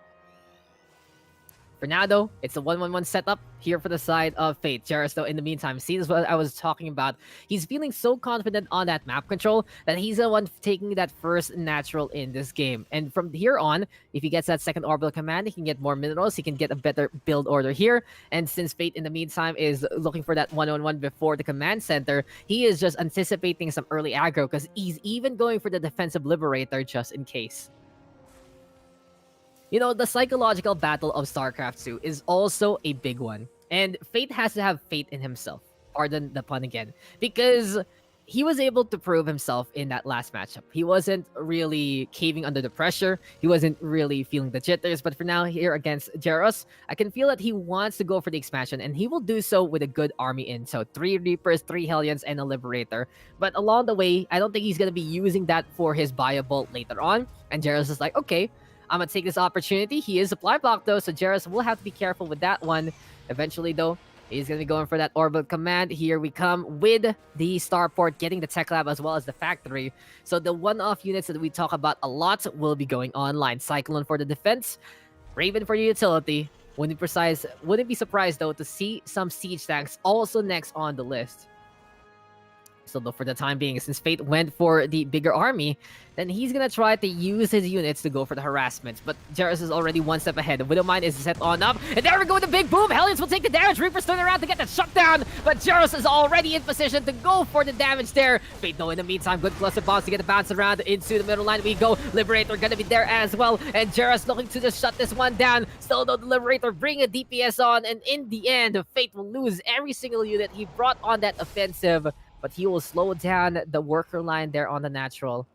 For now, though, it's a 1-1-1 setup here for the side of Fate. Jaros, though, in the meantime, see, this is what I was talking about. He's feeling so confident on that map control that he's the one taking that first natural in this game. And from here on, if he gets that second orbital command, he can get more minerals, he can get a better build order here. And since Fate, in the meantime, is looking for that 1-on-1 before the command center, he is just anticipating some early aggro because he's even going for the defensive Liberator just in case. You know, the psychological battle of StarCraft 2 is also a big one. And Fate has to have faith in himself. Pardon the pun again. Because he was able to prove himself in that last matchup. He wasn't really caving under the pressure. He wasn't really feeling the jitters. But for now, here against Jaros, I can feel that he wants to go for the expansion. And he will do so with a good army in. So 3 Reapers, 3 Hellions, and a Liberator. But along the way, I don't think he's going to be using that for his Bio-Bolt later on. And Jaros is like, okay, I'm going to take this opportunity. He is supply block, though, so Jaros will have to be careful with that one. Eventually, though, he's going to be going for that orbital command. Here we come with the starport, getting the tech lab as well as the factory. So the one-off units that we talk about a lot will be going online. Cyclone for the defense, Raven for the utility. Wouldn't be surprised, though, to see some siege tanks also next on the list. So for the time being, since Fate went for the bigger army, then he's gonna try to use his units to go for the harassment. But Jaros is already one step ahead. The Widowmine is set on up. And there we go with the big boom. Hellions will take the damage. Reapers turn around to get that shut down. But Jaros is already in position to go for the damage there. Fate, though, in the meantime, good cluster bombs to get the bounce around into the middle line. We go. Liberator gonna be there as well. And Jaros looking to just shut this one down. Still, though, the Liberator bring a DPS on. And in the end, Fate will lose every single unit he brought on that offensive. But he will slow down the worker line there on the natural.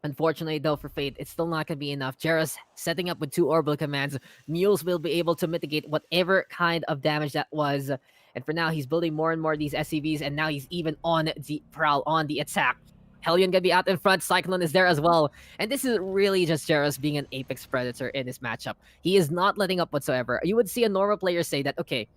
Unfortunately, though, for Fate, it's still not going to be enough. Jaros setting up with 2 orbital commands. Mules will be able to mitigate whatever kind of damage that was. And for now, he's building more and more of these SCVs, and now he's even on the prowl, on the attack. Hellion gonna be out in front. Cyclone is there as well. And this is really just Jaros being an apex predator in this matchup. He is not letting up whatsoever. You would see a normal player say that, okay,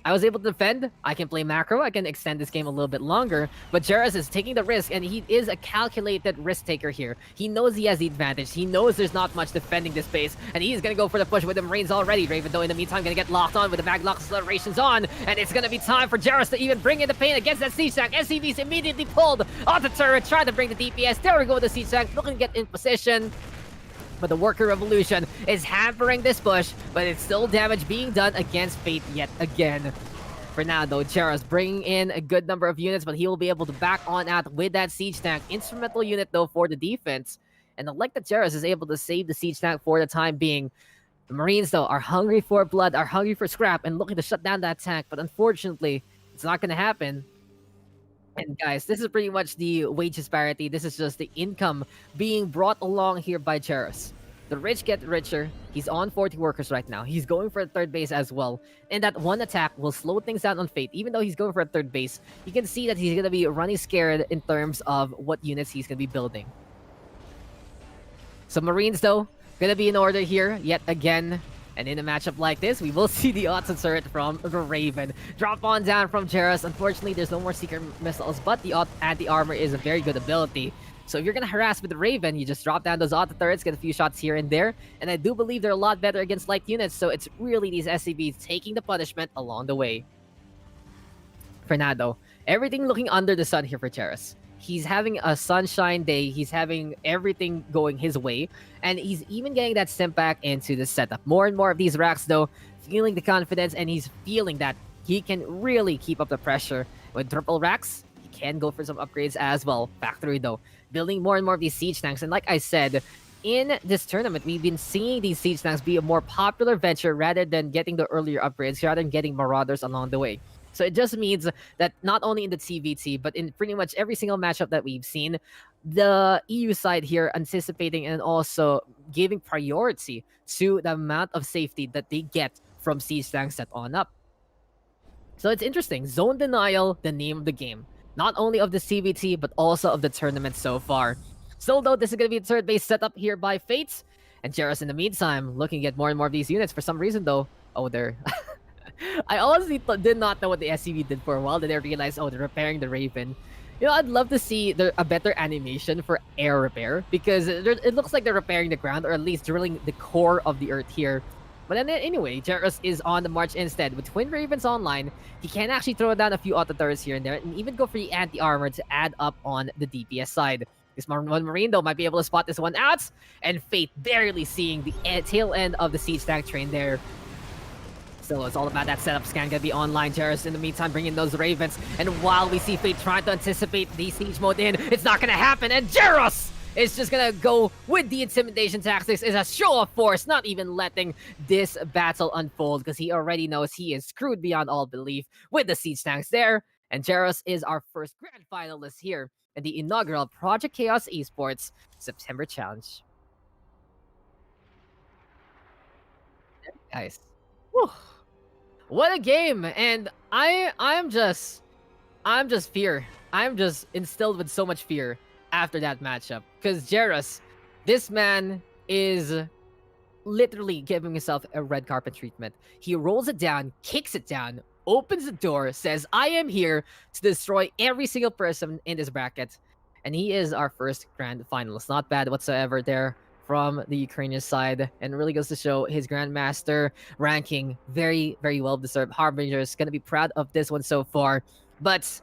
I was able to defend. I can play macro. I can extend this game a little bit longer. But Jairus is taking the risk, and he is a calculated risk taker here. He knows he has the advantage. He knows there's not much defending this base, and he's going to go for the push with the Marines already. Raven, though, in the meantime, going to get locked on with the maglock accelerations on, and it's going to be time for Jairus to even bring in the pain against that siege tank. SCV's immediately pulled on the turret, trying to bring the DPS. There we go with the siege tank, looking to get in position. But the Worker Revolution is hampering this push, but it's still damage being done against Fate yet again. For now, though, Jairus bringing in a good number of units, but he will be able to back on out with that siege tank. Instrumental unit, though, for the defense. And I like that Jairus is able to save the siege tank for the time being. The Marines, though, are hungry for blood, are hungry for scrap, and looking to shut down that tank. But unfortunately, it's not going to happen. And guys, this is pretty much the wage disparity. This is just the income being brought along here by Jairus. The rich get richer. He's on 40 workers right now. He's going for a third base as well. And that one attack will slow things down on Fate. Even though he's going for a third base, you can see that he's going to be running scared in terms of what units he's going to be building. So Marines, though, going to be in order here yet again. And in a matchup like this, we will see the auto turret from the Raven. Drop on down from Jairus. Unfortunately, there's no more Seeker missiles, but the anti-armor is a very good ability. So if you're going to harass with the Raven, you just drop down those auto turrets, get a few shots here and there. And I do believe they're a lot better against light units, so it's really these SCVs taking the punishment along the way. For now, though, everything looking under the sun here for Jairus. He's having a sunshine day. He's having everything going his way. And he's even getting that step back into the setup. More and more of these racks, though, feeling the confidence, and he's feeling that he can really keep up the pressure. With triple racks, he can go for some upgrades as well. Factory, though, building more and more of these siege tanks. And like I said, in this tournament, we've been seeing these siege tanks be a more popular venture rather than getting the earlier upgrades, rather than getting marauders along the way. So it just means that not only in the TVT, but in pretty much every single matchup that we've seen, the EU side here anticipating and also giving priority to the amount of safety that they get from siege tanks set on up. So it's interesting. Zone Denial, the name of the game. Not only of the CVT, but also of the tournament so far. Still, though, this is going to be a third base setup here by Fates. And Jairus, in the meantime, looking to get more and more of these units. For some reason, though, oh, they're... I honestly did not know what the SCV did for a while. Then I realized, oh, they're repairing the Raven. You know, I'd love to see a better animation for air repair, because it looks like they're repairing the ground, or at least drilling the core of the earth here. But then anyway, Jairus is on the march instead. With Twin Ravens online, he can actually throw down a few auto turrets here and there, and even go for the anti-armor to add up on the DPS side. This one Marine, though, might be able to spot this one out, and Fate barely seeing the tail end of the siege tank train there. Still, it's all about that setup scan. Gonna be online. Jairus, in the meantime, bringing those Ravens. And while we see Fate trying to anticipate the siege mode in, it's not gonna happen. And Jairus is just gonna go with the intimidation tactics. It's a show of force, not even letting this battle unfold, because he already knows he is screwed beyond all belief with the siege tanks there. And Jairus is our first grand finalist here in the inaugural Project Chaos Esports September Challenge. Guys. Whew. What a game! And I'm just fear. I'm just instilled with so much fear after that matchup. Because Jairus, this man is literally giving himself a red carpet treatment. He rolls it down, kicks it down, opens the door, says, I am here to destroy every single person in this bracket. And he is our first grand finalist. Not bad whatsoever there from the Ukrainian side, and really goes to show his Grandmaster ranking very, very well deserved. Harbinger is going to be proud of this one so far, but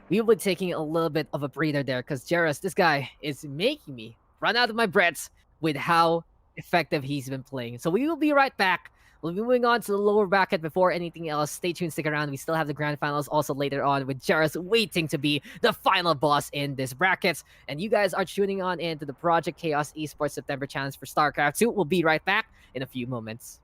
we will be taking a little bit of a breather there, because Jairus, this guy, is making me run out of my breath with how effective he's been playing. So we will be right back. We'll be moving on to the lower bracket before anything else. Stay tuned, stick around. We still have the grand finals also later on, with Jairus waiting to be the final boss in this bracket. And you guys are tuning on into the Project Chaos Esports September Challenge for StarCraft 2. We'll be right back in a few moments.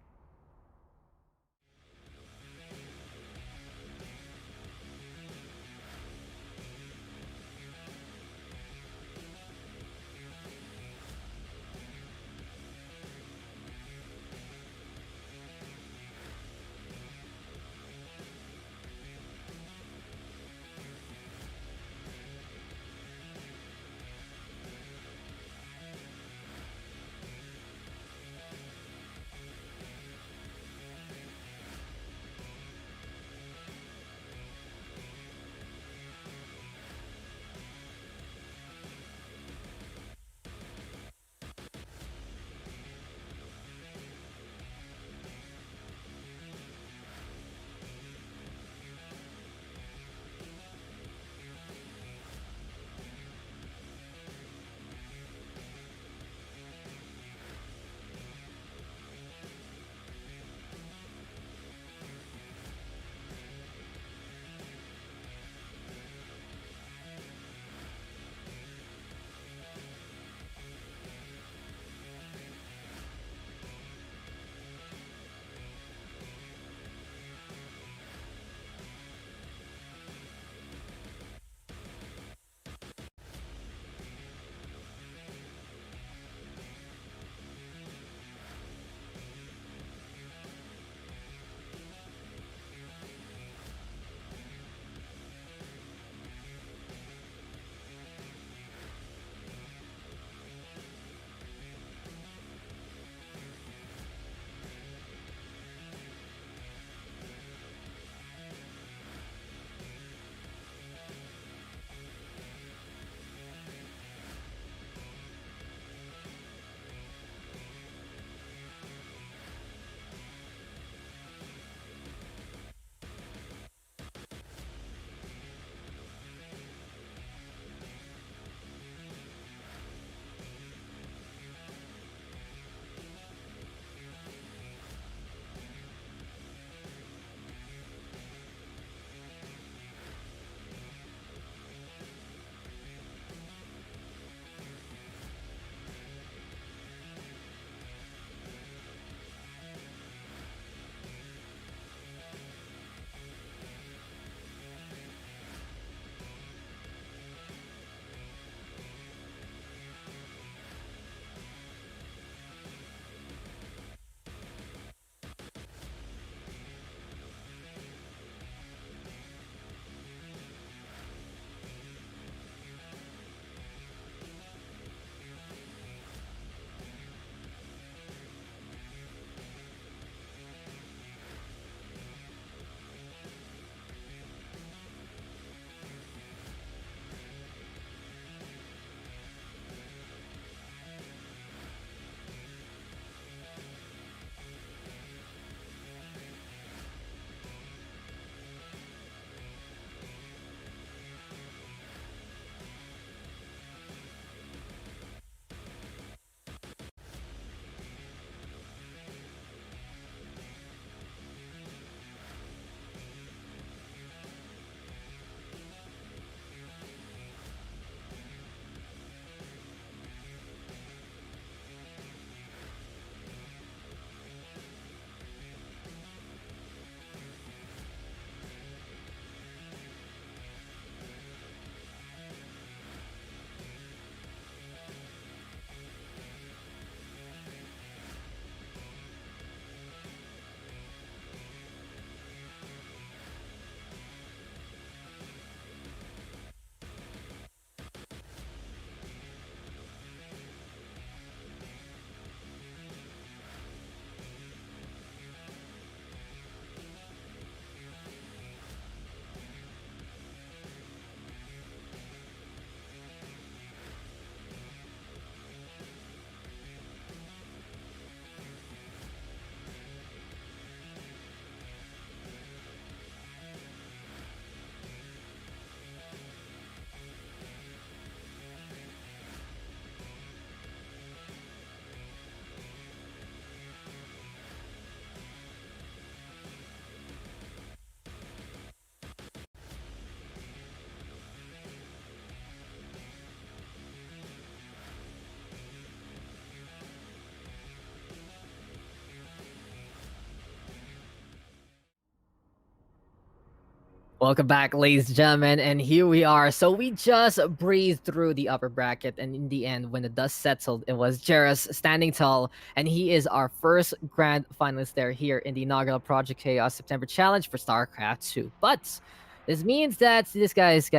Welcome back, ladies and gentlemen, and here we are. So we just breezed through the upper bracket, and in the end, when the dust settled, it was Jairus standing tall, and he is our first grand finalist there here in the inaugural Project Chaos September Challenge for StarCraft 2. But this means that this guys,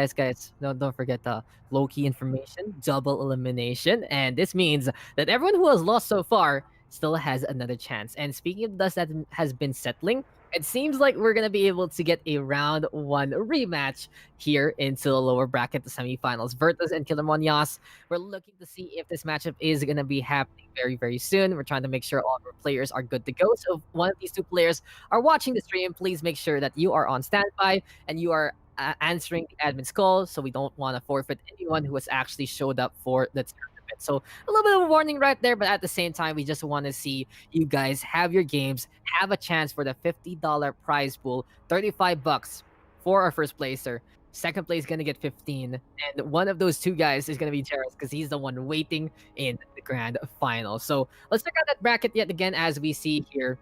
don't forget the low-key information, double elimination, and this means that everyone who has lost so far still has another chance. And speaking of dust that has been settling, it seems like we're gonna be able to get a round one rematch here into the lower bracket, the semifinals. Virtus and Killer Monyas. We're looking to see if this matchup is gonna be happening very, very soon. We're trying to make sure all of our players are good to go. So if one of these two players are watching the stream, please make sure that you are on standby and you are answering the admin's call, so we don't want to forfeit anyone who has actually showed up for the tournament. So a little bit of a warning right there, but at the same time, we just want to see you guys have your games, have a chance for the $50 prize pool, $35 for our first placer. Second place is gonna get 15, and one of those two guys is gonna be Jairus because he's the one waiting in the grand final. So let's check out that bracket yet again as we see here.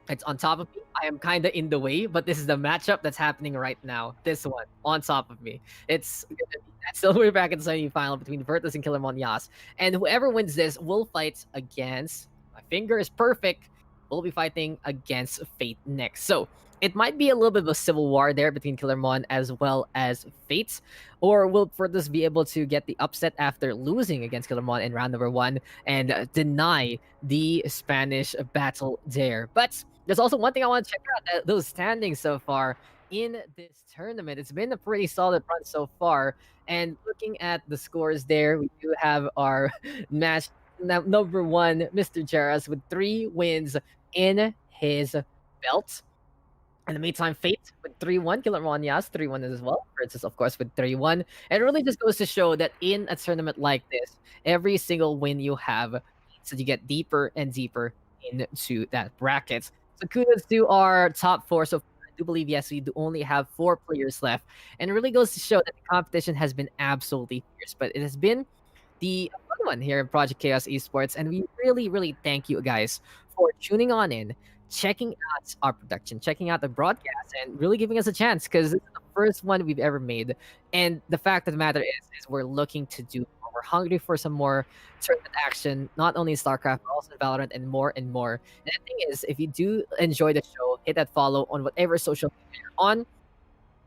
It's on top of me. I am kind of in the way, but this is the matchup that's happening right now. This one on top of me. It's gonna be that silver bracket semifinal between Virtus and Killer Monyas. And whoever wins this will fight against, my finger is perfect, we'll be fighting against Fate next. So it might be a little bit of a civil war there between Killer Mon as well as Fate. Or will Virtus be able to get the upset after losing against Killer Mon in round number 1 and deny the Spanish battle there? But there's also one thing I want to check out, those standings so far in this tournament. It's been a pretty solid run so far. And looking at the scores there, we do have our match number 1, Mr. Jairus, with 3 wins in his belt. In the meantime, Fate with 3-1, Killer Monyas 3-1 as well. Princess, of course, with 3-1. And it really just goes to show that in a tournament like this, every single win you have means that you get deeper and deeper into that bracket. So kudos to our top 4. So I do believe, yes, we do only have 4 players left. And it really goes to show that the competition has been absolutely fierce. But it has been the fun one here in Project Chaos Esports. And we really, really thank you guys for tuning on in, checking out our production, checking out the broadcast, and really giving us a chance because this is the first one we've ever made. And the fact of the matter is we're looking to do more. We're hungry for some more tournament action, not only in StarCraft, but also in Valorant and more and more. And the thing is, if you do enjoy the show, hit that follow on whatever social media you're on.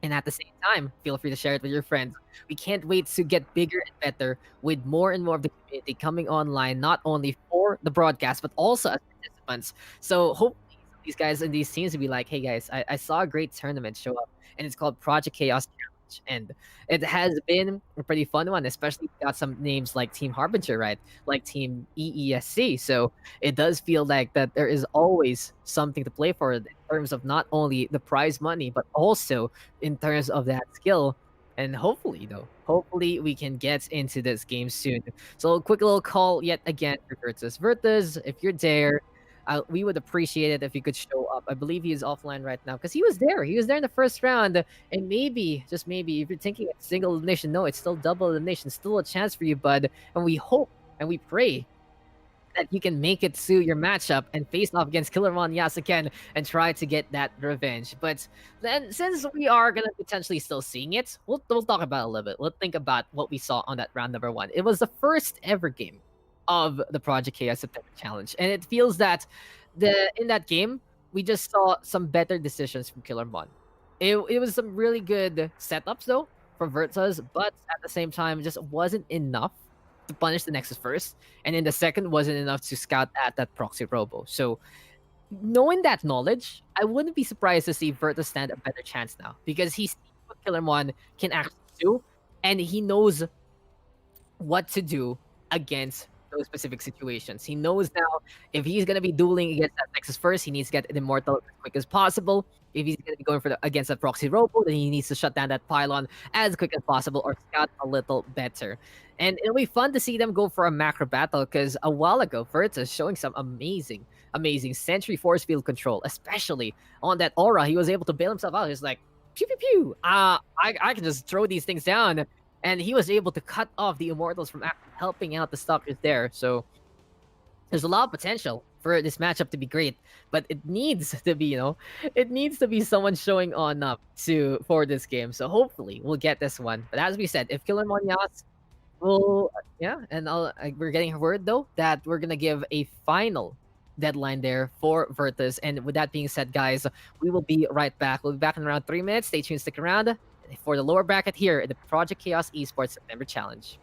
And at the same time, feel free to share it with your friends. We can't wait to get bigger and better with more and more of the community coming online, not only for the broadcast, but also as participants. So hopefully these guys and these teams will be like, hey guys, I saw a great tournament show up, and it's called Project Chaos Challenge. And it has been a pretty fun one, especially got some names like Team Harbinger, right? Like Team EESC. So it does feel like that there is always something to play for in terms of not only the prize money, but also in terms of that skill. And hopefully we can get into this game soon. So a quick little call yet again for Virtus. Virtus, if you're there, we would appreciate it if you could show up. I believe he is offline right now because he was there. He was there in the first round. And maybe, just maybe, if you're thinking it's single elimination, no, it's still double elimination. Still a chance for you, bud. And we hope and we pray that you can make it to your matchup and face off against Killer Monyas again and try to get that revenge. But then, since we are going to potentially still seeing it, we'll talk about it a little bit. We'll think about what we saw on that round number 1. It was the first ever game of the Project Chaos September Challenge, and it feels that in that game we just saw some better decisions from Killer Mon. It was some really good setups though from Virtus, but at the same time it just wasn't enough to punish the Nexus first, and in the second wasn't enough to scout at that proxy robo. So knowing that knowledge, I wouldn't be surprised to see Virtus stand a better chance now because he sees what Killer Mon can actually do, and he knows what to do against those specific situations. He knows now if he's gonna be dueling against that Nexus first, he needs to get an Immortal as quick as possible. If he's gonna be going for against a proxy robo, then he needs to shut down that pylon as quick as possible or scout a little better. And it'll be fun to see them go for a macro battle because a while ago, Virtus showing some amazing Sentry force field control, especially on that aura. He was able to bail himself out. He's like, pew pew pew. I can just throw these things down. And he was able to cut off the Immortals from helping out the Stalkers there. So there's a lot of potential for this matchup to be great, but it needs to be, it needs to be someone showing on up to for this game. So hopefully we'll get this one. But as we said, if Killer Monyas will, yeah, and we're getting word though that we're gonna give a final deadline there for Virtus. And with that being said, guys, we will be right back. We'll be back in around 3 minutes. Stay tuned, stick around for the lower bracket here at the Project Chaos Esports September Challenge.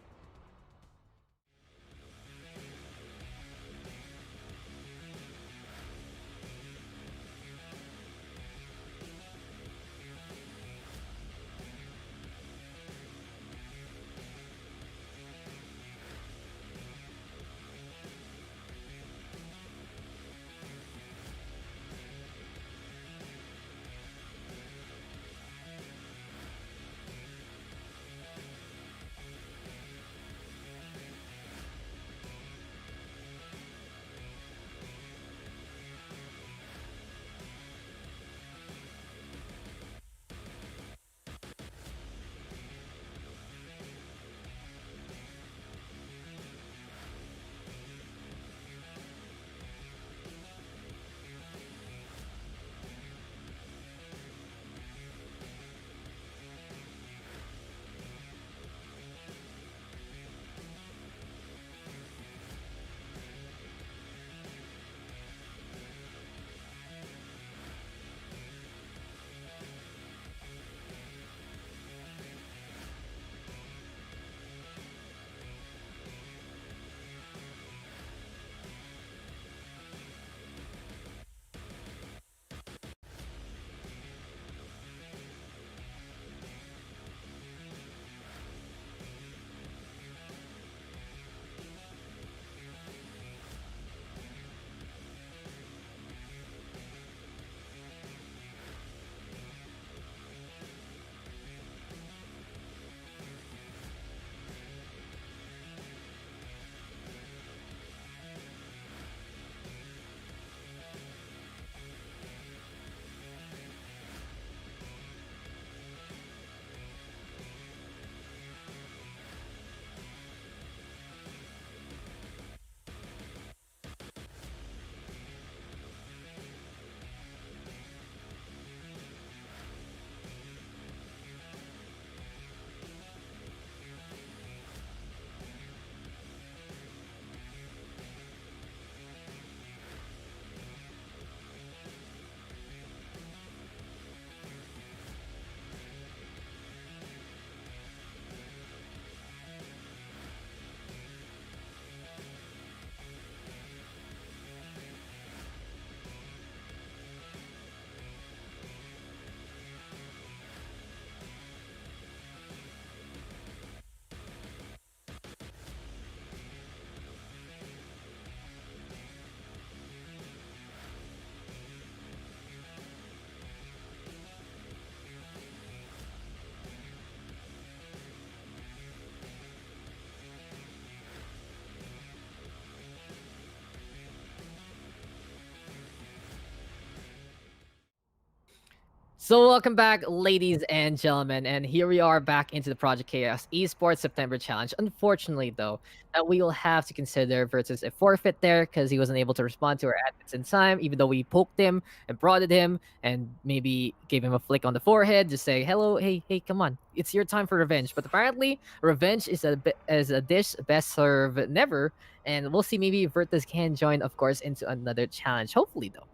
So welcome back, ladies and gentlemen, and here we are back into the Project Chaos Esports September Challenge. Unfortunately, though, we will have to consider versus a forfeit there because he wasn't able to respond to our admins in time, even though we poked him and prodded him and maybe gave him a flick on the forehead, just say, "Hello, hey, come on, it's your time for revenge." But apparently, revenge is a dish best served never, and we'll see. Maybe Virtus can join, of course, into another challenge. Hopefully, though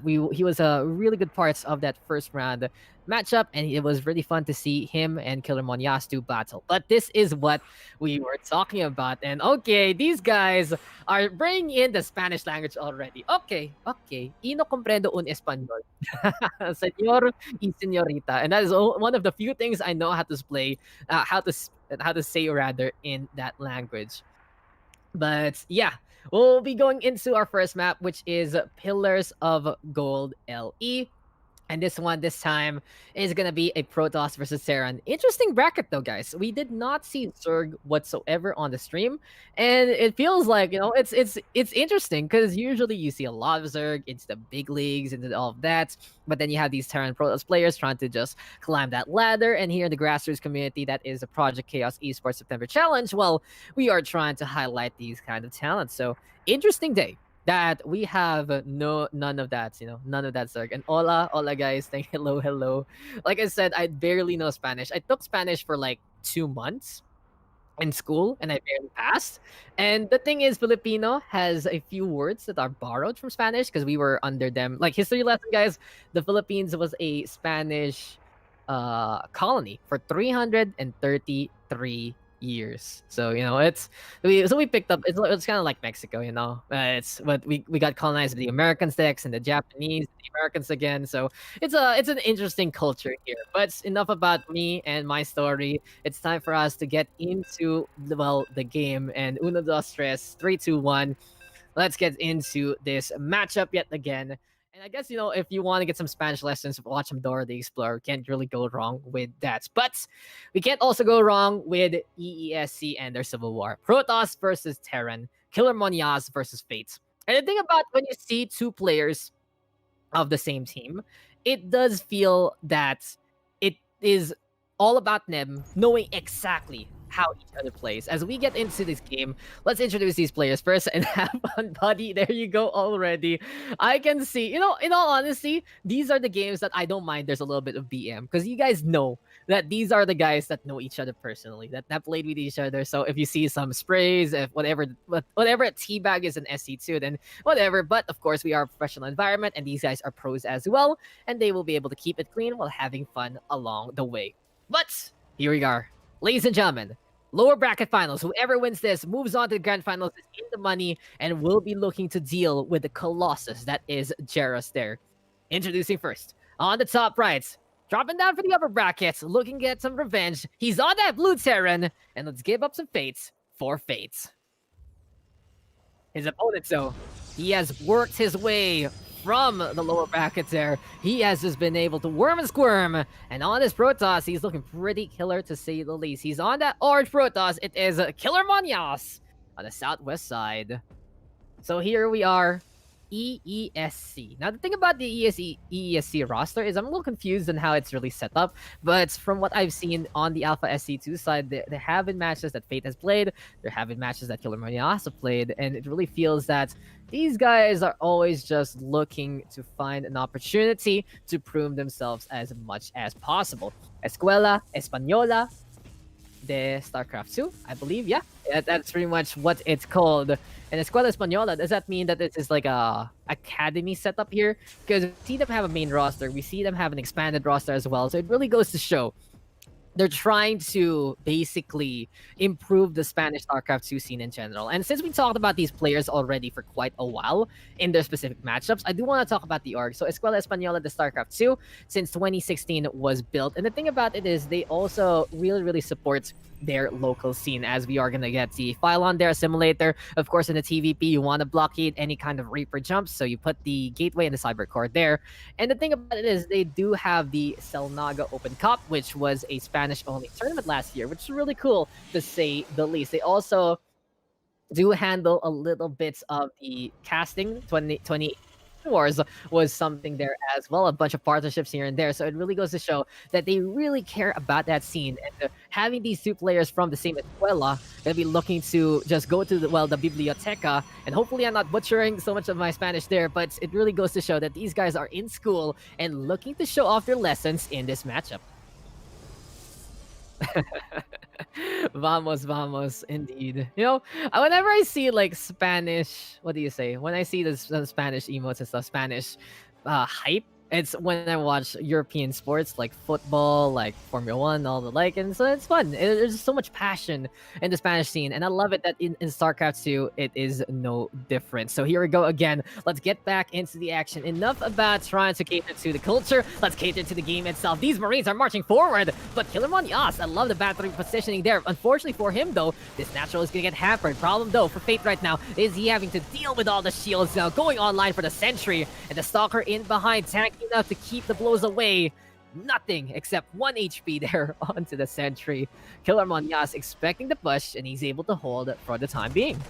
he was really good parts of that first round matchup, and it was really fun to see him and Killer Monyastu battle. But this is what we were talking about, and okay, these guys are bringing in the Spanish language already. Okay, y no comprendo un español, señor y señorita, and that is one of the few things I know how to play, how to say rather in that language. But yeah, we'll be going into our first map, which is Pillars of Gold LE. And this one, this time, is gonna be a Protoss versus Terran. Interesting bracket though, guys. We did not see Zerg whatsoever on the stream, and it feels like it's interesting because usually you see a lot of Zerg into the big leagues and all of that, but then you have these Terran Protoss players trying to just climb that ladder. And here in the grassroots community, that is a Project Chaos Esports September Challenge. Well, we are trying to highlight these kind of talents. So interesting day. that we have none of that, none of that, Zerg. And hola guys, thank hello. Like I said, I barely know Spanish. I took Spanish for like 2 months in school and I barely passed. And the thing is, Filipino has a few words that are borrowed from Spanish because we were under them. Like history lesson, guys, the Philippines was a Spanish colony for 333 years. So we picked up. It's kind of like Mexico, it's but we got colonized by the Americans next and the Japanese, the Americans again. So it's an interesting culture here. But enough about me and my story. It's time for us to get into the game. And uno dos tres, 3 2 1. Let's get into this matchup yet again. And I guess, if you want to get some Spanish lessons, watch some Dora the Explorer. Can't really go wrong with that. But we can't also go wrong with EESC and their Civil War. Protoss versus Terran. Killer Moniaz versus Fate. And the thing about when you see two players of the same team, it does feel that it is all about them knowing exactly how each other plays. As we get into this game, let's introduce these players first and have fun, buddy. There you go already. I can see, in all honesty, these are the games that I don't mind. There's a little bit of BM because you guys know that these are the guys that know each other personally, that played with each other. So if you see some sprays, if whatever a teabag is an SC2, then whatever. But of course, we are a professional environment, and these guys are pros as well, and they will be able to keep it clean while having fun along the way. But here we are, ladies and gentlemen. Lower bracket finals. Whoever wins this moves on to the grand finals, is in the money, and will be looking to deal with the colossus that is Jaros there. Introducing first, on the top right, dropping down for the upper brackets, looking to get some revenge. He's on that blue Terran, and let's give up some fates for fates. His opponent, though, he has worked his way from the lower brackets there. He has just been able to worm and squirm. And on his Protoss, he's looking pretty killer to say the least. He's on that orange Protoss. It is Killer Monias on the southwest side. So here we are, EESC. Now, the thing about the EESC roster is I'm a little confused on how it's really set up, but from what I've seen on the Alpha SC2 side, there have been matches that Fate has played, there have been matches that Killer Monias have played, and it really feels that these guys are always just looking to find an opportunity to prove themselves as much as possible. Escuela Española de StarCraft 2, I believe. Yeah, that's pretty much what it's called. And Escuela Española, does that mean that it is like a academy setup here? Because we see them have a main roster, we see them have an expanded roster as well. So it really goes to show they're trying to basically improve the Spanish StarCraft 2 scene in general. And since we talked about these players already for quite a while in their specific matchups, I do want to talk about the org. So Escuela Española de StarCraft 2, since 2016 was built. And the thing about it is they also really support their local scene, as we are going to get the file on their simulator. Of course, in the TVP, you want to blockade any kind of Reaper jumps, so you put the gateway and the cyber core there. And the thing about it is they do have the Selnaga Open Cup, which was a Spanish-only tournament last year, which is really cool to say the least. They also do handle a little bit of the casting. 2020 Wars was something there as well, a bunch of partnerships here and there. So it really goes to show that they really care about that scene. And having these two players from the same escuela, they'll be looking to just go to the biblioteca. And hopefully I'm not butchering so much of my Spanish there, but it really goes to show that these guys are in school and looking to show off their lessons in this matchup. Vamos, indeed. Whenever I see like Spanish, what do you say? When I see the Spanish emotes and stuff, Spanish hype, it's when I watch European sports like football, like Formula One, all the like, and so it's fun. There's so much passion in the Spanish scene, and I love it that in StarCraft 2, it is no different. So here we go again. Let's get back into the action. Enough about trying to cater to the culture. Let's cater to the game itself. These Marines are marching forward, but Killer Monias, I love the battery positioning there. Unfortunately for him, though, this natural is going to get hampered. Problem, though, for Fate right now is he having to deal with all the shields now, going online for the Sentry, and the Stalker in behind, tanking enough to keep the blows away. Nothing except 1 HP there onto the Sentry. Killer Monias expecting the push, and he's able to hold for the time being.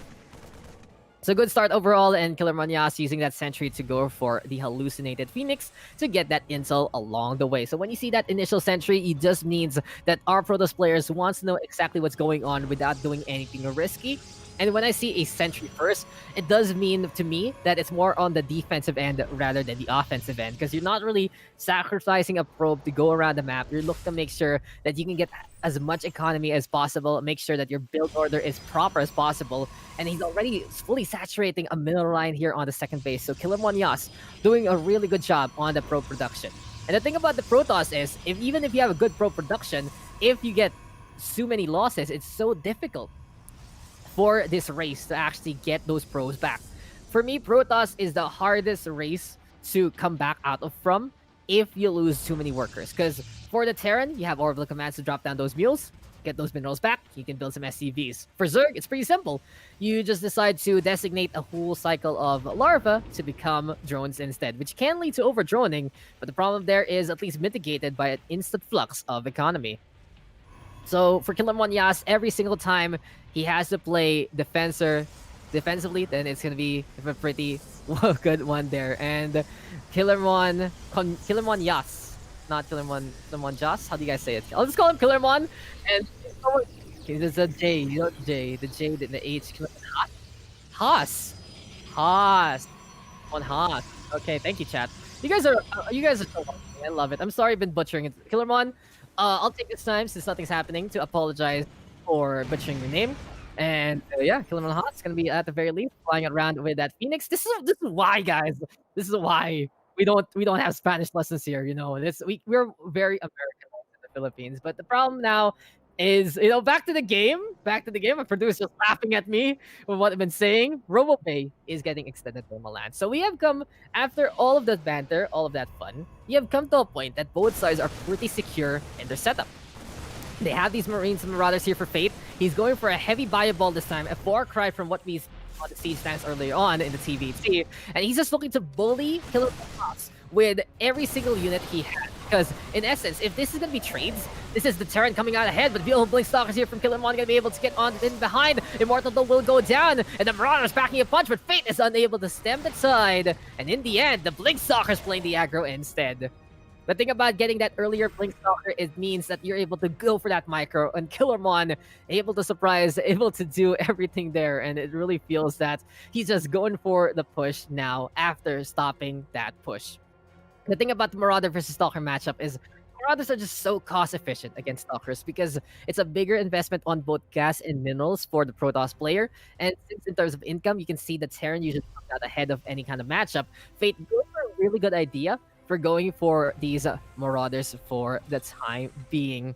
So good start overall, and Killer Monias using that Sentry to go for the hallucinated Phoenix to get that intel along the way. So when you see that initial Sentry, it just means that our Protoss players wants to know exactly what's going on without doing anything risky. And when I see a sentry first, it does mean to me that it's more on the defensive end rather than the offensive end, because you're not really sacrificing a probe to go around the map. You're looking to make sure that you can get as much economy as possible, make sure that your build order is proper as possible. And he's already fully saturating a middle line here on the second base. So Killer Yas doing a really good job on the probe production. And the thing about the Protoss is, even if you have a good probe production, if you get so many losses, it's so difficult for this race to actually get those pros back. For me, Protoss is the hardest race to come back out of from if you lose too many workers. Because for the Terran, you have orbital commands to drop down those mules, get those minerals back, you can build some SCVs. For Zerg, it's pretty simple. You just decide to designate a whole cycle of larva to become drones instead, which can lead to over-droning, but the problem there is at least mitigated by an instant flux of economy. So for Killer Yas, every single time he has to play defensively, then it's gonna be a pretty good one there. And Killer Yas, not Killer Jas. How do you guys say it? I'll just call him Killer Mon. And there's a J, you know, J, the J, the H. Haas. On Haas. Okay, thank you, chat. You guys are so lucky. I love it. I'm sorry I've been butchering it. Killer Mon. I'll take this time, since nothing's happening, to apologize for butchering your name. And yeah, Killer Hot's gonna be at the very least flying around with that Phoenix. This is why, guys. This is why we don't have Spanish lessons here. You know, we're very Americanized in the Philippines. But the problem now is, back to the game. My producer's laughing at me with what I've been saying. RoboPay is getting extended to Milan. So we have come, after all of that banter, all of that fun, we have come to a point that both sides are pretty secure in their setup. They have these Marines and Marauders here for Fate. He's going for a heavy Bioball this time, a far cry from what we saw on the Siege stance earlier on in the TVT. And he's just looking to bully Killer Boss with every single unit he has. Because, in essence, if this is going to be trades, this is the Terran coming out ahead, but beautiful Blink Stalkers here from Killer Mon going to be able to get on in behind. Immortal though will go down, and the Marauders backing a punch, but Fate is unable to stem the tide. And in the end, the Blink Stalkers playing the aggro instead. The thing about getting that earlier Blink Stalker, it means that you're able to go for that micro, and Killer Mon able to surprise, able to do everything there, and it really feels that he's just going for the push now after stopping that push. The thing about the Marauder versus Stalker matchup is Marauders are just so cost efficient against Stalkers because it's a bigger investment on both gas and minerals for the Protoss player. And since in terms of income, you can see the Terran usually comes out ahead of any kind of matchup. Fate goes for a really good idea for going for these Marauders for the time being.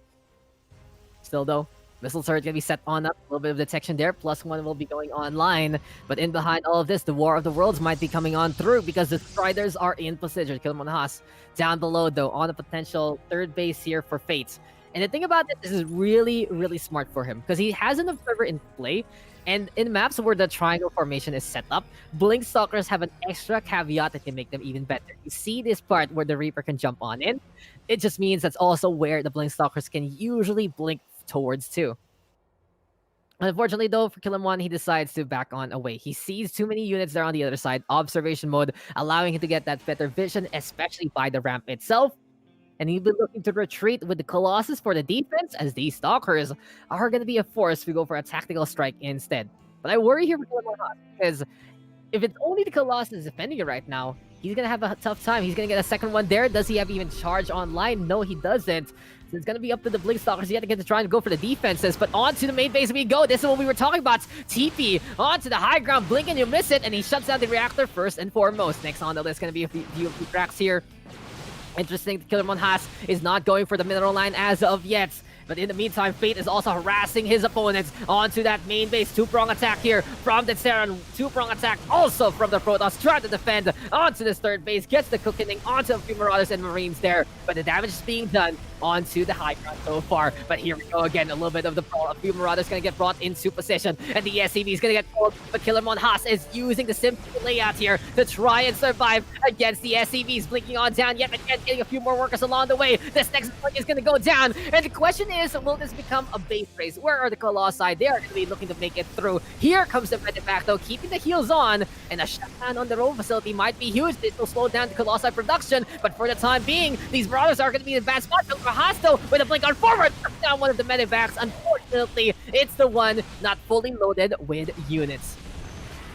Still though, missile turret gonna be set on up, a little bit of detection there, +1 will be going online. But in behind all of this, the War of the Worlds might be coming on through because the Striders are in position. Killer Haas down below though, on a potential third base here for Fate. And the thing about this is really, really smart for him because he has an observer in play. And in maps where the triangle formation is set up, Blink Stalkers have an extra caveat that can make them even better. You see this part where the Reaper can jump on in. It just means that's also where the Blink Stalkers can usually blink towards too. Unfortunately though, for Killer Mon, he decides to back on away. He sees too many units there on the other side, observation mode, allowing him to get that better vision, especially by the ramp itself. And he'll be looking to retreat with the Colossus for the defense, as these Stalkers are going to be a force to go for a tactical strike instead. But I worry here for Killer Mon, because if it's only the Colossus defending it right now, he's going to have a tough time. He's going to get a second one there. Does he have even charge online? No, he doesn't. So it's going to be up to the Blink Stalkers yet again to try and go for the defenses. But onto the main base we go. This is what we were talking about. TP onto the high ground. Blink and you miss it. And he shuts down the reactor first and foremost. Next on the list, going to be a few cracks here. Interesting, Killer Monhas is not going for the mineral line as of yet. But in the meantime, Fate is also harassing his opponents onto that main base. Two-prong attack here from the Terran. Two-prong attack also from the Protoss. Trying to defend onto this third base. Gets the cooking onto a few Marauders and Marines there. But the damage is being done onto the high ground so far. But here we go again. A little bit of the brawl. A few Marauders going to get brought into position. And the SCV is going to get pulled. But Killer Monhas is using the simple layout here to try and survive against the SCVs. Blinking on down yet again. Getting a few more workers along the way. This next one is going to go down. And the question is, will this become a base race? Where are the Colossi? They are going to be looking to make it through. Here comes the Medivac though, keeping the heals on. And a shutdown on the road facility might be huge. This will slow down the Colossi production. But for the time being, these Marauders are going to be in a bad spot. Hasto with a blink on forward. down one of the medivacs. Unfortunately, it's the one not fully loaded with units.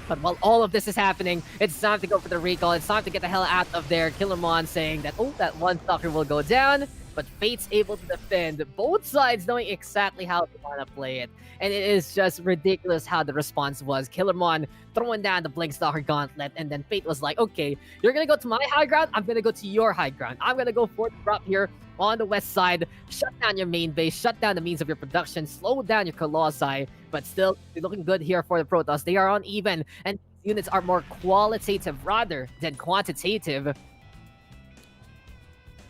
But while all of this is happening, it's time to go for the recall. It's time to get the hell out of there. Killermon saying that, oh, that one stalker will go down. But Fate's able to defend, both sides knowing exactly how they want to play it. And it is just ridiculous how the response was. Killermon throwing down the Blink Stalker Gauntlet, and then Fate was like, okay, you're going to go to my high ground, I'm going to go to your high ground. I'm going to go for the drop here on the west side, shut down your main base, shut down the means of your production, slow down your Colossi, but still looking good here for the Protoss. They are on even, and units are more qualitative rather than quantitative.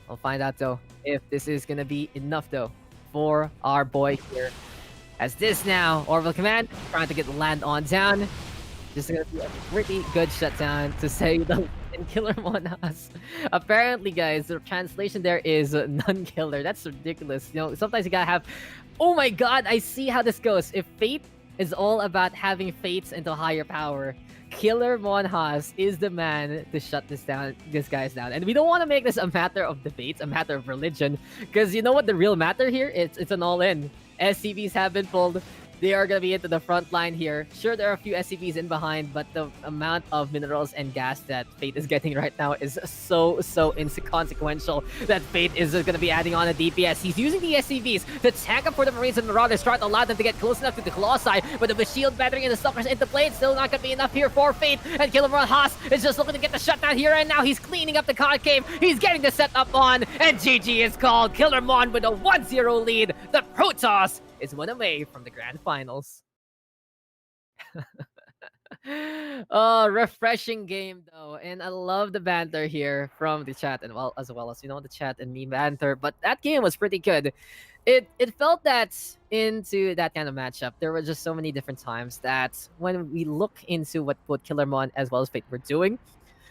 We'll find out though if this is gonna be enough though for our boy here. As this now, Orbital Command trying to get land on down. This is gonna be a pretty good shutdown to say the least in Killermon has. Apparently, guys, the translation there is non-killer. That's ridiculous. You know, sometimes you gotta have. Oh my god, I see how this goes. If Fate is all about having fates into higher power, Killermon Haas is the man to shut this guys down. And we don't want to make this a matter of debates, a matter of religion, because you know what the real matter here? It's an all-in. SCVs have been pulled. They are going to be into the front line here. Sure, there are a few SCVs in behind, but the amount of minerals and gas that Fate is getting right now is so inconsequential that Fate is going to be adding on a DPS. He's using the SCVs to tank up for the Marines and Marauders, trying to allow them to get close enough to the Colossi, but the shield battering and the Stalkers into play, it's still not going to be enough here for Fate, and Killermon Haas is just looking to get the shutdown here, and now he's cleaning up the concave. He's getting the setup on, and GG is called. Killermon with a 1-0 lead. The Protoss is one away from the grand finals. Oh, refreshing game though, and I love the banter here from the chat, and as well as the chat and me banter. But that game was pretty good. It felt that into that kind of matchup, there were just so many different times that when we look into what both Killermon as well as Fate were doing,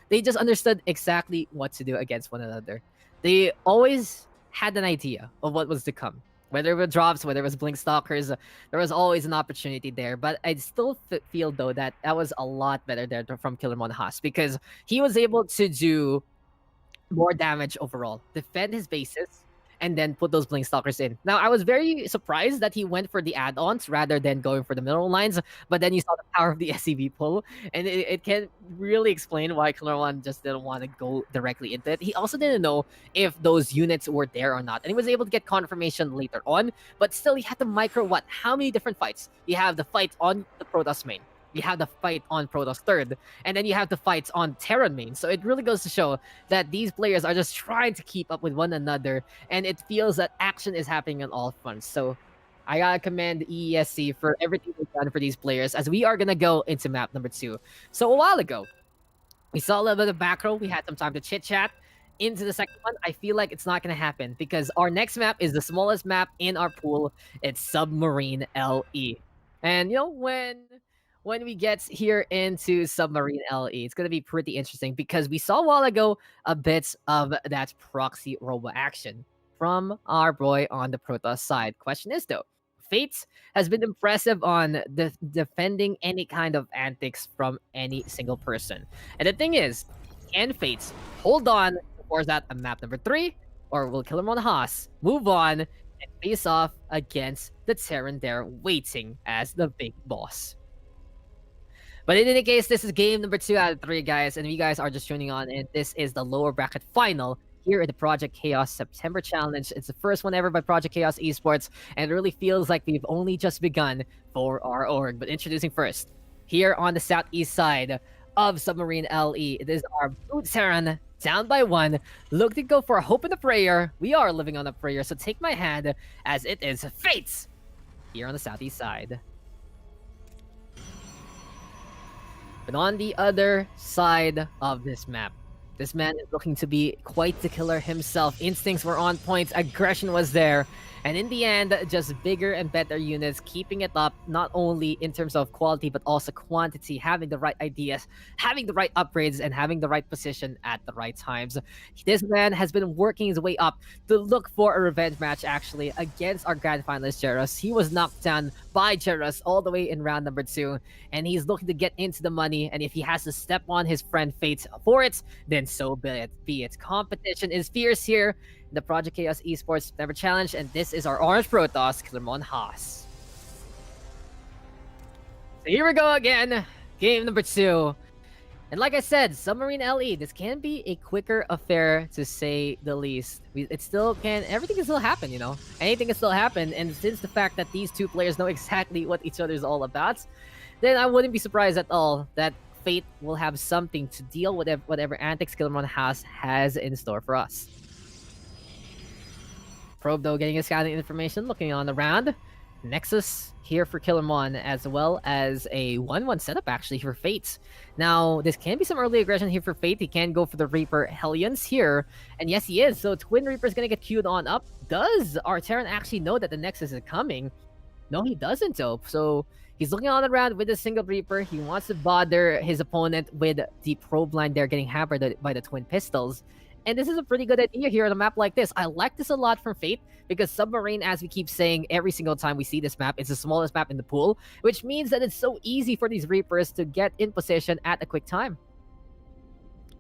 they just understood exactly what to do against one another. They always had an idea of what was to come. Whether it was drops, whether it was Blink Stalkers, there was always an opportunity there. But I still feel, though, that was a lot better there from Killermon Haas, because he was able to do more damage overall, defend his bases, and then put those Blink Stalkers in. Now, I was very surprised that he went for the add-ons rather than going for the mineral lines, but then you saw the power of the SCV pull, and it can really explain why Killermon just didn't want to go directly into it. He also didn't know if those units were there or not, and he was able to get confirmation later on, but still, he had to micro how many different fights? You have the fight on the Protoss main, you have the fight on Protoss third, and then you have the fights on Terran main. So it really goes to show that these players are just trying to keep up with one another, and it feels that action is happening on all fronts. So I gotta commend EESC for everything they've done for these players, as we are gonna go into map number 2. So a while ago, we saw a little bit of back row. We had some time to chit-chat. Into the second one, I feel like it's not gonna happen, because our next map is the smallest map in our pool. It's Submarine LE. And when we get here into Submarine LE, it's going to be pretty interesting, because we saw a while ago a bit of that proxy robo action from our boy on the Protoss side. Question is, though, Fate has been impressive on defending any kind of antics from any single person. And the thing is, can Fate hold on towards that on map number 3, or will Killermon Haas move on and face off against the Terran there waiting as the big boss? But in any case, this is game number 2 out of 3, guys, and you guys are just tuning on, and this is the lower bracket final here at the Project Chaos September Challenge. It's the first one ever by Project Chaos Esports, and it really feels like we've only just begun for our org. But introducing first, here on the southeast side of Submarine LE, it is our Blue Terran, down by 1, look to go for a hope and a prayer. We are living on a prayer, so take my hand, as it is Fates here on the southeast side. But on the other side of this map, this man is looking to be quite the killer himself. Instincts were on point, aggression was there, and in the end, just bigger and better units, keeping it up, not only in terms of quality, but also quantity, having the right ideas, having the right upgrades, and having the right position at the right times. This man has been working his way up to look for a revenge match, actually, against our grand finalist, Jeros. He was knocked down by Jeros all the way in round number 2, and he's looking to get into the money, and if he has to step on his friend Fate for it, then so be it. Competition is fierce here. the Project Chaos Esports September Challenge, and this is our Orange Protoss, Killermon Haas. So here we go again, game number 2. And like I said, Submarine LE, this can be a quicker affair to say the least. Everything can still happen, you know? Anything can still happen, and since the fact that these two players know exactly what each other is all about, then I wouldn't be surprised at all that Fate will have something to deal with whatever antics Killermon has in store for us. Probe, though, getting his scouting information, looking on the round. Nexus here for Killermon, as well as a 1-1 setup, actually, for Fate. Now, this can be some early aggression here for Fate. He can go for the Reaper Hellions here. And yes, he is. So Twin Reaper's going to get queued on up. Does our Terran actually know that the Nexus is coming? No, he doesn't, though. So he's looking on the round with a single Reaper. He wants to bother his opponent with the probe line there, getting hampered by the Twin Pistols. And this is a pretty good idea here on a map like this. I like this a lot from Fate, because Submarine, as we keep saying every single time we see this map, it's the smallest map in the pool, which means that it's so easy for these Reapers to get in position at a quick time.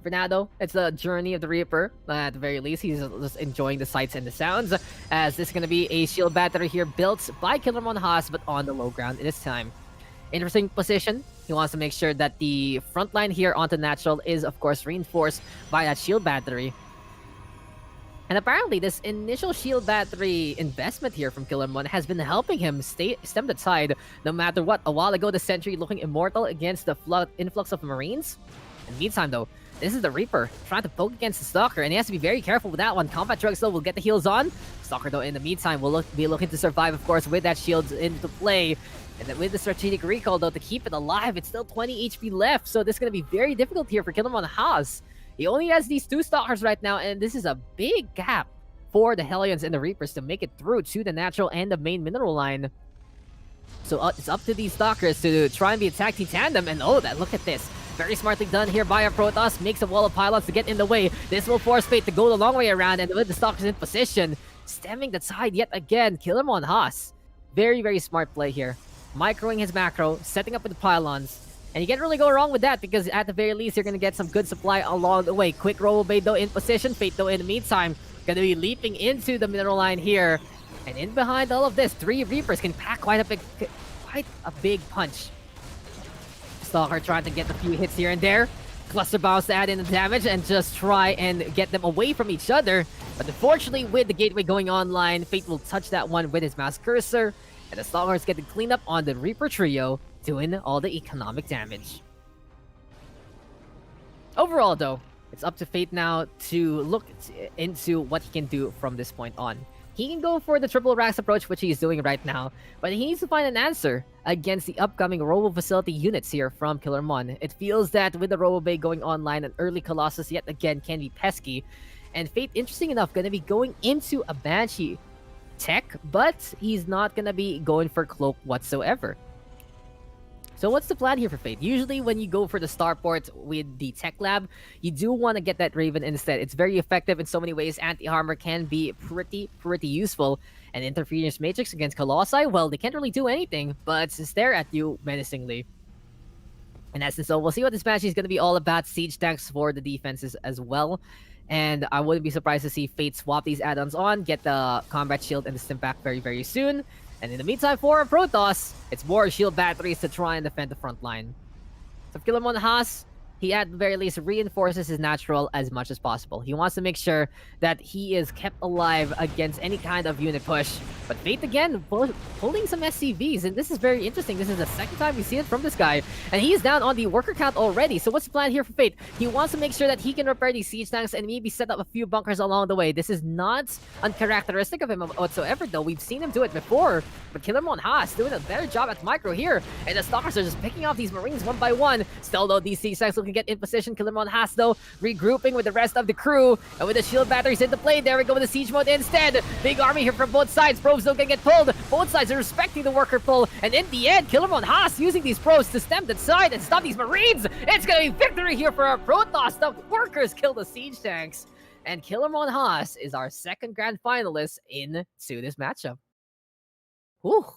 For now, though, it's the journey of the Reaper. At the very least, he's just enjoying the sights and the sounds, as this is going to be a shield battery here built by Killermon Haas, but on the low ground this time. Interesting position. He wants to make sure that the front line here onto natural is, of course, reinforced by that shield battery. And apparently, this initial shield battery investment here from Killermon has been helping him stem the tide no matter what. A while ago, the Sentry looking immortal against the influx of Marines. In the meantime, though, this is the Reaper trying to poke against the Stalker, and he has to be very careful with that one. Combat Drugs, though, will get the heals on. Stalker, though, in the meantime, will be looking to survive, of course, with that shield into play. And then with the strategic recall, though, to keep it alive, it's still 20 HP left. So this is going to be very difficult here for Killermon Haas. He only has these 2 Stalkers right now, and this is a big gap for the Hellions and the Reapers to make it through to the natural and the main mineral line. So it's up to these Stalkers to try and be a tag team tandem. And look at this. Very smartly done here by our Protoss. Makes a wall of pylons to get in the way. This will force Fate to go the long way around, and with the Stalkers in position, stemming the tide yet again. Killermon Haas. Very, very smart play here. Microing his macro, setting up with the pylons. And you can't really go wrong with that, because at the very least, you're going to get some good supply along the way. Quick roll bait, though, in position. Fate, though, in the meantime, going to be leaping into the mineral line here. And in behind all of this, 3 Reapers can pack quite a big punch. Stalker trying to get a few hits here and there. Cluster bounce to add in the damage and just try and get them away from each other. But unfortunately, with the gateway going online, Fate will touch that one with his mouse cursor. And the Stalkers get the cleanup on the Reaper trio, doing all the economic damage. Overall, though, it's up to Fate now to look into what he can do from this point on. He can go for the triple racks approach, which he's doing right now, but he needs to find an answer against the upcoming Robo Facility units here from Killermon. It feels that with the Robo Bay going online, an early Colossus yet again can be pesky. And Fate, interesting enough, going to be going into a Banshee tech, but he's not going to be going for Cloak whatsoever. So what's the plan here for Fate? Usually when you go for the starport with the tech lab, you do want to get that Raven instead. It's very effective in so many ways. Anti-armor can be pretty useful. And Interference Matrix against Colossi, well, they can't really do anything, but stare at you menacingly. In essence, so we'll see what this match is going to be all about. Siege tanks for the defenses as well. And I wouldn't be surprised to see Fate swap these add-ons on, get the Combat Shield and the Stim Pack very soon. And in the meantime, for Protoss, it's more shield batteries to try and defend the front line. So Killermon Haas, he at the very least reinforces his natural as much as possible. He wants to make sure that he is kept alive against any kind of unit push. But Fate again, pulling some SCVs, and this is very interesting. This is the second time we see it from this guy, and he's down on the worker count already. So what's the plan here for Fate? He wants to make sure that he can repair these siege tanks and maybe set up a few bunkers along the way. This is not uncharacteristic of him whatsoever, though. We've seen him do it before, but Killermon Haas doing a better job at micro here, and the Stalkers are just picking off these Marines one by one. Still, though, these siege tanks looking get in position. Killermon Haas, though, regrouping with the rest of the crew, and with the shield batteries into play, there we go with the siege mode instead. Big army here from both sides. Probes don't get pulled. Both sides are respecting the worker pull, and in the end, Killermon Haas using these probes to stem the tide and stop these Marines. It's gonna be victory here for our Protoss. The workers kill the siege tanks, and Killermon Haas is our second grand finalist into this matchup. Whew.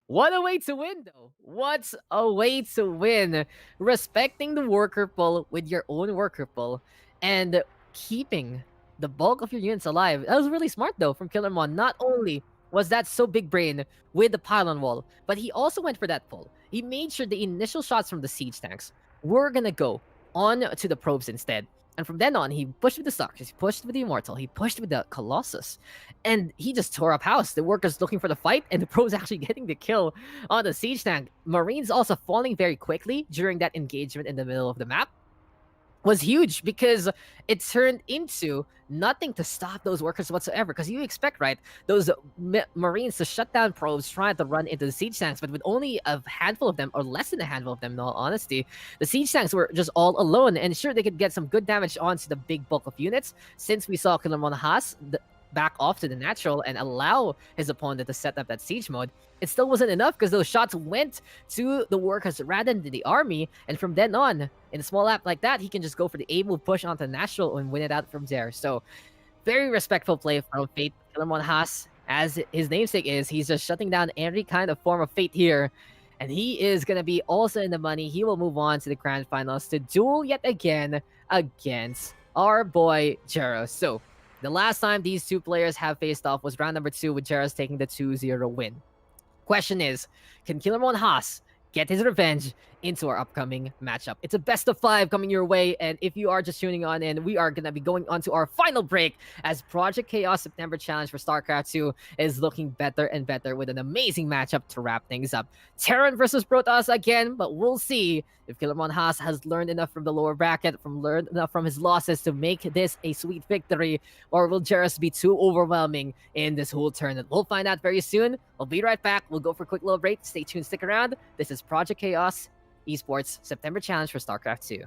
What a way to win, though. What a way to win. Respecting the worker pull with your own worker pull and keeping the bulk of your units alive. That was really smart though from Killermon. Not only was that so big brain with the pylon wall, but he also went for that pull. He made sure the initial shots from the siege tanks were gonna go on to the probes instead. And from then on, he pushed with the Stalkers, he pushed with the Immortal, he pushed with the Colossus, and he just tore up house. The workers looking for the fight, and the pros actually getting the kill on the siege tank. Marines also falling very quickly during that engagement in the middle of the map was huge because it turned into nothing to stop those workers whatsoever. Because you expect, right, those Marines to shut down probes trying to run into the siege tanks, but with only a handful of them, or less than a handful of them, in all honesty, the siege tanks were just all alone. And sure, they could get some good damage onto the big bulk of units, since we saw Kilamon Haas back off to the natural and allow his opponent to set up that siege mode. It still wasn't enough because those shots went to the workers rather than the army. And from then on, in a small app like that, he can just go for the A move, push onto natural, and win it out from there. So, very respectful play from Fate. Kilamon Haas, as his namesake is, he's just shutting down every kind of form of Fate here. And he is going to be also in the money. He will move on to the grand finals to duel yet again against our boy Jero. So, the last time these two players have faced off was round number 2, with Jaros taking the 2-0 win. Question is, can Killermon Haas get his revenge into our upcoming matchup? It's a best of 5 coming your way, and if you are just tuning on in, we are going to be going on to our final break as Project Chaos September Challenge for StarCraft 2 is looking better and better with an amazing matchup to wrap things up. Terran versus Protoss again, but we'll see if Killermon Haas has learned enough from the lower bracket, learned enough from his losses to make this a sweet victory, or will Jaros be too overwhelming in this whole tournament? We'll find out very soon. We'll be right back. We'll go for a quick little break. Stay tuned, stick around. This is Project Chaos Esports September Challenge for StarCraft 2.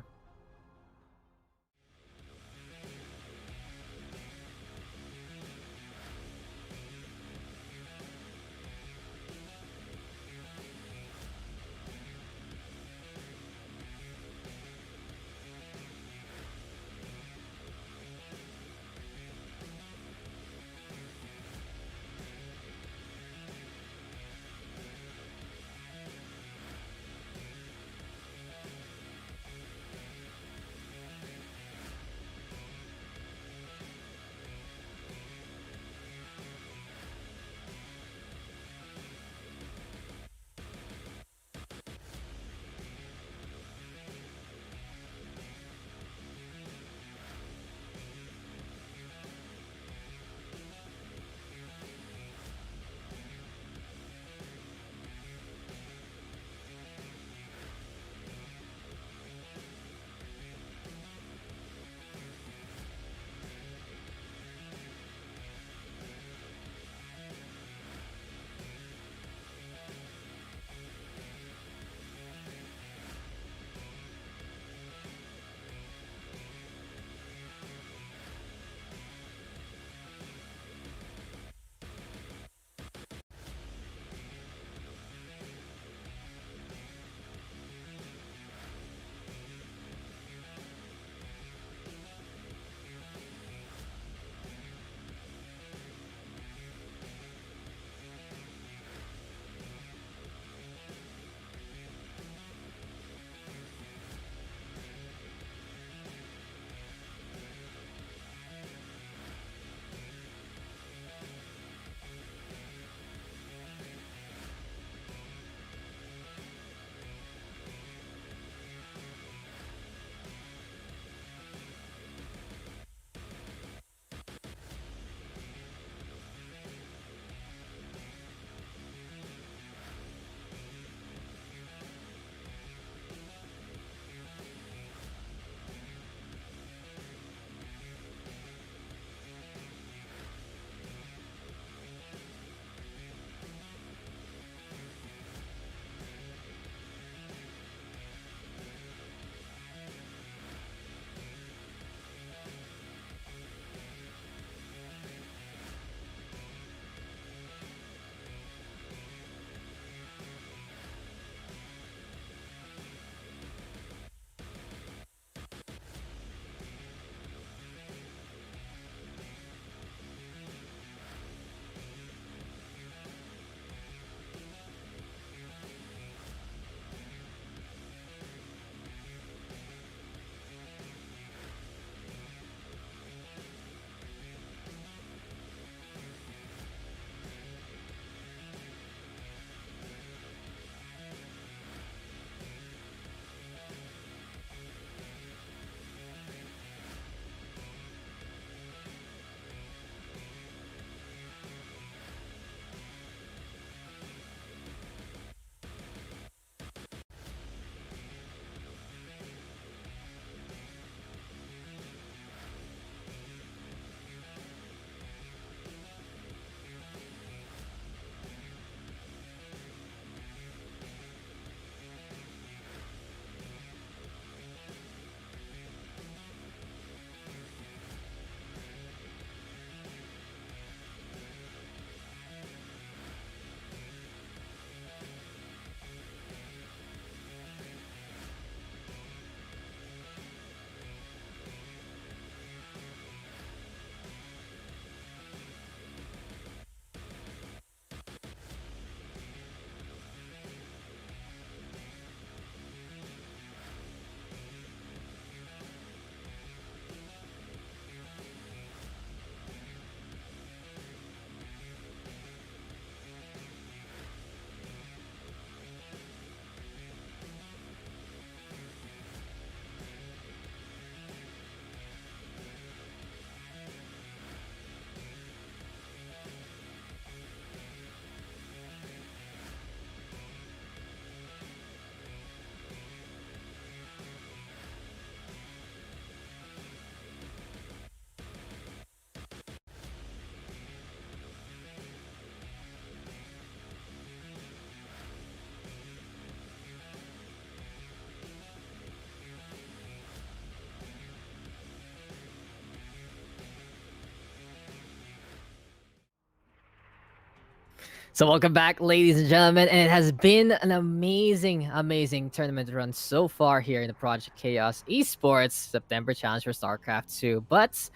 So welcome back, ladies and gentlemen, and it has been an amazing tournament run so far here in the Project Chaos Esports September Challenge for StarCraft 2. But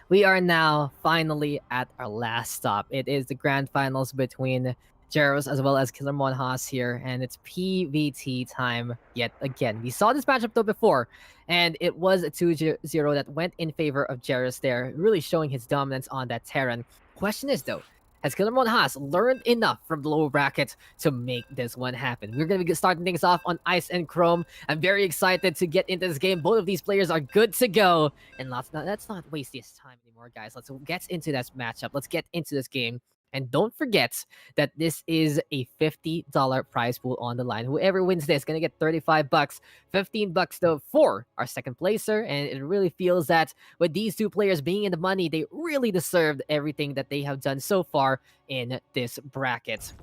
we are now finally at our last stop. It is the grand finals between Jeros as well as Killer Haas here, and it's PVT time yet again. We saw this matchup though before, and it was a 2-0 that went in favor of Jeros there, really showing his dominance on that Terran. Question is though, has Killer Haas learned enough from the lower bracket to make this one happen? We're going to be starting things off on Ice and Chrome. I'm very excited to get into this game. Both of these players are good to go. And let's not waste this time anymore, guys. Let's get into this matchup. Let's get into this game. And don't forget that this is a $50 prize pool on the line. Whoever wins this is going to get 35 bucks, 15 bucks though for our second placer. And it really feels that with these two players being in the money, they really deserved everything that they have done so far in this bracket.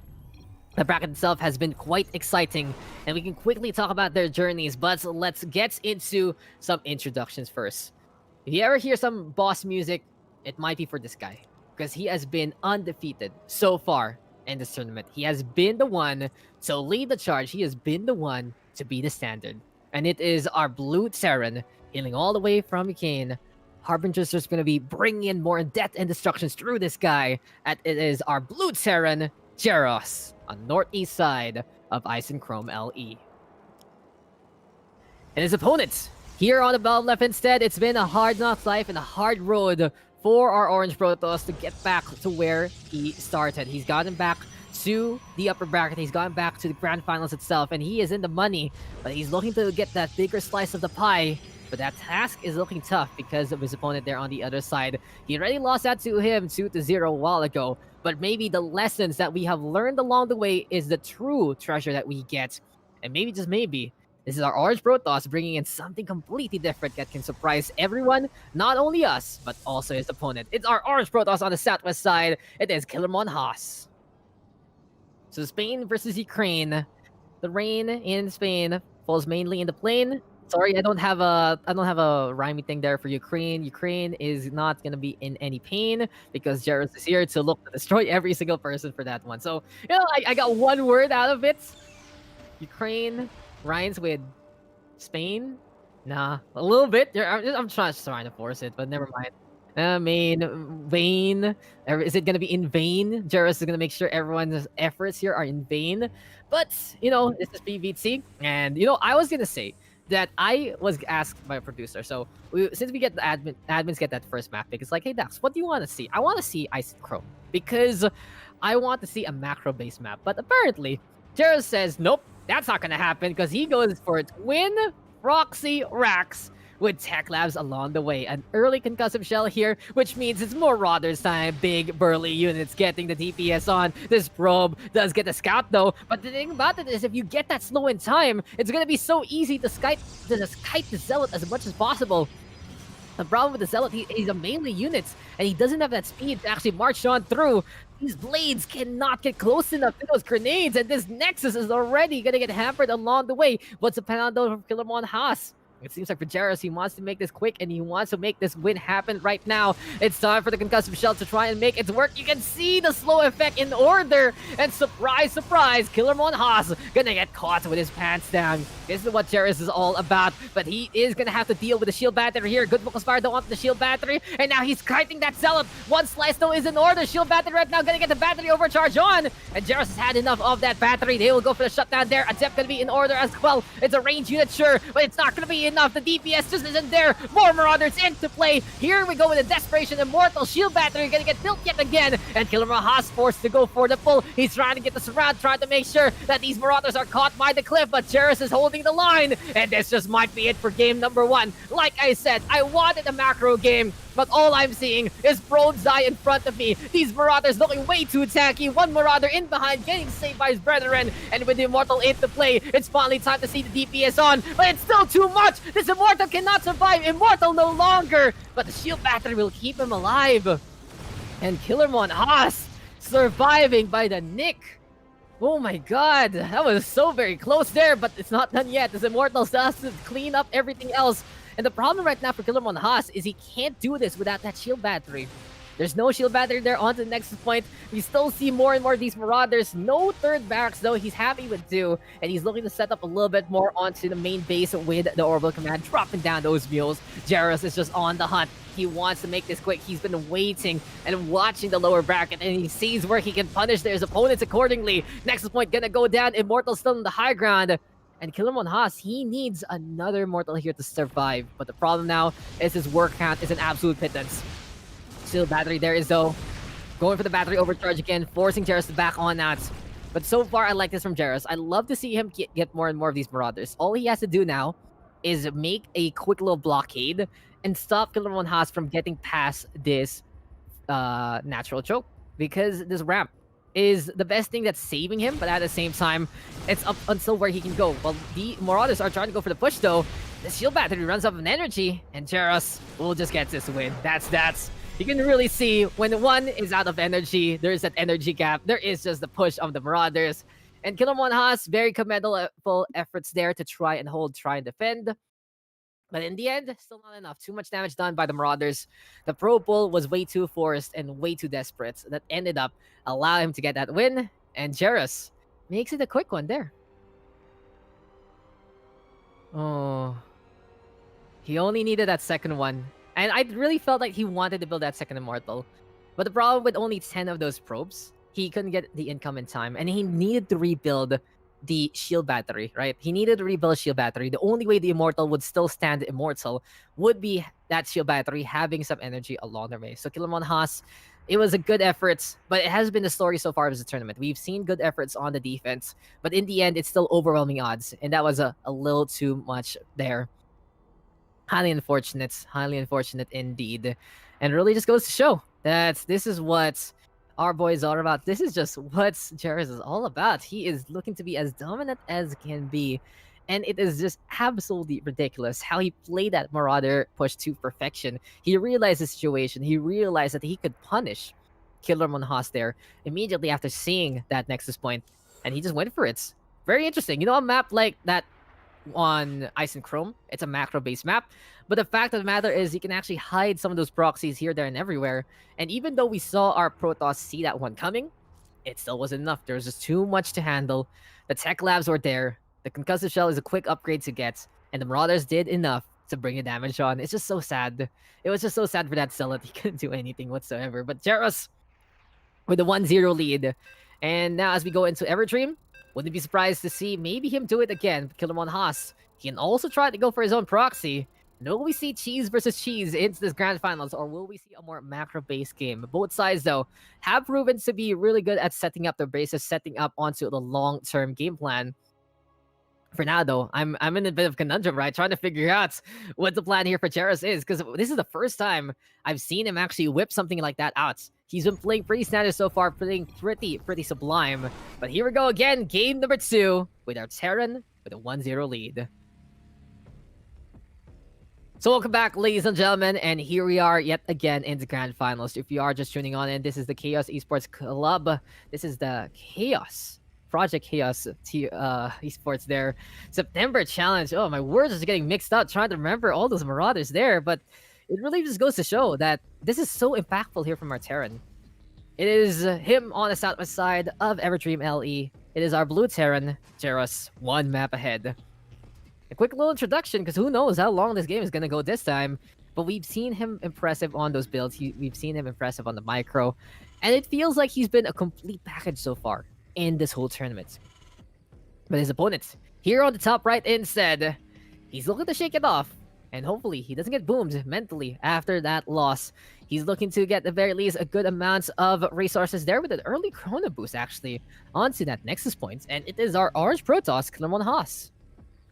The bracket itself has been quite exciting, and we can quickly talk about their journeys, but let's get into some introductions first. If you ever hear some boss music, it might be for this guy, because he has been undefeated so far in this tournament. He has been the one to lead the charge. He has been the one to be the standard. And it is our blue Terran, healing all the way from Kane. Harbinger's just going to be bringing in more death and destructions through this guy. And it is our blue Terran, Jeros, on northeast side of Ice and Chrome LE. And his opponent, here on the bottom left instead, it's been a hard knock life and a hard road for our Orange Protoss to get back to where he started. He's gotten back to the upper bracket. He's gotten back to the grand finals itself, and he is in the money, but he's looking to get that bigger slice of the pie. But that task is looking tough because of his opponent there on the other side. He already lost that to him 2-0 a while ago, but maybe the lessons that we have learned along the way is the true treasure that we get. And maybe, just maybe, this is our Orange Protoss bringing in something completely different that can surprise everyone, not only us, but also his opponent. It's our Orange Protoss on the southwest side. It is Killer Haas. So Spain versus Ukraine. The rain in Spain falls mainly in the plain. Sorry, I don't have a rhymey thing there for Ukraine. Ukraine is not gonna be in any pain because Jeros is here to look to destroy every single person for that one. So I got one word out of it. Ukraine rhymes with Spain? Nah, a little bit. I'm trying to force it, but never mind. Vain. Is it gonna be in vain? Jeros is gonna make sure everyone's efforts here are in vain. But this is PVT, and I was gonna say that I was asked by a producer. So since we get the admins get that first map pick, it's like, hey Dax, what do you want to see? I want to see Ice and Chrome because I want to see a macro-based map. But apparently, Jeros says nope. That's not going to happen because he goes for Twin Proxy Racks with Tech Labs along the way. An early concussive shell here, which means it's more Marauders time. Big, burly units getting the DPS on. This probe does get the scout though. But the thing about it is if you get that slow in time, it's going to be so easy to kite the Zealot as much as possible. The problem with the Zealot, he's a melee unit, and he doesn't have that speed to actually march on through. These blades cannot get close enough to those grenades, and this Nexus is already going to get hampered along the way. What's the penalty from Killer Haas? It seems like for Jeros, he wants to make this quick, and he wants to make this win happen right now. It's time for the concussive shell to try and make it work. You can see the slow effect in order, and surprise, surprise, Killer Haas gonna get caught with his pants down. This is what Jeros is all about, but he is gonna have to deal with the shield battery here. Good Focus Fire don't want the shield battery, and now he's kiting that Zealot. One slice though is in order. Shield battery right now gonna get the battery overcharge on, and Jeros has had enough of that battery. They will go for the shutdown there. Adept gonna be in order as well. It's a range unit, sure, but it's not gonna be enough. The DPS just isn't there. More Marauders into play. Here we go with the Desperation Immortal. Shield battery gonna get built yet again, and Killer Haas forced to go for the pull. He's trying to get the surround, trying to make sure that these Marauders are caught by the cliff, but Jeros is holding the line, and this just might be it for game number 1. Like I said, I wanted a macro game, but all I'm seeing is Broadseye in front of me. These Marauders looking way too tanky. One Marauder in behind, getting saved by his brethren, and with the Immortal into play, it's finally time to see the DPS on, but it's still too much. This Immortal cannot survive. Immortal no longer, but the shield battery will keep him alive. And Killer Haas surviving by the nick. Oh my god, that was so very close there, but it's not done yet. This Immortal has to clean up everything else. And the problem right now for Killer Haas is he can't do this without that shield battery. There's no shield battery there. On to the next point. We still see more and more of these Marauders. No third barracks, though. He's happy with 2, and he's looking to set up a little bit more onto the main base with the Orbital Command, dropping down those mules. Jairus is just on the hunt. He wants to make this quick. He's been waiting and watching the lower bracket, and he sees where he can punish his opponents accordingly. Nexus point gonna go down. Immortal still on the high ground. And Killermon Haas, he needs another Immortal here to survive. But the problem now is his work count is an absolute pittance. Still battery there is, though. Going for the battery overcharge again, forcing Jairus to back on that. But so far, I like this from Jairus. I love to see him get more and more of these Marauders. All he has to do now is make a quick little blockade and stop Killermon Haas from getting past this natural choke. Because this ramp is the best thing that's saving him, but at the same time, it's up until where he can go. While the Marauders are trying to go for the push, though, the shield battery runs out of energy, and Jairus will just get this win. That's. You can really see when one is out of energy, there's that energy gap. There is just the push of the Marauders. And Killermon Haas, very commendable efforts there to try and hold, try and defend. But in the end, still not enough. Too much damage done by the Marauders. The Pro Bull was way too forced and way too desperate. That ended up allowing him to get that win. And Jairus makes it a quick one there. Oh. He only needed that second one. And I really felt like he wanted to build that second Immortal. But the problem with only 10 of those probes, he couldn't get the income in time. And he needed to rebuild the shield battery, right? He needed to rebuild shield battery. The only way the Immortal would still stand Immortal would be that shield battery having some energy along the way. So Killermon Haas, it was a good effort, but it has been the story so far of the tournament. We've seen good efforts on the defense, but in the end, it's still overwhelming odds. And that was a little too much there. Highly unfortunate indeed. And really just goes to show that this is what our boys are about. This is just what Jairus is all about. He is looking to be as dominant as can be. And it is just absolutely ridiculous how he played that Marauder push to perfection. He realized the situation. He realized that he could punish Killermon Haas there immediately after seeing that Nexus point. And he just went for it. Very interesting. You know, a map like that on Ice and Chrome, it's a macro-based map, but the fact of the matter is you can actually hide some of those proxies here, there, and everywhere. And even though we saw our Protoss see that one coming, it still wasn't enough. There was just too much to handle. The tech labs were there. The concussive shell is a quick upgrade to get, and the Marauders did enough to bring the damage on. It's just so sad. It was just so sad for that Zealot. He couldn't do anything whatsoever. But Jairus with the 1-0 lead. And now as we go into Everdream, wouldn't be surprised to see maybe him do it again. Killermon Haas, he can also try to go for his own proxy. And will we see cheese versus cheese into this grand finals, or will we see a more macro-based game? Both sides, though, have proven to be really good at setting up their bases, setting up onto the long-term game plan. For now, though, I'm in a bit of conundrum, right? Trying to figure out what the plan here for Jairus is, because this is the first time I've seen him actually whip something like that out. He's been playing pretty standard so far, playing pretty sublime. But here we go again, game number 2, with our Terran with a 1-0 lead. So welcome back, ladies and gentlemen, and here we are yet again in the grand finals. If you are just tuning on in, this is the Chaos Esports Club. This is the Chaos Project Chaos Esports there. September challenge. Oh, my words are getting mixed up trying to remember all those Marauders there, but it really just goes to show that this is so impactful here from our Terran. It is him on the southwest side of Everdream LE. It is our blue Terran, Jairus, one map ahead. A quick little introduction, because who knows how long this game is going to go this time. But we've seen him impressive on those builds. We've seen him impressive on the micro. And it feels like he's been a complete package so far in this whole tournament. But his opponent, here on the top right instead, he's looking to shake it off. And hopefully he doesn't get boomed mentally after that loss. He's looking to get at the very least a good amount of resources there with an early Chrono boost actually onto that Nexus point. And it is our Orange Protoss, Killermon Haas.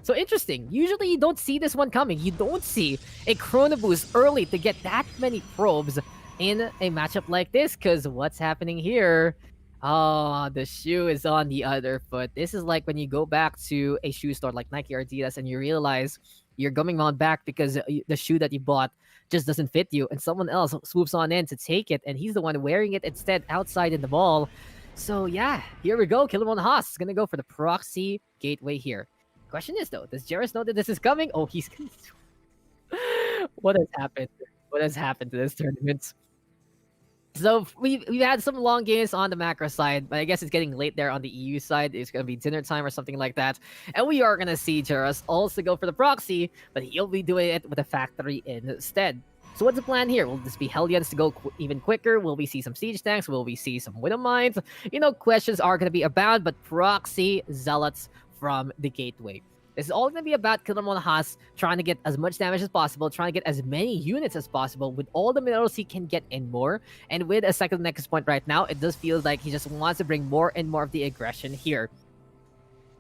So interesting. Usually you don't see this one coming. You don't see a Chrono boost early to get that many probes in a matchup like this. Because what's happening here? Oh, the shoe is on the other foot. This is like when you go back to a shoe store like Nike or Adidas and you realize you're going on back because the shoe that you bought just doesn't fit you. And someone else swoops on in to take it. And he's the one wearing it instead outside in the mall. So yeah, here we go. Killermon Haas is going to go for the proxy gateway here. Question is though, does Jairus know that this is coming? Oh, he's what has happened? What has happened to this tournament? So we've had some long games on the macro side, but I guess it's getting late there on the EU side. It's gonna be dinner time or something like that, and we are gonna see Jaros also go for the proxy, but he'll be doing it with a factory instead. So what's the plan here? Will this be Hellions to go even quicker? Will we see some siege tanks? Will we see some Widow Mines? You know, questions are gonna be abound, but proxy zealots from the gateway. This is all going to be about Killer Monahas trying to get as much damage as possible, trying to get as many units as possible with all the minerals he can get and more. And with a second Nexus point right now, it does feel like he just wants to bring more and more of the aggression here.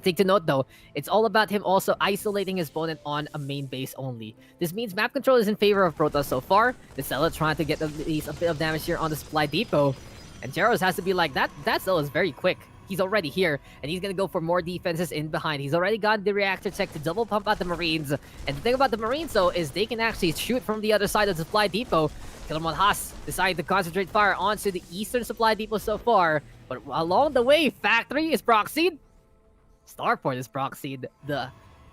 Take to note though, it's all about him also isolating his opponent on a main base only. This means map control is in favor of Protoss so far. The Zealot trying to get at least a bit of damage here on the supply depot. And Jaros has to be like, that Zealot is very quick. He's already here, and he's gonna go for more defenses in behind. He's already got the reactor tech to double pump out the Marines. And the thing about the Marines, though, is they can actually shoot from the other side of the supply depot. Killer Monahas decided to concentrate fire onto the eastern supply depot so far. But along the way, Factory is proxied. Starport is proxied. The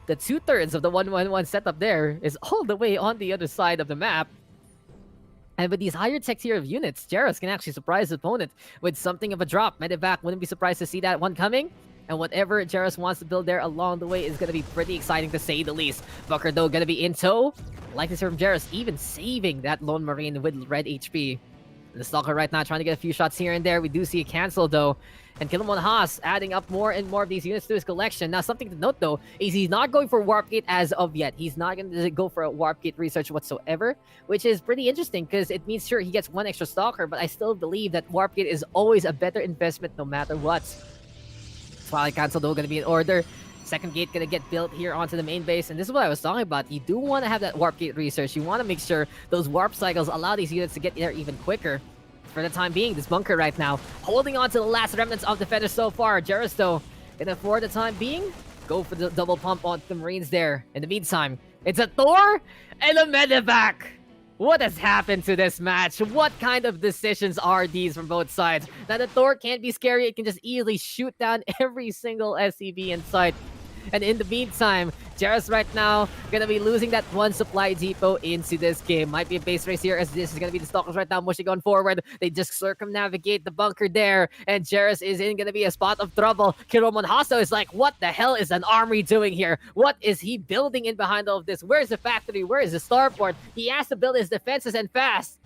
2/3 of the 1-1-1 setup there is all the way on the other side of the map. And with these higher tech tier of units, Jaros can actually surprise his opponent with something of a drop. Medevac wouldn't be surprised to see that one coming. And whatever Jaros wants to build there along the way is going to be pretty exciting to say the least. Bunker, though, going to be in tow. Like to see from Jaros, even saving that lone Marine with red HP. The Stalker right now trying to get a few shots here and there. We do see a cancel, though. And Killer Monahas adding up more and more of these units to his collection. Now, something to note, though, is he's not going for Warp Gate as of yet. He's not going to go for a Warp Gate research whatsoever, which is pretty interesting because it means, sure, he gets one extra Stalker, but I still believe that Warp Gate is always a better investment no matter what. Twilight Cancel, though, going to be in order. Second gate going to get built here onto the main base, and this is what I was talking about. You do want to have that Warp Gate research. You want to make sure those Warp Cycles allow these units to get there even quicker. For the time being, this Bunker right now, holding on to the last remnants of defenders so far. Jaros, though, for the time being, go for the double pump on the Marines there. In the meantime, it's a Thor and a Medevac. What has happened to this match? What kind of decisions are these from both sides? Now, the Thor can't be scary. It can just easily shoot down every single SCV in sight. And in the meantime, Jaros right now gonna be losing that one supply depot into this game. Might be a base race here, as this is gonna be the Stalkers right now pushing on forward. They just circumnavigate the bunker there, and Jaros is in gonna be a spot of trouble. Killer Monhaso is like, what the hell is an armory doing here? What is he building in behind all of this? Where's the factory? Where is the starport? He has to build his defenses and fast.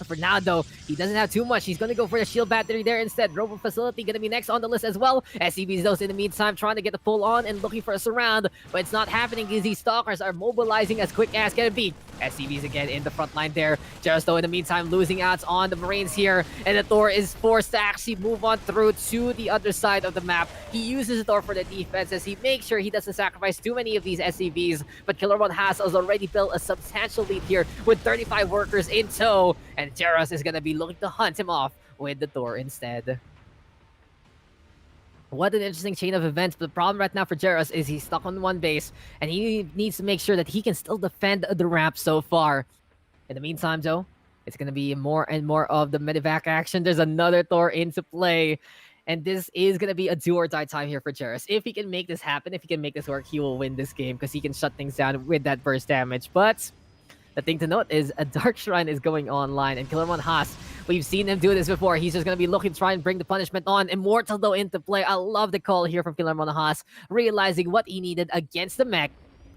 For now, though, he doesn't have too much. He's going to go for the shield battery there instead. Robo facility going to be next on the list as well. SCVs, those in the meantime, trying to get the pull on and looking for a surround, but it's not happening because these stalkers are mobilizing as quick as can be. SCVs again in the front line there. Just though in the meantime, losing out on the Marines here, and the Thor is forced to actually move on through to the other side of the map. He uses the Thor for the defense as he makes sure he doesn't sacrifice too many of these SCVs, but Killer One has already built a substantial lead here with 35 workers in tow, and Jaros is going to be looking to hunt him off with the Thor instead. What an interesting chain of events, but the problem right now for Jaros is he's stuck on one base, and he needs to make sure that he can still defend the ramp so far. In the meantime, though, it's going to be more and more of the medevac action. There's another Thor into play, and this is going to be a do-or-die time here for Jaros. If he can make this happen, if he can make this work, he will win this game because he can shut things down with that burst damage. But the thing to note is a Dark Shrine is going online, and Killer One Haas, we've seen him do this before. He's just going to be looking to try and bring the punishment on. Immortal, though, into play. I love the call here from Killer One Haas, realizing what he needed against the mech.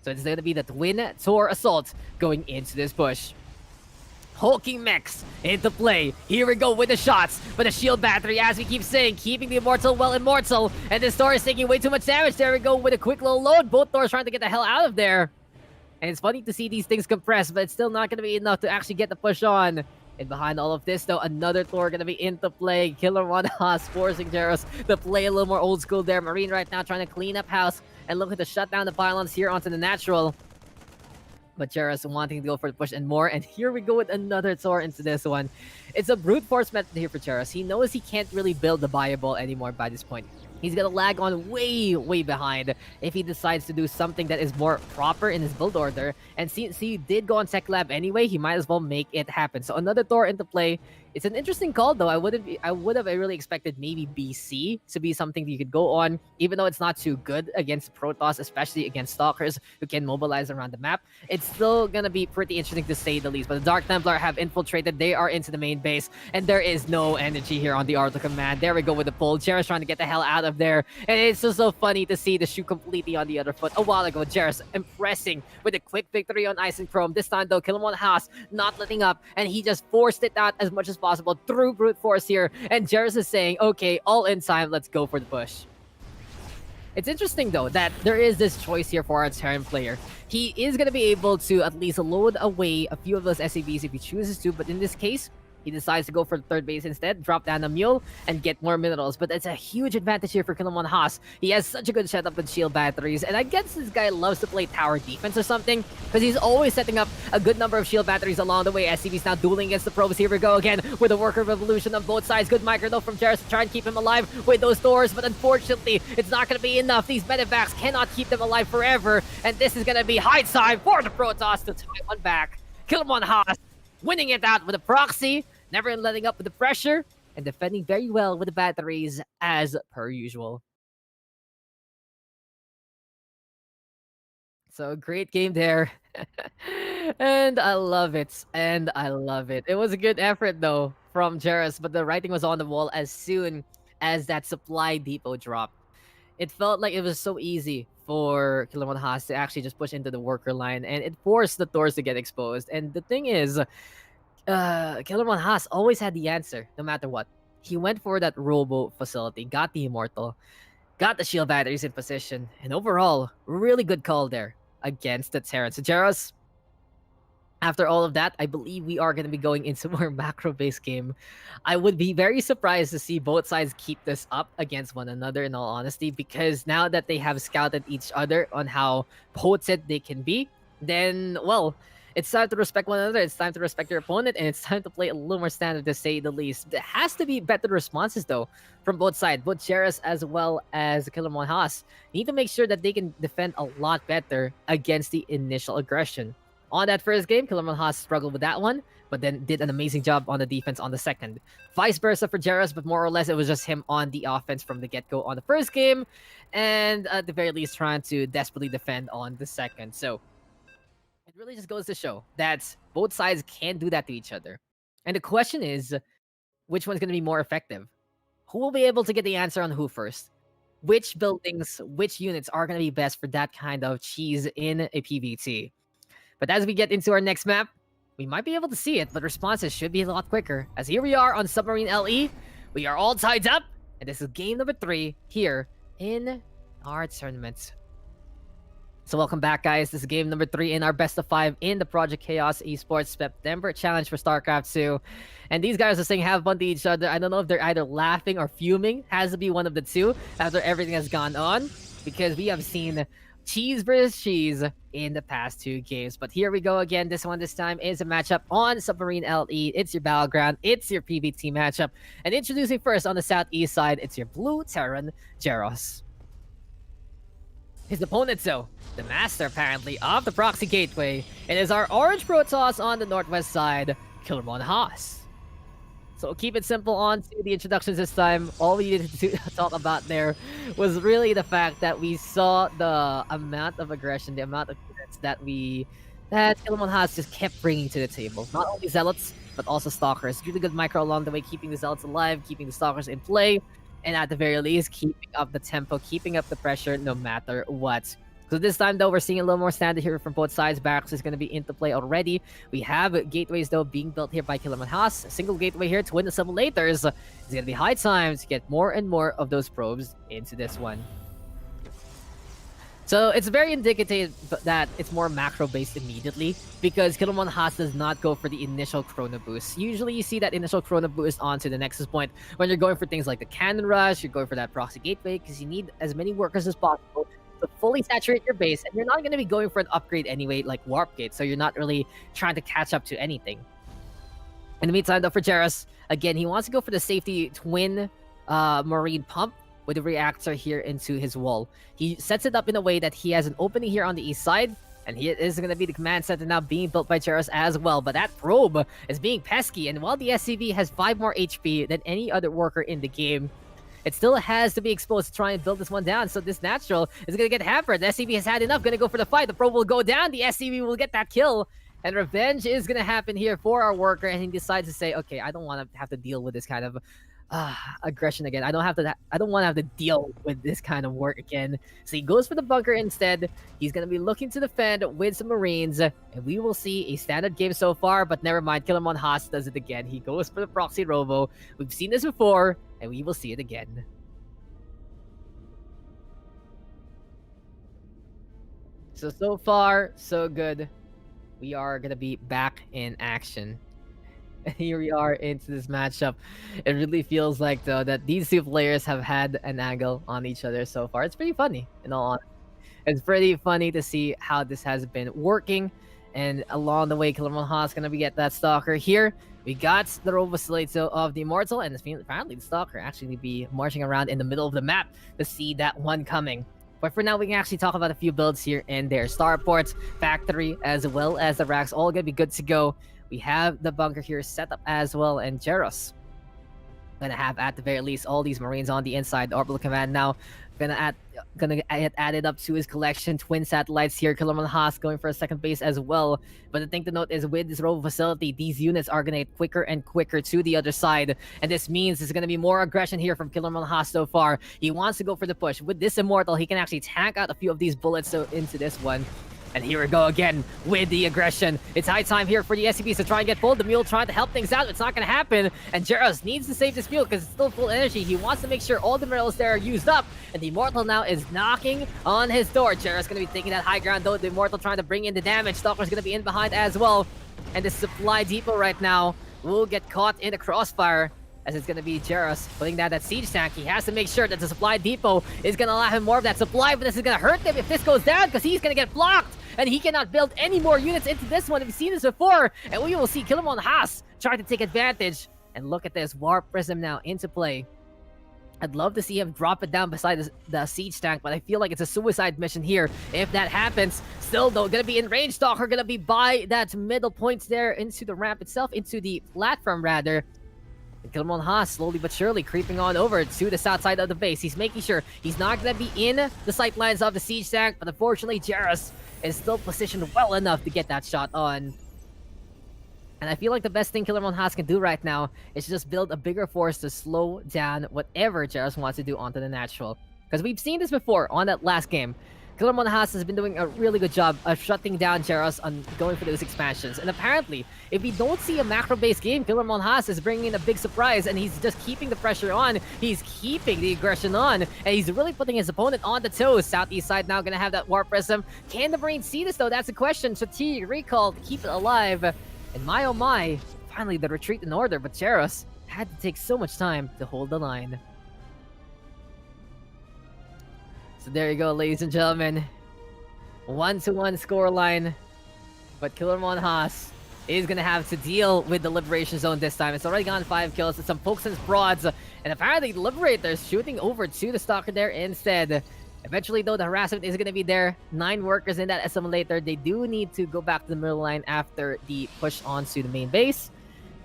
So it's going to be the Twin Tor Assault going into this push. Hulking mechs into play. Here we go with the shots. But the shield battery, as we keep saying, keeping the Immortal well immortal. And this Thor is taking way too much damage. There we go with a quick little load. Both Thors trying to get the hell out of there. And it's funny to see these things compress, but it's still not going to be enough to actually get the push on. And behind all of this, though, another Thor going to be into play. Killer One Haas forcing Jaros to play a little more old school there. Marine right now trying to clean up house and looking to shut down the pylons here onto the natural. But Jaros wanting to go for the push and more. And here we go with another Thor into this one. It's a brute force method here for Jaros. He knows he can't really build the Bioball anymore by this point. He's going to lag on way behind if he decides to do something that is more proper in his build order. And since he did go on Tech Lab anyway, he might as well make it happen. So another Thor into play. It's an interesting call though. I would have really expected maybe BC to be something that you could go on, even though it's not too good against Protoss, especially against Stalkers who can mobilize around the map. It's still gonna be pretty interesting to say the least. But the Dark Templar have infiltrated. They are into the main base, and there is no energy here on the Auto Command. There we go with the pull. Jarrus trying to get the hell out of there. And it's just so funny to see the shoe completely on the other foot. A while ago, Jarrus impressing with a quick victory on Ice and Chrome. This time though, Killamon Haas not letting up, and he just forced it out as much as possible through brute force here. And Jarrus is saying, okay, all in time, let's go for the push. It's interesting though that there is this choice here for our Terran player. He is going to be able to at least load away a few of those SAVs if he chooses to, but in this case, he decides to go for the third base instead, drop down a mule, and get more minerals. But it's a huge advantage here for Killamon Haas. He has such a good setup with shield batteries, and I guess this guy loves to play tower defense or something, because he's always setting up a good number of shield batteries along the way. SCV's now dueling against the probes. Here we go again with a worker revolution on both sides. Good micro though from Jarrus to try and keep him alive with those doors, but unfortunately, it's not going to be enough. These medevacs cannot keep them alive forever, and this is going to be high time for the Protoss to tie one back. Killamon Haas winning it out with a proxy, never letting up with the pressure, and defending very well with the batteries as per usual. So great game there. And I love it. And I love it. It was a good effort though from Jarrus, but the writing was on the wall as soon as that supply depot dropped. It felt like it was so easy for Killamon Haas to actually just push into the worker line, and it forced the doors to get exposed. And the thing is, Killamon Haas always had the answer, no matter what. He went for that robo facility, got the immortal, got the shield batteries in position, and overall, really good call there against the Terran. So Jarrus, after all of that, I believe we are going to be going into more macro-based game. I would be very surprised to see both sides keep this up against one another, in all honesty, because now that they have scouted each other on how potent they can be, then, well, it's time to respect one another, it's time to respect your opponent, and it's time to play a little more standard, to say the least. There has to be better responses, though, from both sides, both Jarrus as well as Killamon Haas. Need to make sure that they can defend a lot better against the initial aggression. On that first game, Killamon Haas struggled with that one, but then did an amazing job on the defense on the second. Vice versa for Jarrus, but more or less it was just him on the offense from the get-go on the first game, and at the very least trying to desperately defend on the second. So it really just goes to show that both sides can do that to each other. And the question is, which one's going to be more effective? Who will be able to get the answer on who first? Which buildings, which units are going to be best for that kind of cheese in a PvT? But as we get into our next map, we might be able to see it, but responses should be a lot quicker. As here we are on Submarine LE, we are all tied up, and this is game number 3 here in our tournament. So welcome back, guys. This is game number 3 in our best of 5 in the Project Chaos Esports September Challenge for StarCraft 2. And these guys are saying have fun to each other. I don't know if they're either laughing or fuming. Has to be one of the two after everything has gone on, because we have seen cheese versus cheese in the past 2 games. But here we go again. This time is a matchup on Submarine LE. It's your battleground. It's your PvT matchup. And introducing first on the southeast side, it's your blue Terran, Jarrus. His opponent, though, the master apparently of the proxy gateway, it is our orange Protoss on the northwest side, Killamon Haas. So keep it simple on to the introductions this time. All we needed to talk about there was really the fact that we saw the amount of aggression, the amount of units that Killamon Haas just kept bringing to the table. Not only Zealots, but also Stalkers. Really good micro along the way, keeping the Zealots alive, keeping the Stalkers in play, and at the very least, keeping up the tempo, keeping up the pressure no matter what. So this time, though, we're seeing a little more standard here from both sides. Barracks is going to be into play already. We have gateways, though, being built here by Killamon Haas. A single gateway here to win the simulators. It's going to be high time to get more and more of those probes into this one. So it's very indicative that it's more macro-based immediately, because Killamon Haas does not go for the initial chrono boost. Usually you see that initial chrono boost onto the nexus point when you're going for things like the cannon rush, you're going for that proxy gateway, because you need as many workers as possible to fully saturate your base, and you're not going to be going for an upgrade anyway, like warp gate, so you're not really trying to catch up to anything. In the meantime, though, for Jarrus, again, he wants to go for the safety twin marine pump with a reactor here into his wall. He sets it up in a way that he has an opening here on the east side, And here is going to be the command center now being built by Cheros as well. But that probe is being pesky. And while the SCV has 5 more HP than any other worker in the game, it still has to be exposed to try and build this one down. So this natural is going to get hampered. The SCV has had enough. Going to go for the fight. The probe will go down. The SCV will get that kill. And revenge is going to happen here for our worker. And he decides to say, okay, I don't want to have to deal with this kind of aggression again. I don't want to have to deal with this kind of work again. So he goes for the bunker instead. He's going to be looking to defend with some Marines, and we will see a standard game so far, but never mind. Killermon Haas does it again. He goes for the proxy robo. We've seen this before, and we will see it again. So far, so good. We are going to be back in action. Here we are into this matchup. It really feels like, though, that these two players have had an angle on each other so far. It's pretty funny, in all honesty. It's pretty funny to see how this has been working. And along the way, Killermon Haas going to be get that Stalker here. We got the Roboslato of the Immortal, and apparently the Stalker actually be marching around in the middle of the map to see that one coming. But for now, we can actually talk about a few builds here and there. Starports, Factory, as well as the racks, all going to be good to go. We have the bunker here set up as well, and Jeros gonna have at the very least all these Marines on the inside. The Orbital Command now gonna add it up to his collection. Twin satellites here. Killermon Haas going for a second base as well. But the thing to note is with this robo facility, these units are gonna get quicker and quicker to the other side, and this means there's gonna be more aggression here from Killermon Haas so far. He wants to go for the push. With this Immortal, he can actually tank out a few of these bullets into this one. And here we go again with the aggression. It's high time here for the SCPs to try and get pulled. The mule trying to help things out. It's not going to happen. And Jeros needs to save this mule because it's still full energy. He wants to make sure all the minerals there are used up. And the Immortal now is knocking on his door. Jeros going to be taking that high ground, though. The Immortal trying to bring in the damage. Stalker's going to be in behind as well. And the supply depot right now will get caught in the crossfire, as it's going to be Jeros putting down that siege tank. He has to make sure that the supply depot is going to allow him more of that supply, but this is going to hurt him if this goes down because he's going to get blocked. And he cannot build any more units into this one. We've seen this before. And we will see Killermon Haas try to take advantage. And look at this. Warp Prism now into play. I'd love to see him drop it down beside the siege tank, but I feel like it's a suicide mission here if that happens. Still, though, gonna be in range. Stalker gonna be by that middle point there into the ramp itself, into the platform, rather. Killermon Haas slowly but surely creeping on over to the south side of the base. He's making sure he's not going to be in the sight lines of the siege tank, but unfortunately Jeros is still positioned well enough to get that shot on. And I feel like the best thing Killermon Haas can do right now is just build a bigger force to slow down whatever Jeros wants to do onto the natural. Because we've seen this before on that last game. Killermon Haas has been doing a really good job of shutting down Jeros on going for those expansions. And apparently, if we don't see a macro-based game, Killermon Haas is bringing in a big surprise, and he's just keeping the pressure on. He's keeping the aggression on, and he's really putting his opponent on the toes. Southeast side now gonna have that Warp Prism. Can the Marines see this, though? That's the question. Strategic recall to keep it alive. And my oh my, finally the retreat in order, but Jeros had to take so much time to hold the line. So there you go, ladies and gentlemen. 1-1 scoreline. But Killermon Haas is going to have to deal with the Liberation Zone this time. It's already gone 5 kills. It's some Pokeson's Broads. And apparently the Liberator's shooting over to the Stalker there instead. Eventually, though, the harassment is going to be there. 9 workers in that assimilator. They do need to go back to the middle line after the push onto the main base.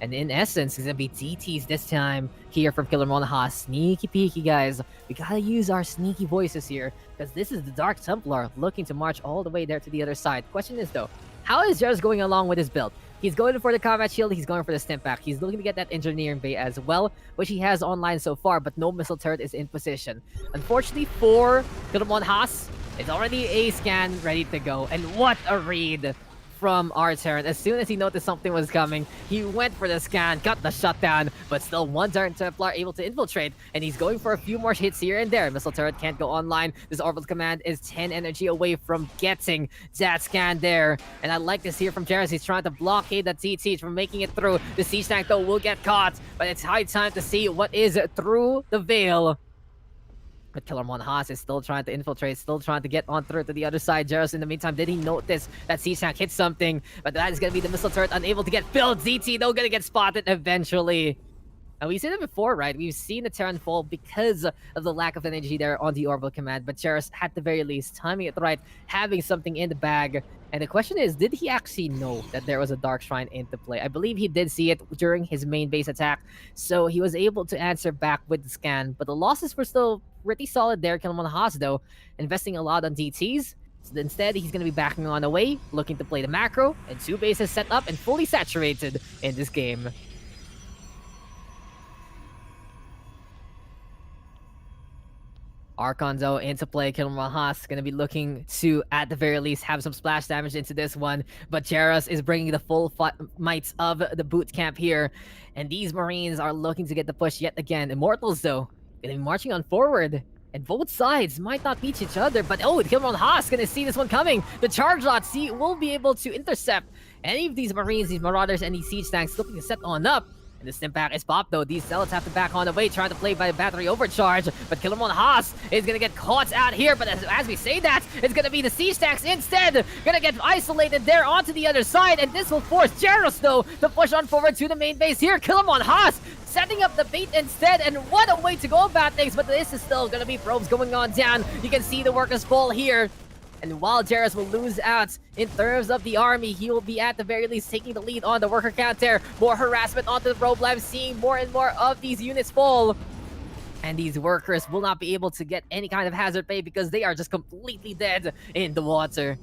And in essence, it's going to be DTs this time here from Killermon Haas. Sneaky peeky, guys. We got to use our sneaky voices here because this is the Dark Templar looking to march all the way there to the other side. Question is, though, how is Jeros going along with his build? He's going for the combat shield. He's going for the stim pack. He's looking to get that engineering bay as well, which he has online so far, but no missile turret is in position. Unfortunately for Killermon Haas, it's already a scan ready to go. And what a read from our Terran. As soon as he noticed something was coming, he went for the scan, got the shutdown, but still one Dark Templar able to infiltrate, and he's going for a few more hits here and there. Missile turret can't go online. This Orbital Command is 10 energy away from getting that scan there. And I like this here from Jeros. He's trying to blockade that TT from making it through. The siege tank, though, will get caught, but it's high time to see what is through the veil. But Killermon Haas is still trying to infiltrate, still trying to get on through to the other side. Jeros, in the meantime, did he notice that siege tank hit something? But that is going to be the missile turret unable to get filled. ZT, though, going to get spotted eventually. And we've seen it before, right? We've seen the Terran fall because of the lack of energy there on the orbital command, but Jairus, at the very least, timing it right, having something in the bag. And the question is, did he actually know that there was a Dark Shrine into play? I believe he did see it during his main base attack, so he was able to answer back with the scan, but the losses were still pretty solid there. Kilmon Haas, though, investing a lot on DTs. So instead, he's going to be backing on away, looking to play the macro, and 2 bases set up and fully saturated in this game. Archon, though, into play. Kilmon Haas going to be looking to, at the very least, have some splash damage into this one. But Jairus is bringing the full might of the boot camp here. And these Marines are looking to get the push yet again. Immortals, though, going to be marching on forward. And both sides might not reach each other, but Kilmon Haas gonna see this one coming. The charge lot will be able to intercept any of these Marines, these Marauders, and these siege tanks looking to set on up. And the stim pack is popped, though. These Zealots have to back on the way, trying to play by battery overcharge. But Kilmon Haas is gonna get caught out here. But as we say that, it's gonna be the siege tanks instead. Gonna get isolated there onto the other side. And this will force Jairus, though, to push on forward to the main base here. Kilmon Haas setting up the bait instead, and what a way to go about things, but this is still gonna be probes going on down. You can see the workers fall here, and while Jairus will lose out in terms of the army, he will be at the very least taking the lead on the worker count there. More harassment onto the probe lab, seeing more and more of these units fall. And these workers will not be able to get any kind of hazard pay because they are just completely dead in the water.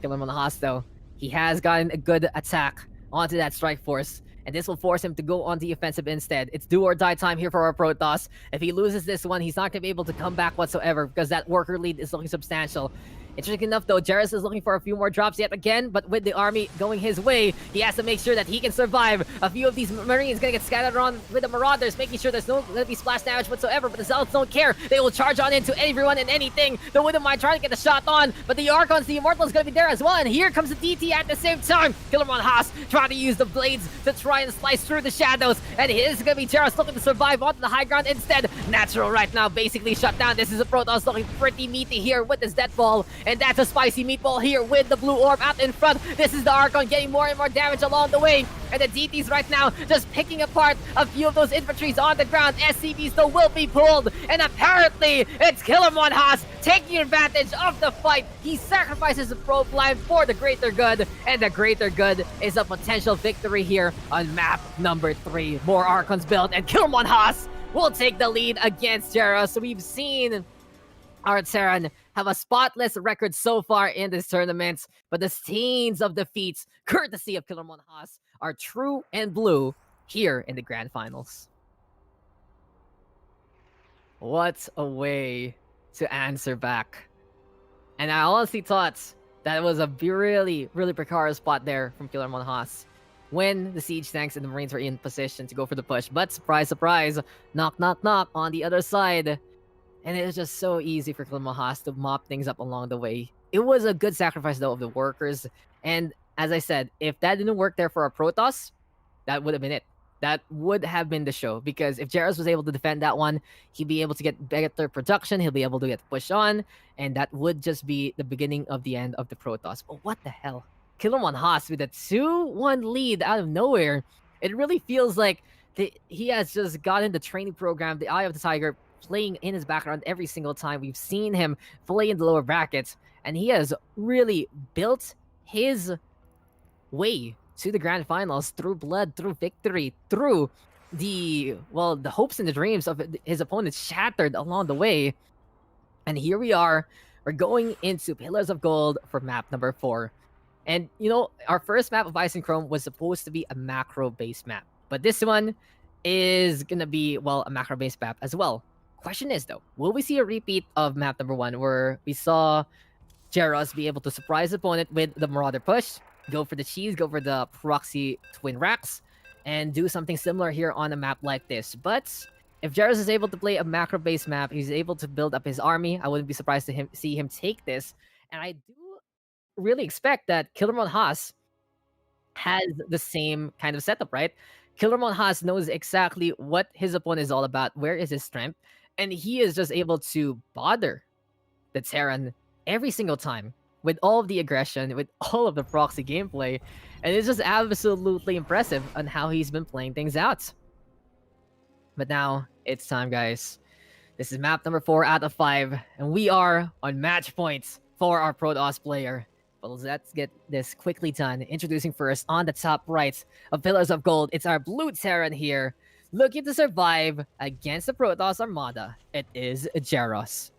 Kilmon Haas, though, he has gotten a good attack onto that strike force, and this will force him to go on the offensive instead. It's do or die time here for our Protoss. If he loses this one, he's not going to be able to come back whatsoever because that worker lead is looking substantial. Interesting enough, though, Jairus is looking for a few more drops yet again, but with the army going his way, he has to make sure that he can survive. A few of these Marines gonna get scattered around with the Marauders, making sure there's no gonna be splash damage whatsoever, but the Zealots don't care. They will charge on into everyone and anything. The Widowmine trying to get the shot on, but the Archons, the Immortals, gonna be there as well, and here comes the DT at the same time. Kilmon Haas trying to use the blades to try and slice through the shadows, and it is gonna be Jairus looking to survive onto the high ground instead. Natural right now, basically shut down. This is a Protoss looking pretty meaty here with this death ball, and that's a spicy meatball here with the blue orb out in front. This is the Archon getting more and more damage along the way. And the DTs right now just picking apart a few of those infantries on the ground. SCVs though will be pulled. And apparently it's Kilmon Haas taking advantage of the fight. He sacrifices the probe line for the greater good. And the greater good is a potential victory here on map number 3. More Archons built and Kilmon Haas will take the lead against Jairus. So we've seen our Terran have a spotless record so far in this tournament, but the stains of defeats, courtesy of Kilmon Haas, are true and blue here in the grand finals. What a way to answer back. And I honestly thought that was a really, really precarious spot there from Kilmon Haas when the siege tanks and the Marines were in position to go for the push. But surprise, surprise, knock, knock, knock on the other side. And it was just so easy for Kilmon Haas to mop things up along the way. It was a good sacrifice, though, of the workers. And as I said, if that didn't work there for our Protoss, that would have been it. That would have been the show. Because if Jairus was able to defend that one, he'd be able to get better production. He'll be able to get pushed on. And that would just be the beginning of the end of the Protoss. But what the hell? Kilmon Haas with a 2-1 lead out of nowhere. It really feels like he has just gotten the training program, the Eye of the Tiger, playing in his background every single time. We've seen him play in the lower brackets, and he has really built his way to the grand finals through blood, through victory, through the hopes and the dreams of his opponents shattered along the way. And here we are. We're going into Pillars of Gold for map number 4. And, you know, our first map of Ice and Chrome was supposed to be a macro-based map. But this one is going to be, a macro-based map as well. Question is, though, will we see a repeat of map number 1 where we saw Jairus be able to surprise the opponent with the Marauder push, go for the cheese, go for the proxy twin racks, and do something similar here on a map like this? But if Jairus is able to play a macro-based map, he's able to build up his army. I wouldn't be surprised to see him take this. And I do really expect that Kilmon Haas has the same kind of setup, right? Kilmon Haas knows exactly what his opponent is all about, where is his strength, and he is just able to bother the Terran every single time with all of the aggression, with all of the proxy gameplay. And it's just absolutely impressive on how he's been playing things out. But now it's time, guys. This is map number 4 out of 5, and we are on match points for our Protoss player. But let's get this quickly done. Introducing first on the top right of Pillars of Gold, it's our Blue Terran here, looking to survive against the Protoss Armada. It is Jaros.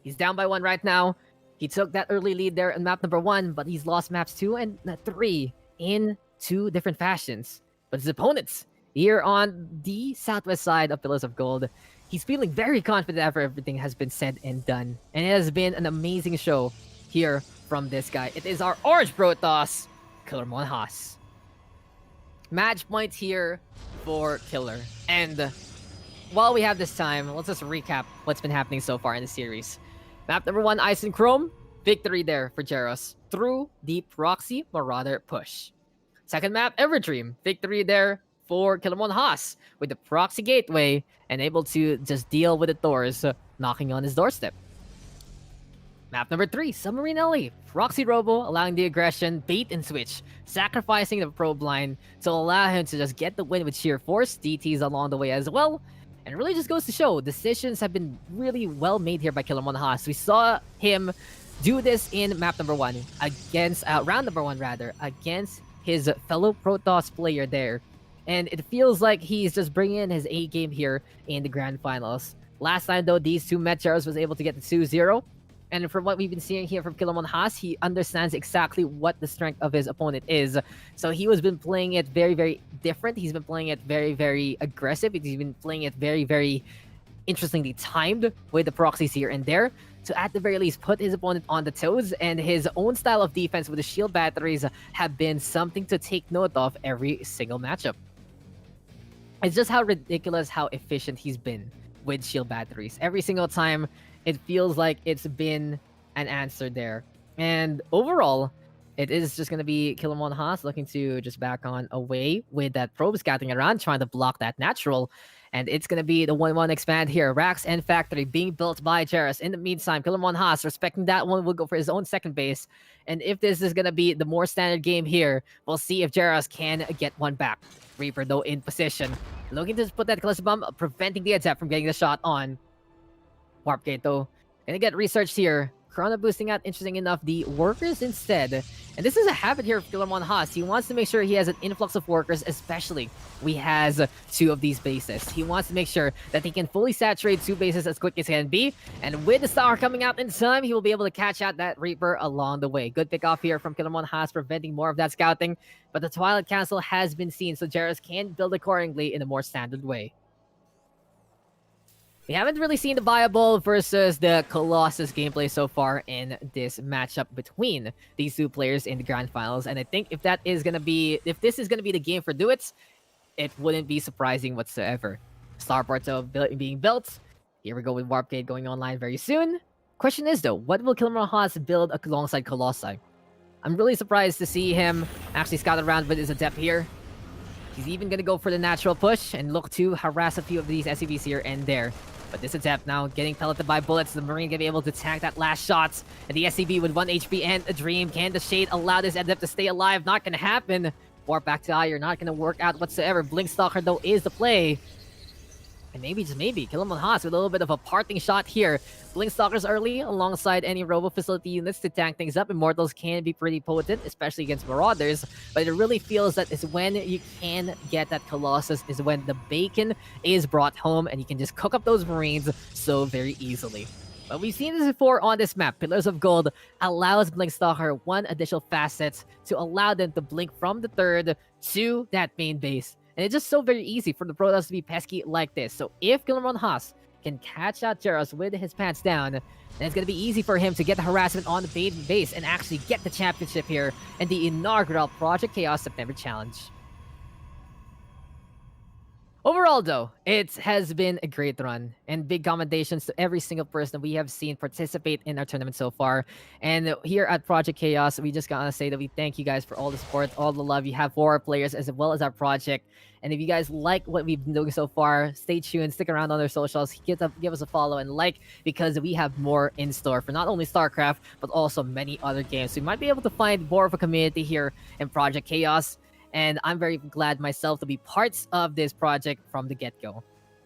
He's down by 1 right now. He took that early lead there in map number 1, but he's lost maps 2 and 3 in 2 different fashions. But his opponents here on the southwest side of Pillars of Gold, he's feeling very confident after everything has been said and done. And it has been an amazing show here from this guy. It is our Orange Protoss, Killer Monhas. Match point here for Killer. And while we have this time, let's just recap what's been happening so far in the series. Map number 1, Ice and Chrome. Victory there for Jaros through the Proxy Marauder push. Second map, Everdream. Victory there for Killer Monhas with the Proxy Gateway and able to just deal with the Thors knocking on his doorstep. Map number 3, Submarine Alley. Proxy Robo allowing the aggression, bait and switch, sacrificing the probe line to allow him to just get the win with sheer force. DTs along the way as well. And it really just goes to show, decisions have been really well made here by Killer Monhas. We saw him do this in map number 1 against, round number 1 rather, against his fellow Protoss player there. And it feels like he's just bringing in his A game here in the grand finals. Last time though, these two met, Jaros was able to get the 2-0. And from what we've been seeing here from Killer Monhas, he understands exactly what the strength of his opponent is. So he has been playing it very, very different. He's been playing it very, very aggressive. He's been playing it very, very interestingly timed with the proxies here and there. To at the very least put his opponent on the toes, and his own style of defense with the shield batteries have been something to take note of every single matchup. It's just how ridiculous how efficient he's been with shield batteries. Every single time, it feels like it's been an answer there. And overall, it is just going to be Killer Monhas looking to just back on away with that probe scouting around, trying to block that natural. And it's going to be the 1-1 expand here. Rax and Factory being built by Jaros. In the meantime, Killer Monhas, respecting that one, will go for his own second base. And if this is going to be the more standard game here, we'll see if Jaros can get one back. Reaper, though, in position. Looking to put that cluster bomb, preventing the Adept from getting the shot on. Warp Gate, though, gonna get researched here. Chrono boosting out, interesting enough, the workers instead. And this is a habit here of Killer Monhas. He wants to make sure he has an influx of workers, especially he has 2 of these bases. He wants to make sure that he can fully saturate 2 bases as quick as can be. And with the star coming out in time, he will be able to catch out that Reaper along the way. Good pick off here from Killer Monhas, preventing more of that scouting. But the Twilight Castle has been seen, so Jaros can build accordingly in a more standard way. We haven't really seen the Viable versus the Colossus gameplay so far in this matchup between these 2 players in the grand finals, and I think if this is gonna be the game for Duets, it wouldn't be surprising whatsoever. Starports being built. Here we go with Warp Gate going online very soon. Question is though, what will Killer Monhas build alongside Colossi? I'm really surprised to see him actually scout around with his Adept here. He's even gonna go for the natural push and look to harass a few of these SCVs here and there. But this Adept now getting pelleted by bullets. The Marine gonna be able to tank that last shot. And the SCV with 1 HP and a Dream. Can the Shade allow this Adept to stay alive? Not gonna happen. Warp back to Iron, not gonna work out whatsoever. Blinkstalker though is the play. And maybe, just maybe, Killer Monhas with a little bit of a parting shot here. Blinkstalkers early alongside any Robo Facility units to tank things up. Immortals can be pretty potent, especially against Marauders. But it really feels that is when you can get that Colossus, is when the bacon is brought home and you can just cook up those Marines so very easily. But we've seen this before on this map. Pillars of Gold allows Blinkstalker 1 additional facet to allow them to blink from the 3rd to that main base. And it's just so very easy for the Protoss to be pesky like this. So if Killer Monhas can catch out Jaros with his pants down, then it's going to be easy for him to get the harassment on the base and actually get the championship here in the inaugural Project Chaos September Challenge. Overall, though, it has been a great run, and big commendations to every single person we have seen participate in our tournament so far. And here at Project Chaos, we just gotta say that we thank you guys for all the support, all the love you have for our players, as well as our project. And if you guys like what we've been doing so far, stay tuned, stick around on our socials, give us a follow and like, because we have more in store for not only StarCraft, but also many other games. So you might be able to find more of a community here in Project Chaos. And I'm very glad myself to be parts of this project from the get-go.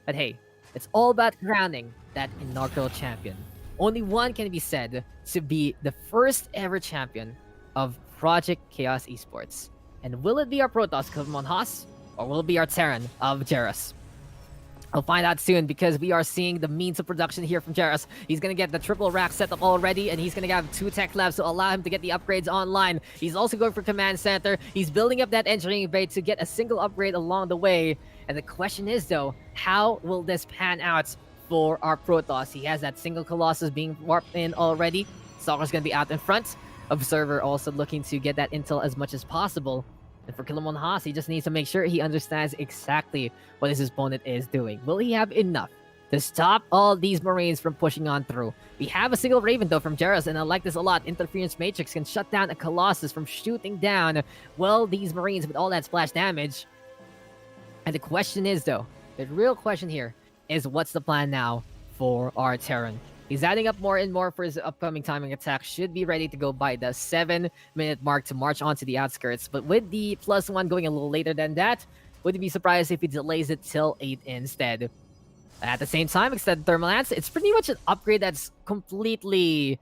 But hey, it's all about crowning that inaugural champion. Only one can be said to be the first ever champion of Project Chaos Esports. And will it be our Protoss Kilmon Haas, or will it be our Terran of Jairus? I'll find out soon because we are seeing the means of production here from Jairus. He's going to get the triple rack set up already, and he's going to have 2 tech labs to allow him to get the upgrades online. He's also going for command center. He's building up that engineering bay to get a single upgrade along the way. And the question is, though, how will this pan out for our Protoss? He has that single Colossus being warped in already. Stalker's going to be out in front. Observer also looking to get that intel as much as possible. And for Killamon Haas, he just needs to make sure he understands exactly what his opponent is doing. Will he have enough to stop all these Marines from pushing on through? We have a single Raven, though, from Jairus, and I like this a lot. Interference Matrix can shut down a Colossus from shooting down, well, these Marines with all that splash damage. And the question is, though, the real question here is what's the plan now for our Terran? He's adding up more and more for his upcoming timing attack. Should be ready to go by the 7-minute mark to march onto the outskirts. But with the +1 going a little later than that, wouldn't be surprised if he delays it till 8 instead. At the same time, extended thermal lance, it's pretty much an upgrade that's completely...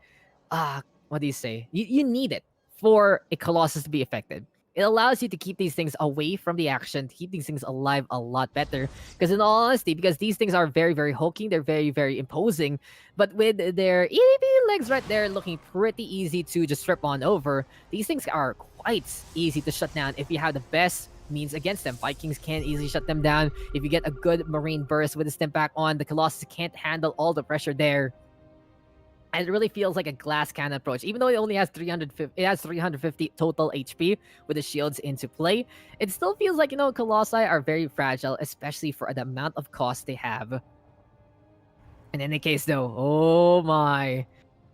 what do you say? You need it for a Colossus to be effective. It allows you to keep these things away from the action, to keep these things alive a lot better. Because in all honesty, because these things are very, very hulking, they're very, very imposing. But with their itty legs right there looking pretty easy to just strip on over, these things are quite easy to shut down if you have the best means against them. Vikings can easily shut them down. If you get a good Marine burst with the stim pack on, the Colossus can't handle all the pressure there. And it really feels like a glass cannon approach. Even though it only has 350 total HP with the shields into play, it still feels like, Colossi are very fragile, especially for the amount of cost they have. In any case, though, oh my.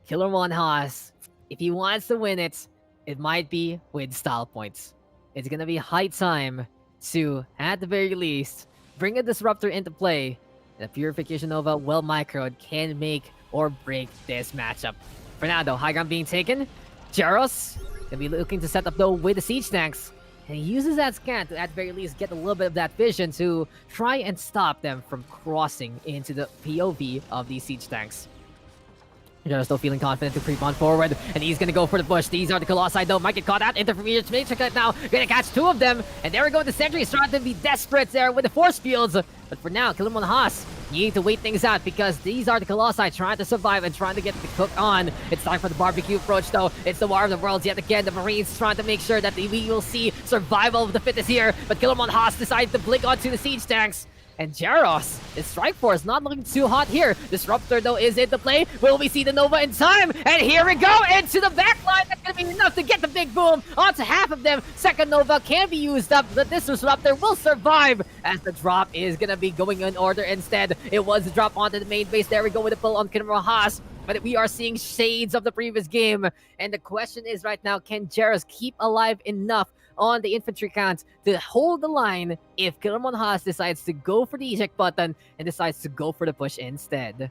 Killermon Haas, if he wants to win it, it might be with style points. It's going to be high time to, at the very least, bring a Disruptor into play. The Purification Nova, well microed, can make or break this matchup. For now, though, high ground being taken. Jaros gonna be looking to set up, though, with the siege tanks. And he uses that scan to, at very least, get a little bit of that vision to try and stop them from crossing into the POV of these siege tanks. Jaros still feeling confident to creep on forward, and he's gonna go for the push. These are the Colossi, though. Might get caught out. Interference Matrix right now. Gonna catch 2 of them. And there we go. The Sentry is trying to be desperate there with the force fields. But for now, Killamon Haas, you need to wait things out because these are the Colossi trying to survive and trying to get the cook on. It's time for the barbecue approach, though. It's the War of the Worlds yet again. The Marines trying to make sure that we will see survival of the fittest here. But Killamon Haas decides to blink onto the siege tanks. And Jaros, his strike force not looking too hot here. Disruptor, though, is into play. Will we see the Nova in time? And here we go into the backline. That's going to be enough to get the big boom onto half of them. Second Nova can be used up, but this Disruptor will survive as the drop is going to be going in order instead. It was a drop onto the main base. There we go with the pull on Killamon Haas. But we are seeing shades of the previous game. And the question is right now, can Jaros keep alive enough on the infantry count to hold the line if Killamon Haas decides to go for the eject button and decides to go for the push instead?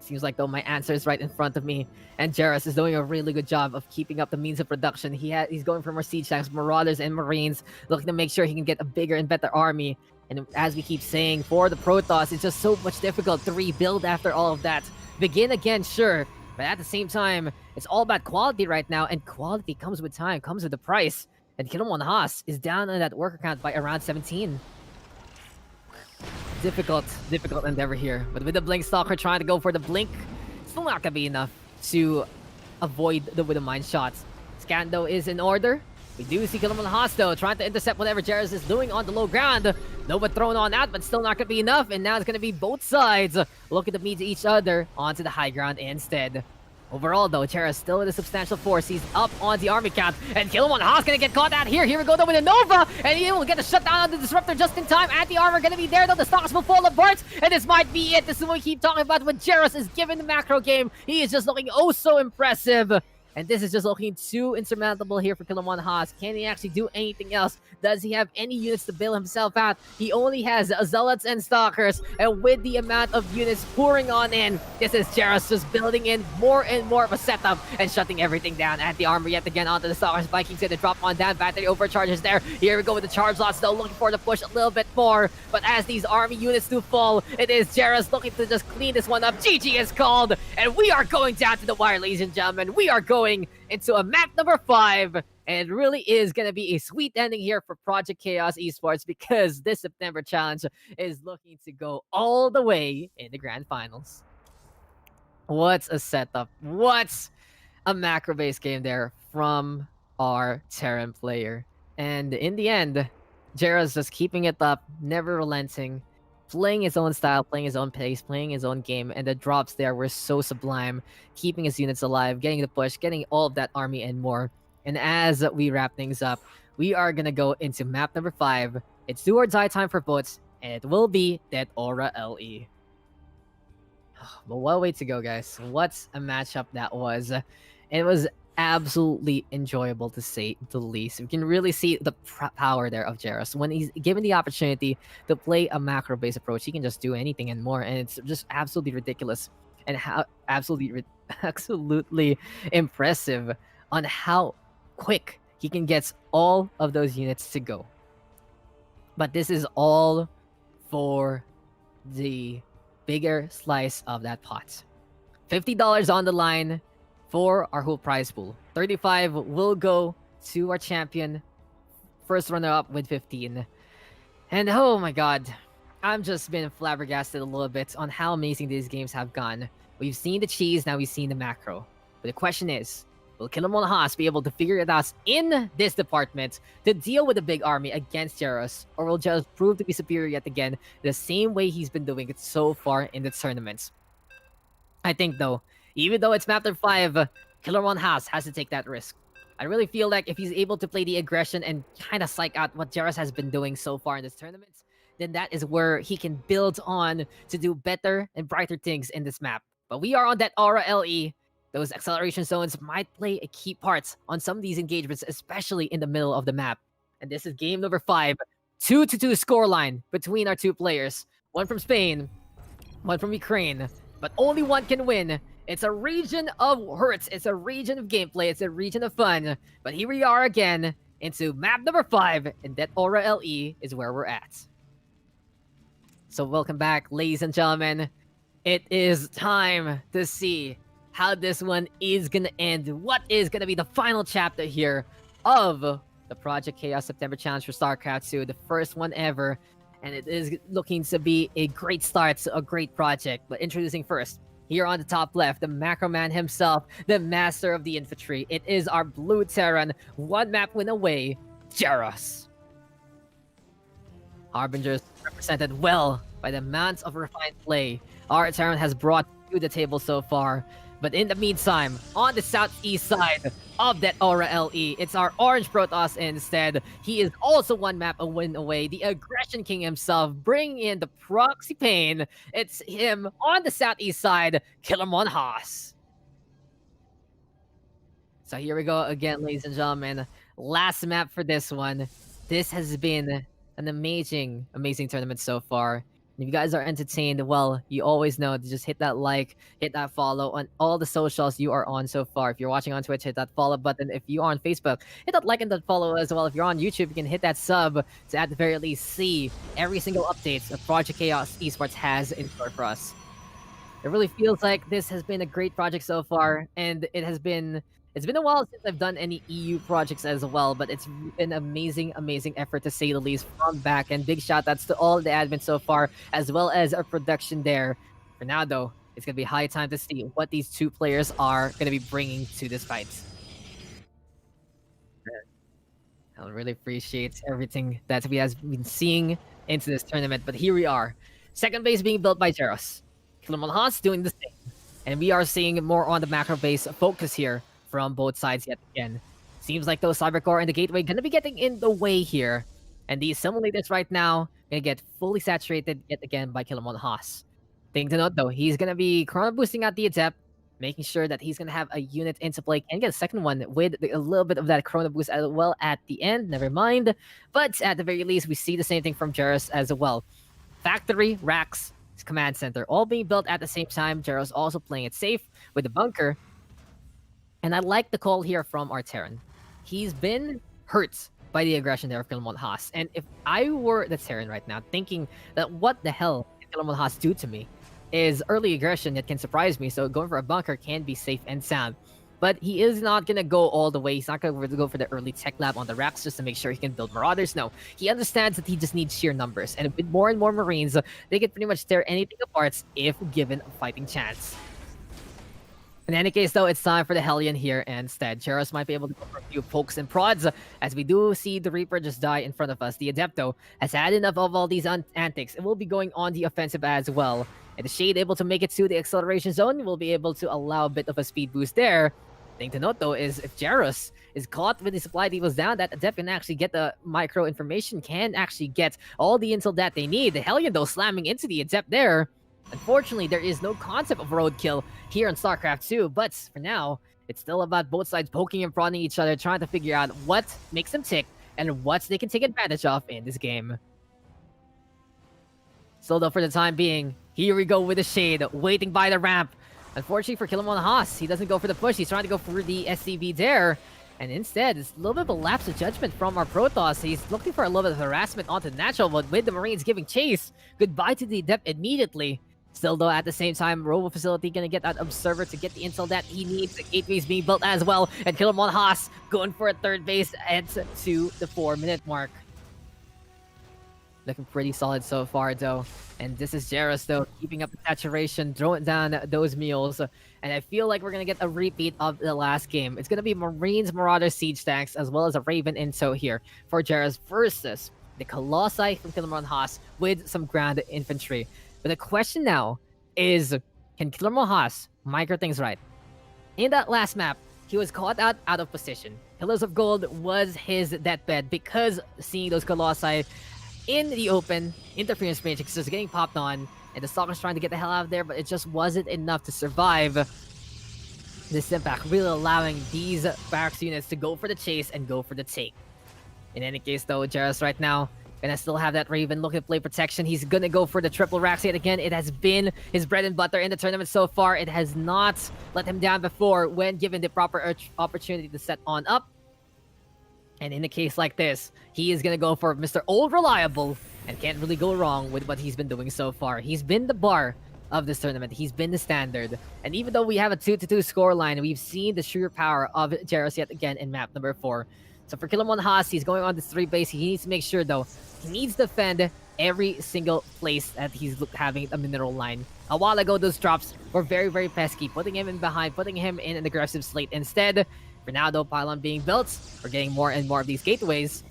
Seems like, though, my answer is right in front of me, and Jaros is doing a really good job of keeping up the means of production. He's going for more siege tanks, Marauders, and Marines, looking to make sure he can get a bigger and better army. And as we keep saying, for the Protoss, it's just so much difficult to rebuild after all of that. Begin again, sure, but at the same time, it's all about quality right now, and quality comes with time, comes with the price. And Killamon Haas is down on that worker count by around 17. Difficult endeavor here. But with the Blink Stalker trying to go for the Blink, still not gonna be enough to avoid the mine shots. Scan, though, is in order. We do see Killamon Haas, though, trying to intercept whatever Jaros is doing on the low ground. Nova thrown on that, but still not gonna be enough. And now it's gonna be both sides looking to meet each other onto the high ground instead. Overall, though, Jaros still with a substantial force. He's up on the army count. And Killamon Haas gonna get caught out here. Here we go, though, with a Nova. And he will get a shutdown on the Disruptor just in time. Anti-armor gonna be there, though. The stocks will fall apart. And this might be it. This is what we keep talking about when Jaros is given the macro game. He is just looking oh so impressive. And this is just looking too insurmountable here for Kilamon Haas. Can he actually do anything else? Does he have any units to bail himself out? He only has Zealots and Stalkers. And with the amount of units pouring on in, this is Jaros just building in more and more of a setup and shutting everything down at the armor yet again onto the Stalkers. Vikings gonna drop on down. Battery overcharges there. Here we go with the charge lots though, looking for the push a little bit more. But as these army units do fall, it is Jaros looking to just clean this one up. GG is called, and we are going down to the wire, ladies and gentlemen. We are going into a map number 5, and it really is going to be a sweet ending here for Project Chaos Esports, because this September challenge is looking to go all the way in the grand finals. What's a setup? What's a macro-based game there from our Terran player? And in the end, Jera's just keeping it up, never relenting, playing his own style, playing his own pace, playing his own game, and the drops there were so sublime, keeping his units alive, getting the push, getting all of that army and more. And as we wrap things up, we are gonna go into map number 5. It's do or die time for both, and it will be Dead Aura LE. But what a way to go, guys. What a matchup that was. It was absolutely enjoyable, to say the least. You can really see the power there of Jaros. When he's given the opportunity to play a macro-based approach, he can just do anything and more, and it's just absolutely ridiculous, and how absolutely impressive on how quick he can get all of those units to go. But this is all for the bigger slice of that pot. $50 on the line for our whole prize pool. 35 will go to our champion, first runner-up with 15. And oh my god, I'm just been flabbergasted a little bit on how amazing these games have gone. We've seen the cheese, now we've seen the macro. But the question is, will Kilamon Haas be able to figure it out in this department to deal with a big army against Jaros, or will just prove to be superior yet again the same way he's been doing it so far in the tournaments? I think though, even though it's map number 5, Kilamon Haas has to take that risk. I really feel like if he's able to play the aggression and kind of psych out what Jaros has been doing so far in this tournament, then that is where he can build on to do better and brighter things in this map. But we are on that Aura LE. Those acceleration zones might play a key part on some of these engagements, especially in the middle of the map. And this is game number 5. 2-2 scoreline between our two players. One from Spain, one from Ukraine. But only one can win. It's a region of hurts. It's a region of gameplay. It's a region of fun. But here we are again into map number 5. And that Aura LE is where we're at. So welcome back, ladies and gentlemen. It is time to see how this one is gonna end. What is gonna be the final chapter here of the Project Chaos September Challenge for StarCraft 2, the first one ever. And it is looking to be a great start to a great project. But introducing first, here on the top left, the Macro Man himself, the master of the infantry. It is our blue Terran, one map win away, Jaros. Harbingers represented well by the amount of refined play our Terran has brought to the table so far. But in the meantime, on the southeast side of that Aura LE, it's our Orange Protoss instead. He is also one map a win away. The Aggression King himself, bringing in the proxy pain. It's him on the southeast side, Kilamon Haas. So here we go again, ladies and gentlemen. Last map for this one. This has been an amazing tournament so far. If you guys are entertained, well, you always know to just hit that like, hit that follow on all the socials you are on so far. If you're watching on Twitch, hit that follow button. If you are on Facebook, hit that like and that follow as well. If you're on YouTube, you can hit that sub to at the very least see every single update that Project Chaos Esports has in store for us. It really feels like this has been a great project so far, and it's been a while since I've done any EU projects as well, but it's been amazing effort to say the least from back. And big shout outs to all the admins so far, as well as our production there. For now, though, it's going to be high time to see what these two players are going to be bringing to this fight. I really appreciate everything that we have been seeing into this tournament, but here we are. Second base being built by Jaros. Kilamon Haas doing the same. And we are seeing more on the macro base focus here from both sides yet again. Seems like those Cybercore and the Gateway gonna be getting in the way here. And these simulators right now gonna get fully saturated yet again by Kilamon Haas. Thing to note though, he's gonna be chrono boosting at the Adept, making sure that he's gonna have a unit into play and get a second one with a little bit of that Chrono boost as well at the end. Never mind. But at the very least, we see the same thing from Jairus as well. Factory, racks, command center, all being built at the same time. Jairus also playing it safe with the bunker. And I like the call here from our Terran. He's been hurt by the aggression there of Philemon Haas. And if I were the Terran right now, thinking that what the hell did Philemon Haas do to me, is early aggression that can surprise me, so going for a bunker can be safe and sound. But he is not going to go all the way. He's not going to go for the early tech lab on the racks just to make sure he can build Marauders. No, he understands that he just needs sheer numbers. And with more and more Marines, they can pretty much tear anything apart if given a fighting chance. In any case, though, it's time for the Hellion here instead. Jairus might be able to go for a few pokes and prods, as we do see the Reaper just die in front of us. The Adepto has had enough of all these antics. It will be going on the offensive as well. And the Shade able to make it to the acceleration zone will be able to allow a bit of a speed boost there. Thing to note, though, is if Jairus is caught with the supply depots down, that Adept can actually get the micro information, can actually get all the intel that they need. The Hellion, though, slamming into the Adept there. Unfortunately, there is no concept of roadkill here in StarCraft 2, but for now, it's still about both sides poking and prodding each other, trying to figure out what makes them tick and what they can take advantage of in this game. So though, for the time being, here we go with the Shade, waiting by the ramp. Unfortunately for Kilimon Haas, he doesn't go for the push, he's trying to go for the SCV there. And instead, it's a little bit of a lapse of judgment from our Protoss. He's looking for a little bit of harassment onto Natural, but with the Marines giving chase, goodbye to the Adept immediately. Still, though, at the same time, Robo Facility gonna get that Observer to get the intel that he needs. The gateways being built as well, and Kilimon Haas going for a third base at to the 4-minute mark. Looking pretty solid so far, though. And this is Jairus, though, keeping up the saturation, throwing down those mules. And I feel like we're going to get a repeat of the last game. It's going to be Marines, Marauder, Siege Tanks, as well as a Raven Inso here for Jairus versus the Colossi from Kilimon Haas with some ground infantry. But the question now is, can Kilimon Haas micro things right? In that last map, he was caught out of position. Pillars of Gold was his deathbed because seeing those Colossi in the open, interference matrix just getting popped on, and the Stalker's trying to get the hell out of there, but it just wasn't enough to survive this impact, really allowing these barracks units to go for the chase and go for the take. In any case, though, Jairus right now gonna still have that Raven looking to play protection. He's gonna go for the triple racks yet again. It has been his bread and butter in the tournament so far. It has not let him down before when given the proper opportunity to set on up. And in a case like this, he is going to go for Mr. Old Reliable and can't really go wrong with what he's been doing so far. He's been the bar of this tournament. He's been the standard. And even though we have a 2-2 scoreline, we've seen the sheer power of Jairus yet again in map number 4. So for Kilimon Haas, he's going on this 3 base. He needs to make sure, though, he needs to defend every single place that he's having a mineral line. A while ago, those drops were very, very pesky, putting him in behind, putting him in an aggressive slate instead. For now, though, pylon being built, we're getting more and more of these gateways.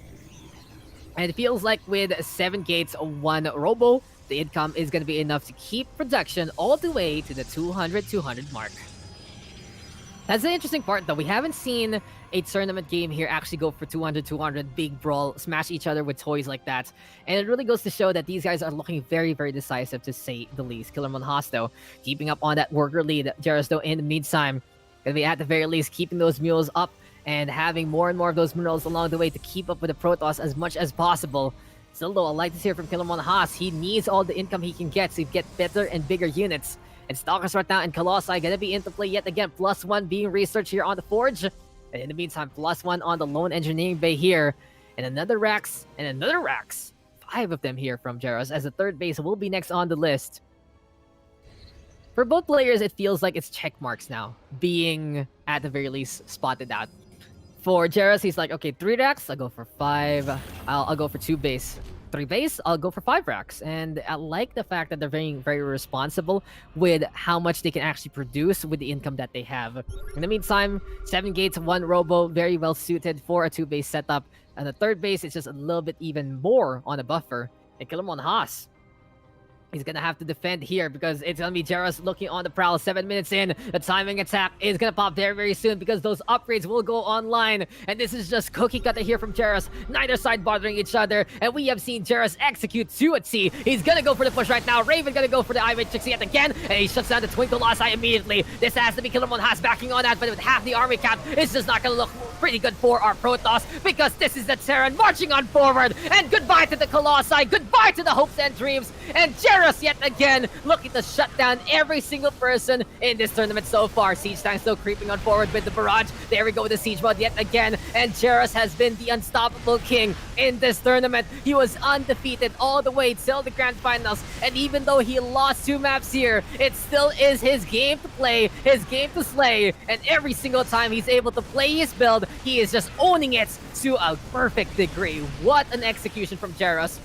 And it feels like with 7 gates, 1 robo, the income is going to be enough to keep production all the way to the 200 mark. That's the interesting part, though. We haven't seen a tournament game here actually go for 200, big brawl, smash each other with toys like that. And it really goes to show that these guys are looking very, very decisive, to say the least. Kilimon Haas, though, keeping up on that worker lead. Jairus, though, in the meantime, gonna be at the very least keeping those mules up and having more and more of those minerals along the way to keep up with the Protoss as much as possible. Still, though, I like to hear from Kilimon Haas. He needs all the income he can get to get better and bigger units. And Stalkers right now and Colossi gonna be into play yet again. +1 being researched here on the Forge. And in the meantime, +1 on the Lone Engineering Bay here. And another Rax, and another Rax. 5 of them here from Jairus, as the 3rd base will be next on the list. For both players, it feels like it's check marks now, being at the very least spotted out. For Jairus, he's like, okay, 3 racks, I'll go for 5. I'll go for 2 base. 3 base, I'll go for 5 racks. And I like the fact that they're very, very responsible with how much they can actually produce with the income that they have. In the meantime, 7 gates, 1 robo, very well suited for a 2 base setup. And the 3rd base is just a little bit even more on a buffer. And Kilimon Haas He's gonna have to defend here because it's gonna be Jaros looking on the prowl. 7 minutes in, the timing attack is gonna pop very, very soon because those upgrades will go online. And this is just cookie cutter here from Jaros. Neither side bothering each other. And we have seen Jaros execute to a T. He's gonna go for the push right now. Raven gonna go for the Eye Trixie yet again. And he shuts down the Twinkle Lost Eye immediately. This has to be Killer Monhas backing on that, but with half the army cap, it's just not gonna look pretty good for our Protoss because this is the Terran marching on forward. And goodbye to the Colossi. Goodbye to the hopes and dreams. And Jaros yet again looking to shut down every single person in this tournament so far. Siege Tank still creeping on forward with the barrage. There we go with the siege mode yet again. And Jaros has been the unstoppable king in this tournament. He was undefeated all the way till the grand finals. And even though he lost 2 maps here, it still is his game to play, his game to slay. And every single time he's able to play his build, he is just owning it to a perfect degree. What an execution from Jaros.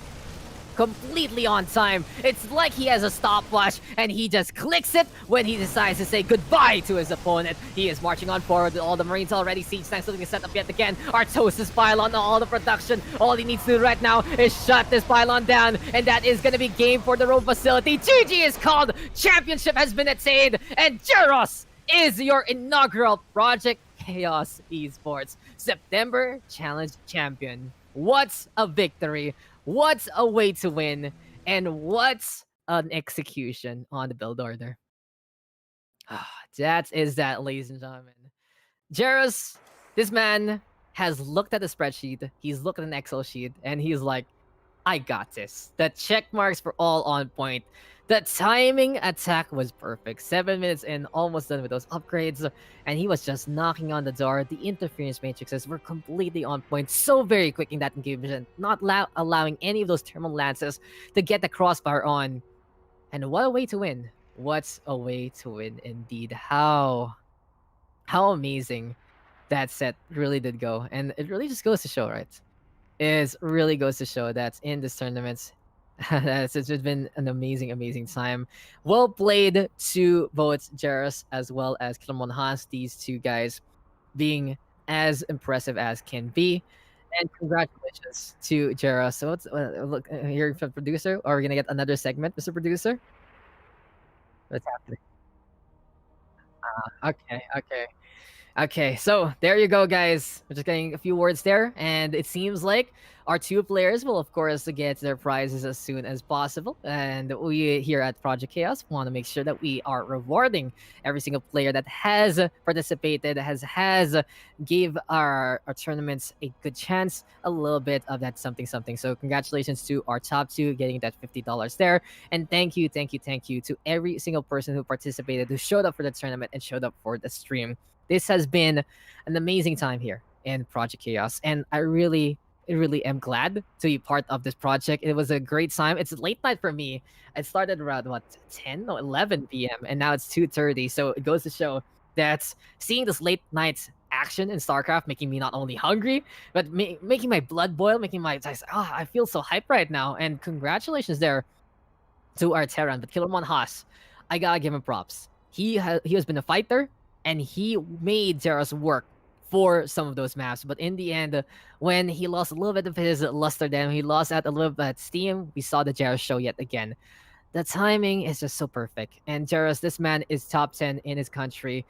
Completely on time. It's like he has a stopwatch and he just clicks it when he decides to say goodbye to his opponent. He is marching on forward with all the Marines already. Siege Tanks looking to set up yet again. Artosis pylon, all the production. All he needs to do right now is shut this pylon down, and that is going to be game for the road facility. GG is called. Championship has been attained, and Jaros is your inaugural Project Chaos Esports September Challenge champion. What a victory. What a way to win, and what an execution on the build order. That is that, ladies and gentlemen. Jaros, this man has looked at the spreadsheet, he's looked at an Excel sheet, and he's like, I got this. The check marks were all on point. The timing attack was perfect. 7 minutes in, almost done with those upgrades, and he was just knocking on the door. The interference matrices were completely on point, so very quick in that engagement, not allowing any of those thermal lances to get the crossfire on. And what a way to win. What a way to win indeed. How amazing that set really did go. And it really just goes to show, right? It really goes to show that in this tournament, it's just been an amazing, amazing time. Well played to both Jaros as well as Kilmon Hans, these two guys being as impressive as can be. And congratulations to Jaros. So let's look here from producer. Are we gonna get another segment, Mr. Producer? What's happening? Okay. Okay, so there you go, guys. We're just getting a few words there, and it seems like our 2 players will, of course, get their prizes as soon as possible. And we here at Project Chaos want to make sure that we are rewarding every single player that has participated, has gave our tournaments a good chance, a little bit of that something something. So congratulations to our top 2 getting that $50 there, and thank you to every single person who participated, who showed up for the tournament and showed up for the stream. This has been an amazing time here in Project Chaos, and I really am glad to be part of this project. It was a great time. It's late night for me. It started around 10 or 11 p.m. and now it's 2:30. So it goes to show that seeing this late night action in StarCraft making me not only hungry, but making my blood boil, making my I feel so hyped right now. And congratulations there to our Terran, but Killermon Haas, I gotta give him props. He has been a fighter, and he made Jaros work for some of those maps. But in the end, when he lost a little bit of his luster, then he lost out a little bit of steam, we saw the Jaros show yet again. The timing is just so perfect. And Jaros, this man is top 10 in his country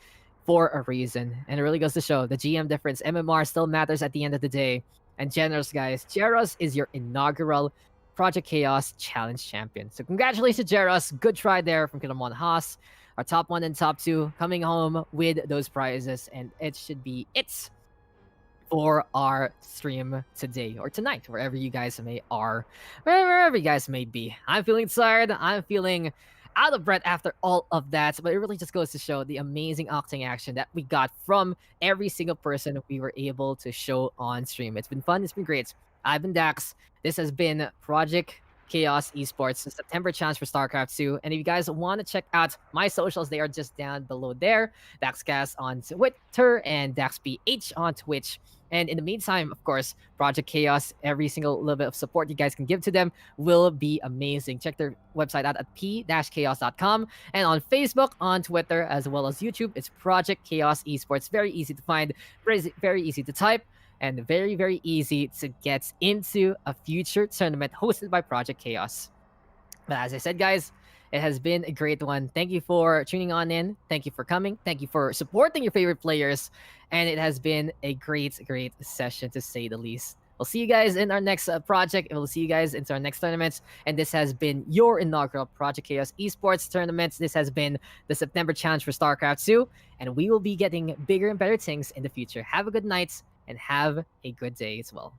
for a reason. And it really goes to show the GM difference. MMR still matters at the end of the day. And Generous, guys, Jaros is your inaugural Project Chaos Challenge champion. So congratulations, Jaros. Good try there from Kilamon Haas. Our top 1 and top 2 coming home with those prizes. And it should be it for our stream today or tonight, wherever you guys wherever you guys may be. I'm feeling tired. I'm feeling out of breath after all of that, but it really just goes to show the amazing octane action that we got from every single person we were able to show on stream. It's been fun. It's been great. I've been Dax. This has been Project Chaos Esports, the September challenge for StarCraft 2. And if you guys want to check out my socials, they are just down below there. DaxCast on Twitter and DaxBH on Twitch. And in the meantime, of course, Project Chaos, every single little bit of support you guys can give to them will be amazing. Check their website out at p-chaos.com. And on Facebook, on Twitter, as well as YouTube, it's Project Chaos Esports. Very easy to find, very easy to type, and very, very easy to get into a future tournament hosted by Project Chaos. But as I said, guys, it has been a great one. Thank you for tuning on in. Thank you for coming. Thank you for supporting your favorite players. And it has been a great, great session to say the least. We'll see you guys in our next project. And we'll see you guys into our next tournaments. And this has been your inaugural Project Chaos Esports tournaments. This has been the September challenge for StarCraft 2. And we will be getting bigger and better things in the future. Have a good night and have a good day as well.